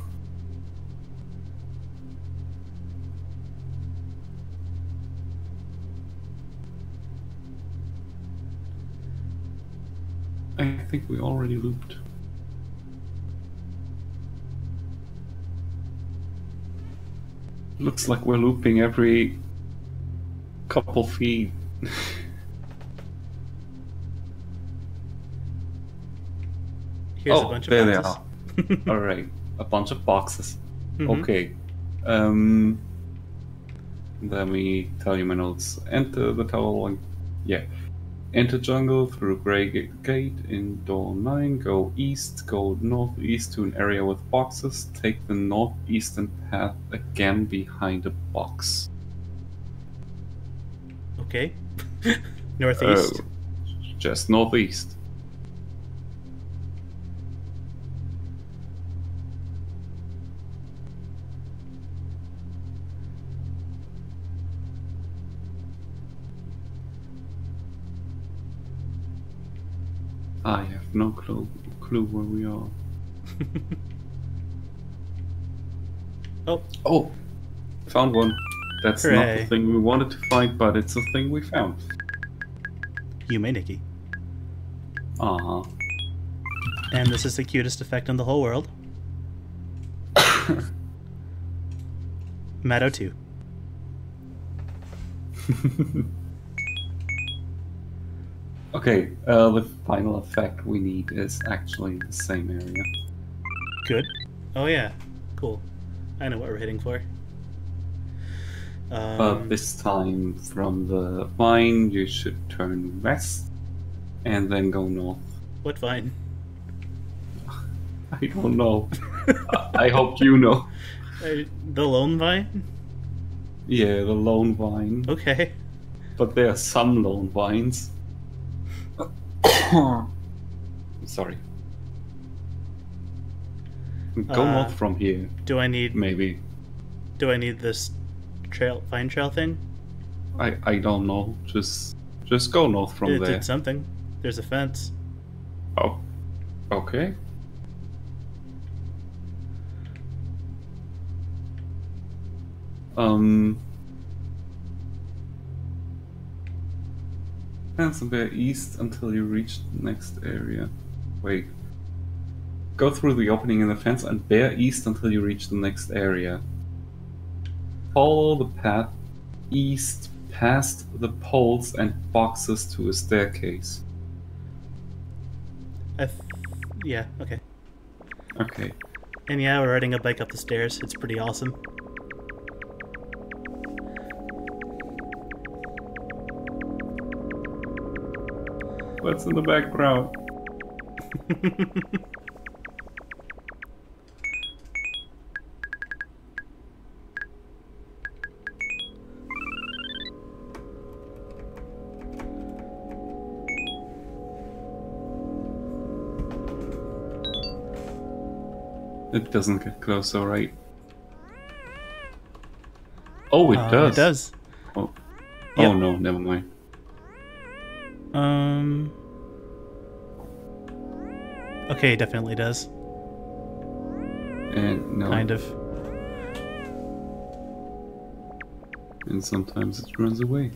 I think we already looped. Looks like we're looping every couple feet. Here's a bunch of there boxes. they are. Alright, a bunch of boxes. Mhm. Okay. Let me tell you my notes. Enter the tower. Yeah. Enter jungle through Grey Gate in door 9. Go east, go northeast to an area with boxes. Take the northeastern path again behind a box. Okay. Northeast. Just northeast. I have no clue where we are. Oh, found one. That's not the Hooray. thing we wanted to find, but it's a thing we found. Yume Nikki. Uh-huh. And this is the cutest effect in the whole world. Matto 2. Okay, the final effect we need is actually the same area. Good. Oh yeah. Cool. I know what we're hitting for. But this time from the vine you should turn west and then go north. What vine? I don't know. I hope you know. The lone vine? Yeah, the lone vine. Okay. But there are some lone vines. Sorry. Go north from here. Do I need Maybe. Do I need this vine trail thing? I don't know. Just go north from It there. did something. There's a fence. Oh. Okay. And somewhere east until you reach the next area. Wait. Go through the opening in the fence and bear east until you reach the next area. Follow the path east past the poles and boxes to a staircase. Yeah, okay. Okay. And yeah, we're riding a bike up the stairs. It's pretty awesome. What's in the background? It doesn't get closer, right? Oh, it does. It does. Oh, Yep. Oh no, never mind. Okay, it definitely does. And no. Kind of. And sometimes it runs away.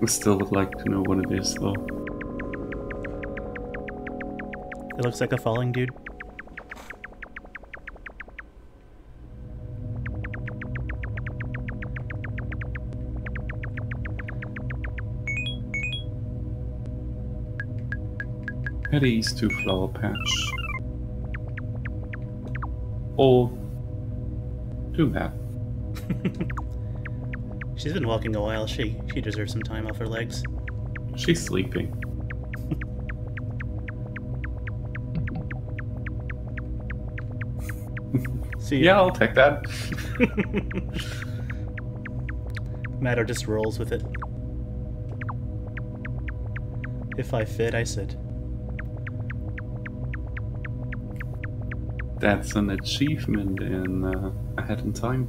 I still would like to know what it is, though. It looks like a falling dude. Head east to Flower Patch. Or do that. She's been walking a while. She deserves some time off her legs. She's sleeping. See Yeah, I'll take that. Matto just rolls with it. If I fit, I sit. That's an achievement in Ahead in Time.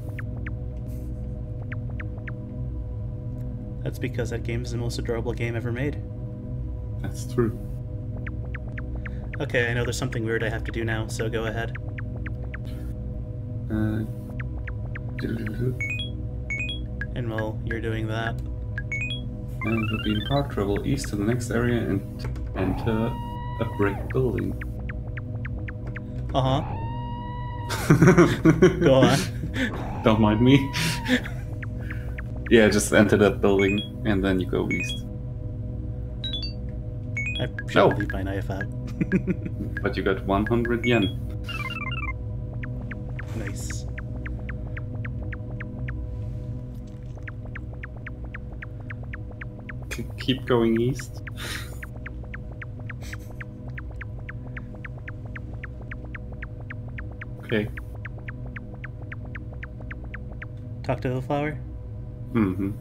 That's because that game is the most adorable game ever made. That's true. Okay, I know there's something weird I have to do now, so go ahead. And while you're doing that... And we'll be in park, travel east to the next area and enter a brick building. Uh-huh. Go on. Don't mind me. Yeah, just enter that building and then you go east. I should leave my knife out. But you got 100 yen. Nice. Keep going east. Okay. Talk to the flower? Mm-hmm.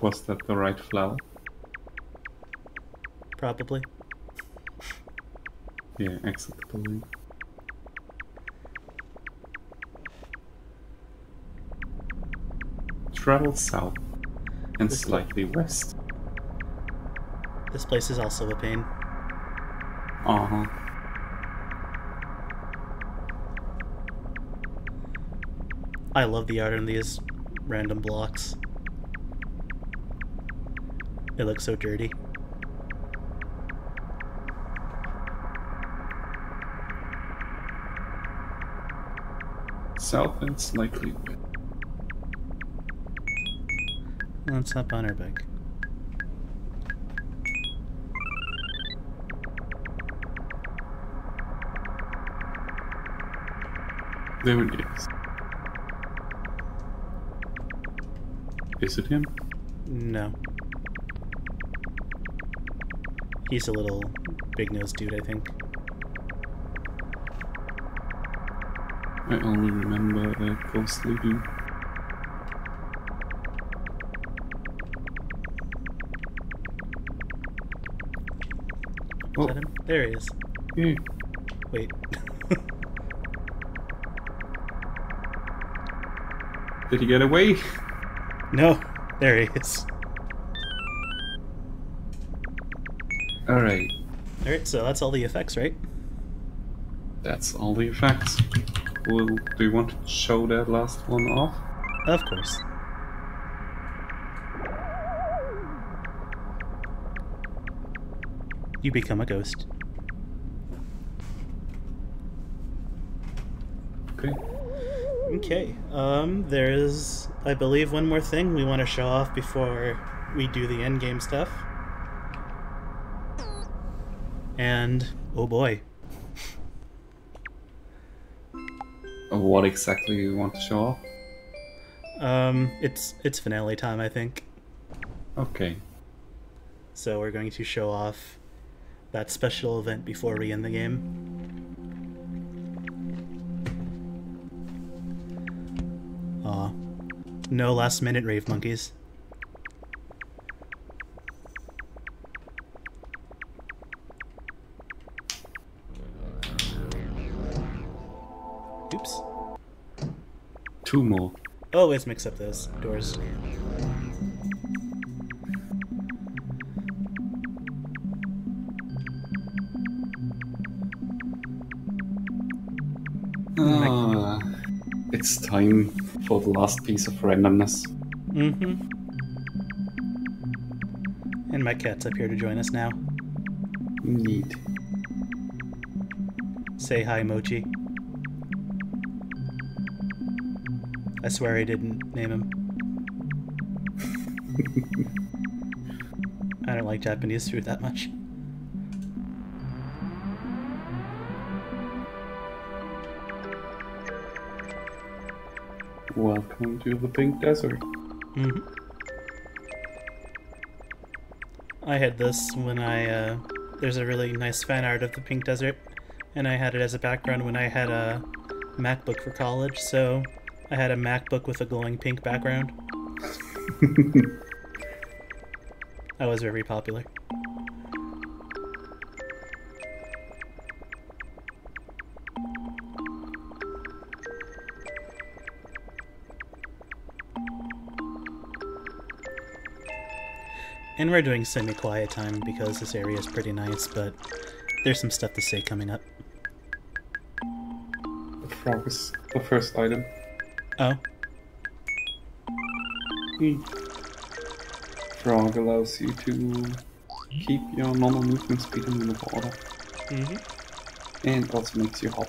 Was that the right flower? Probably. Yeah, exit the building. Travel south and slightly west. This place is also a pain. Uh-huh. I love the art on these random blocks. It looks so dirty. South and slightly west. Let's hop on our bike. There it is. Is it him? No. He's a little big-nosed dude, I think. I only remember a ghostly dude. Is that him? There he is. Yeah. Wait. Did he get away? No, there he is. Alright. Alright, so that's all the effects, right? That's all the effects. Well, do you want to show that last one off? Of course. You become a ghost. Okay. Okay, there's, I believe, one more thing we want to show off before we do the endgame stuff. And, oh boy. What exactly do you want to show off? It's finale time, I think. Okay. So we're going to show off that special event before we end the game. Aw. No last minute rave monkeys. Oops. 2 more. Always mix up those doors. It's time for the last piece of randomness. Mm-hmm. And my cat's up here to join us now. Neat. Say hi, Mochi. I swear I didn't name him. I don't like Japanese food that much. Welcome to the Pink Desert. Mm-hmm. I had this when I, there's a really nice fan art of the Pink Desert, and I had it as a background when I had a MacBook for college, so I had a MacBook with a glowing pink background. That was very popular. And we're doing semi-quiet time because this area is pretty nice, but there's some stuff to say coming up. The frog is the first item. Oh. Frog allows you to keep your normal movement speed in the water. Mm-hmm. And also makes you hop.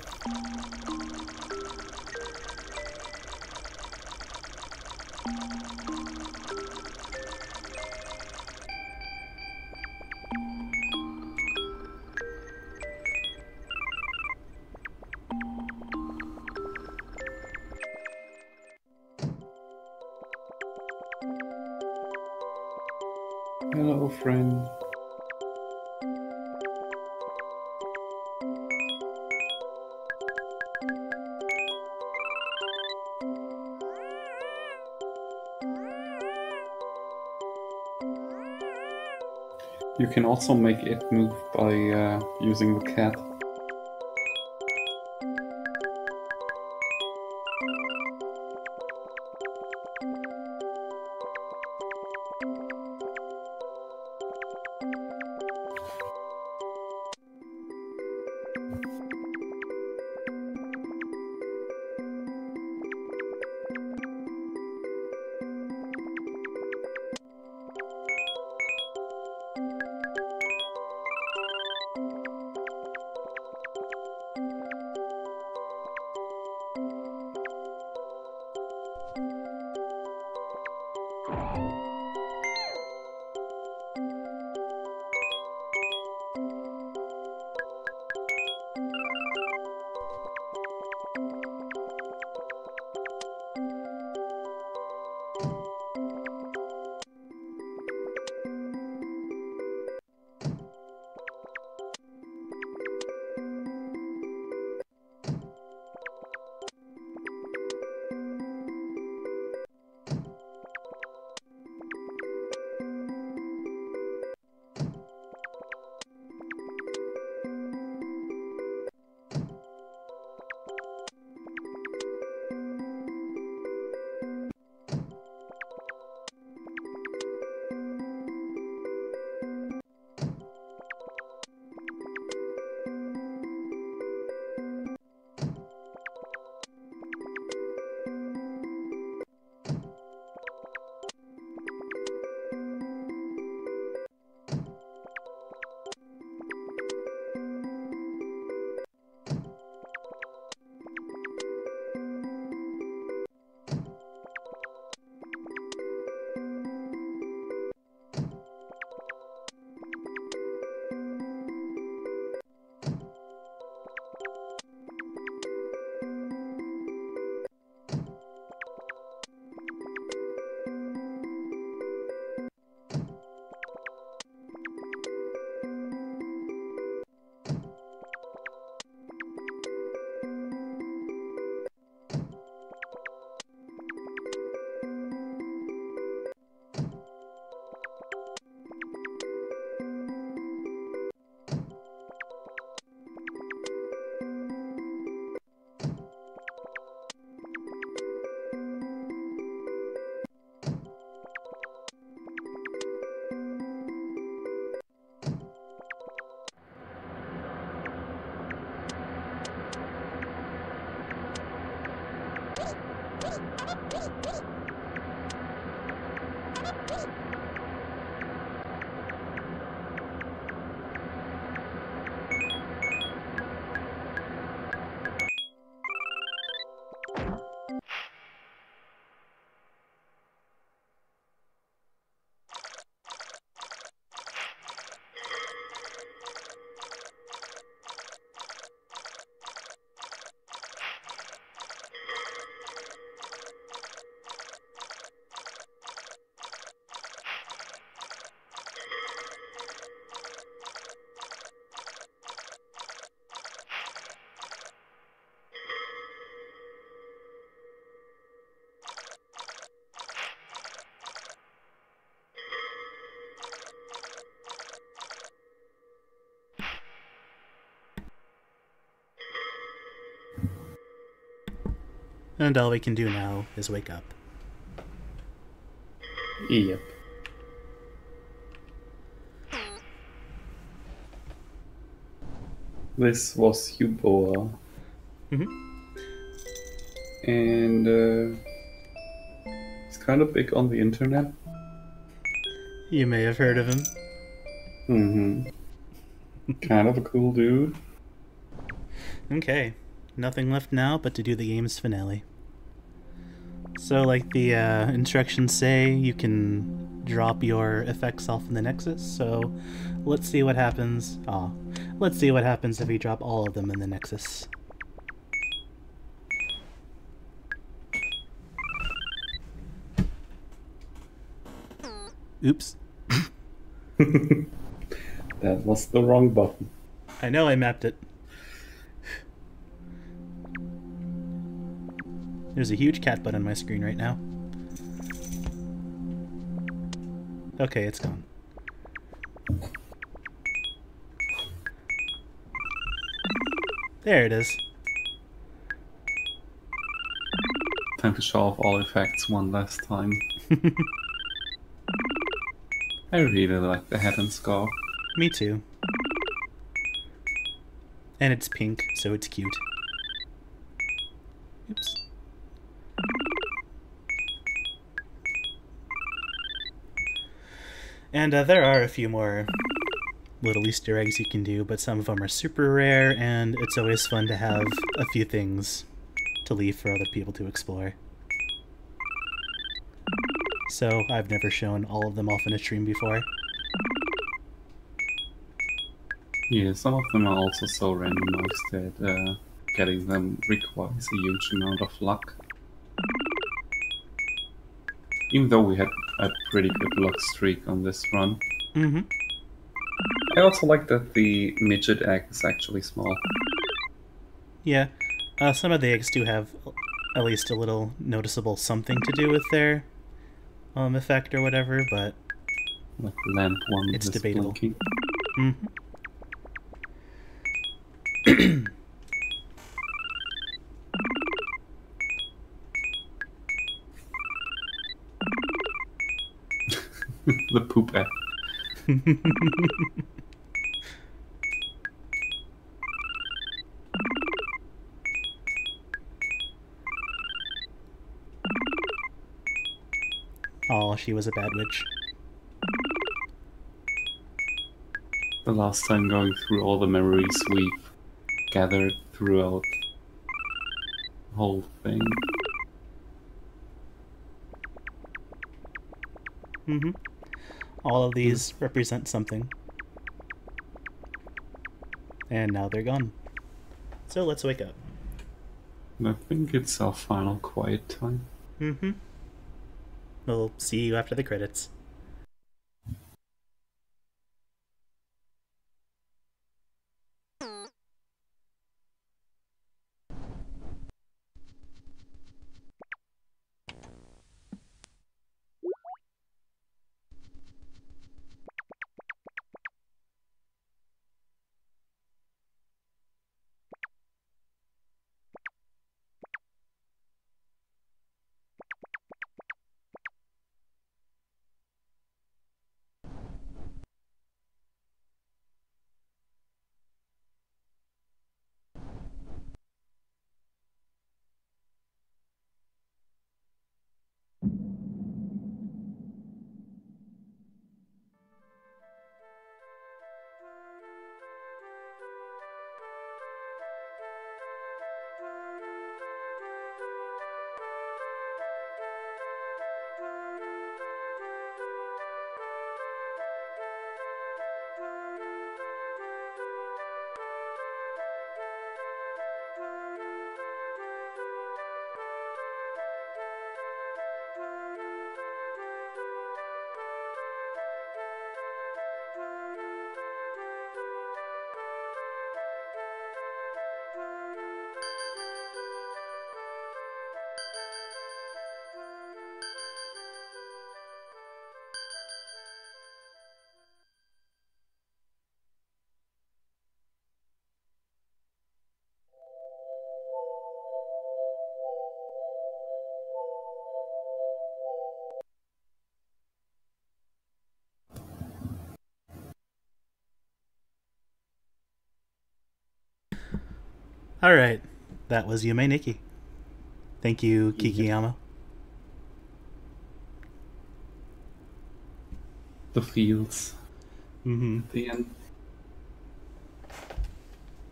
Hello, friend. You can also make it move by using the cat. And all we can do now is wake up. Yep. This was Yuboa. And he's kind of big on the internet. You may have heard of him. Kind of a cool dude. Okay. Nothing left now but to do the game's finale. So, like the instructions say, you can drop your effects off in the Nexus, so let's see what happens. Let's see what happens if we drop all of them in the Nexus. Oops. That was the wrong button. I know I mapped it. There's a huge cat butt on my screen right now. Okay, it's gone. There it is. Time to show off all effects one last time. I really like the head and scarf. Me too. And it's pink, so it's cute. Oops. And there are a few more little Easter eggs you can do, but some of them are super rare, and it's always fun to have a few things to leave for other people to explore. So I've never shown all of them off in a stream before. Yeah, some of them are also so randomized that getting them requires a huge amount of luck. Even though we had a pretty good luck streak on this run. I also like that the midget egg is actually small. Yeah, some of the eggs do have at least a little noticeable something to do with their effect or whatever, but Like the lamp one it's is debatable. blinking. The poop egg. Oh, she was a bad witch. The last time going through all the memories we've gathered throughout the whole thing. All of these represent something. And now they're gone. So let's wake up. I think it's our final quiet time. We'll see you after the credits. All right, that was Yume Nikki. Thank you, Yeah. Kikiyama. The fields Mm-hmm. at the end.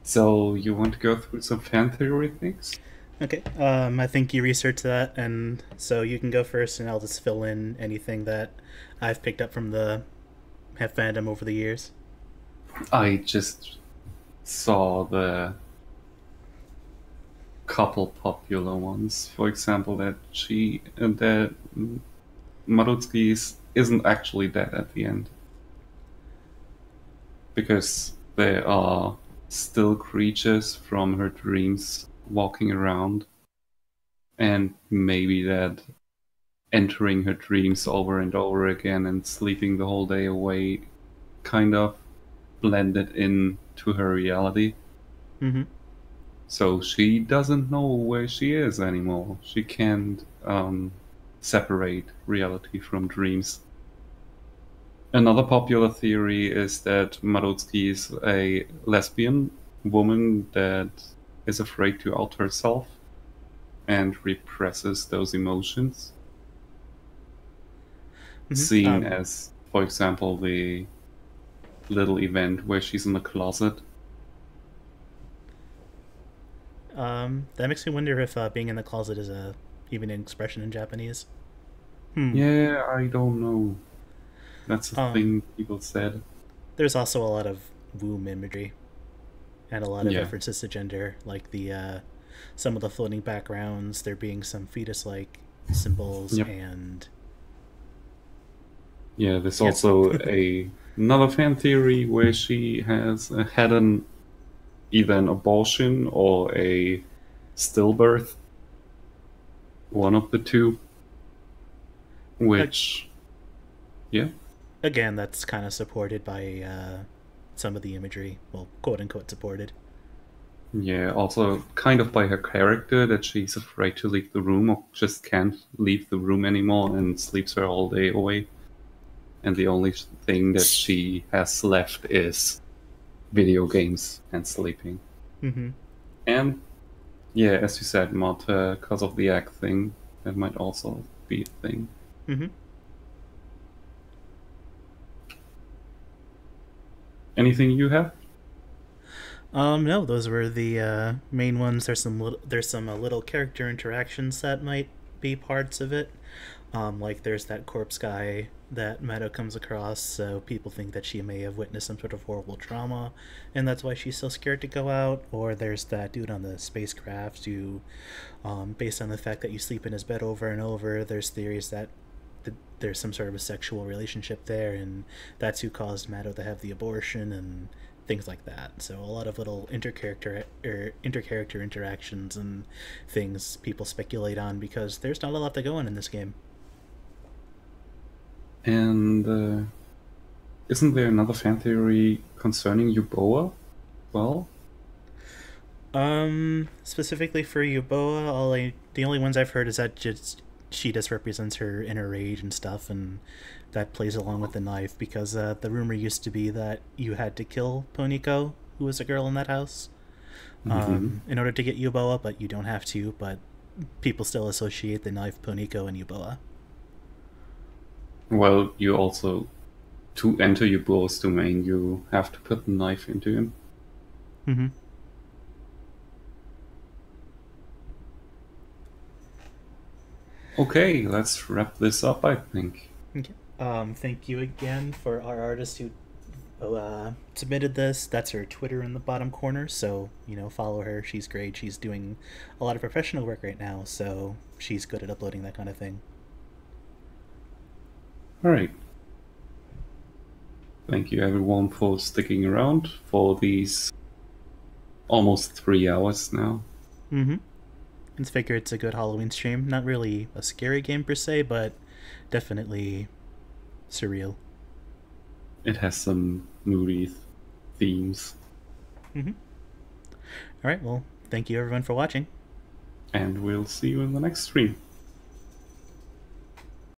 So you want to go through some fan theory things? Okay. I think you researched that, and so you can go first, and I'll just fill in anything that I've picked up from the fandom over the years. I just saw the couple popular ones. For example, that Marutsuki isn't actually dead at the end because there are still creatures from her dreams walking around, and maybe that entering her dreams over and over again and sleeping the whole day away kind of blended into her reality. Mm-hmm. So she doesn't know where she is anymore. She can't separate reality from dreams. Another popular theory is that Marutsuki is a lesbian woman that is afraid to out herself and represses those emotions. Mm-hmm. Seen as, for example, the little event where she's in the closet. That makes me wonder if being in the closet is even an expression in Japanese. Yeah, I don't know. That's a Um, thing people said. there's also a lot of womb imagery and a lot of Yeah. references to gender, like the some of the floating backgrounds. There being some fetus-like symbols, Yep. and Yeah, there's yeah. also another fan theory where she has had either an abortion or a stillbirth, one of the two. Which, yeah, Again, that's kind of supported by some of the imagery. Well, quote unquote supported. yeah, also kind of by her character that she's afraid to leave the room or just can't leave the room anymore and sleeps her all day away. And the only thing that she has left is video games and sleeping. Mm-hmm. And yeah, as you said, Mod, because of the egg thing, that might also be a thing. Mm-hmm. Anything you have? No, those were the main ones. There's some little character interactions that might be parts of it. Like there's that corpse guy that Meadow comes across, so people think that she may have witnessed some sort of horrible trauma, and that's why she's so scared to go out. Or there's that dude on the spacecraft who, based on the fact that you sleep in his bed over and over, there's theories that there's some sort of a sexual relationship there, and that's who caused Meadow to have the abortion and things like that. So a lot of little intercharacter interactions and things people speculate on because there's not a lot to go in this game. And isn't there another fan theory concerning Euboa? Well, Specifically for Yuboa, the only ones I've heard is that just she just represents her inner rage and stuff, and that plays along with the knife because the rumor used to be that you had to kill Poniko, who was a girl in that house, mhm. in order to get Yuboa, but you don't have to. But people still associate the knife Poniko and Yuboa. Well, you also, to enter Euboa's domain, you have to put the knife into him. Mm-hmm. Okay, let's wrap this up, I think. Okay. Thank you again for our artist who submitted this. That's her Twitter in the bottom corner, so follow her. She's great. She's doing a lot of professional work right now, so she's good at uploading that kind of thing. Alright. Thank you everyone for sticking around for these almost 3 hours now. Mm-hmm. Let's figure it's a good Halloween stream. Not really a scary game per se, but definitely surreal. It has some moody themes. Mm-hmm. All right, well, thank you everyone for watching. And we'll see you in the next stream.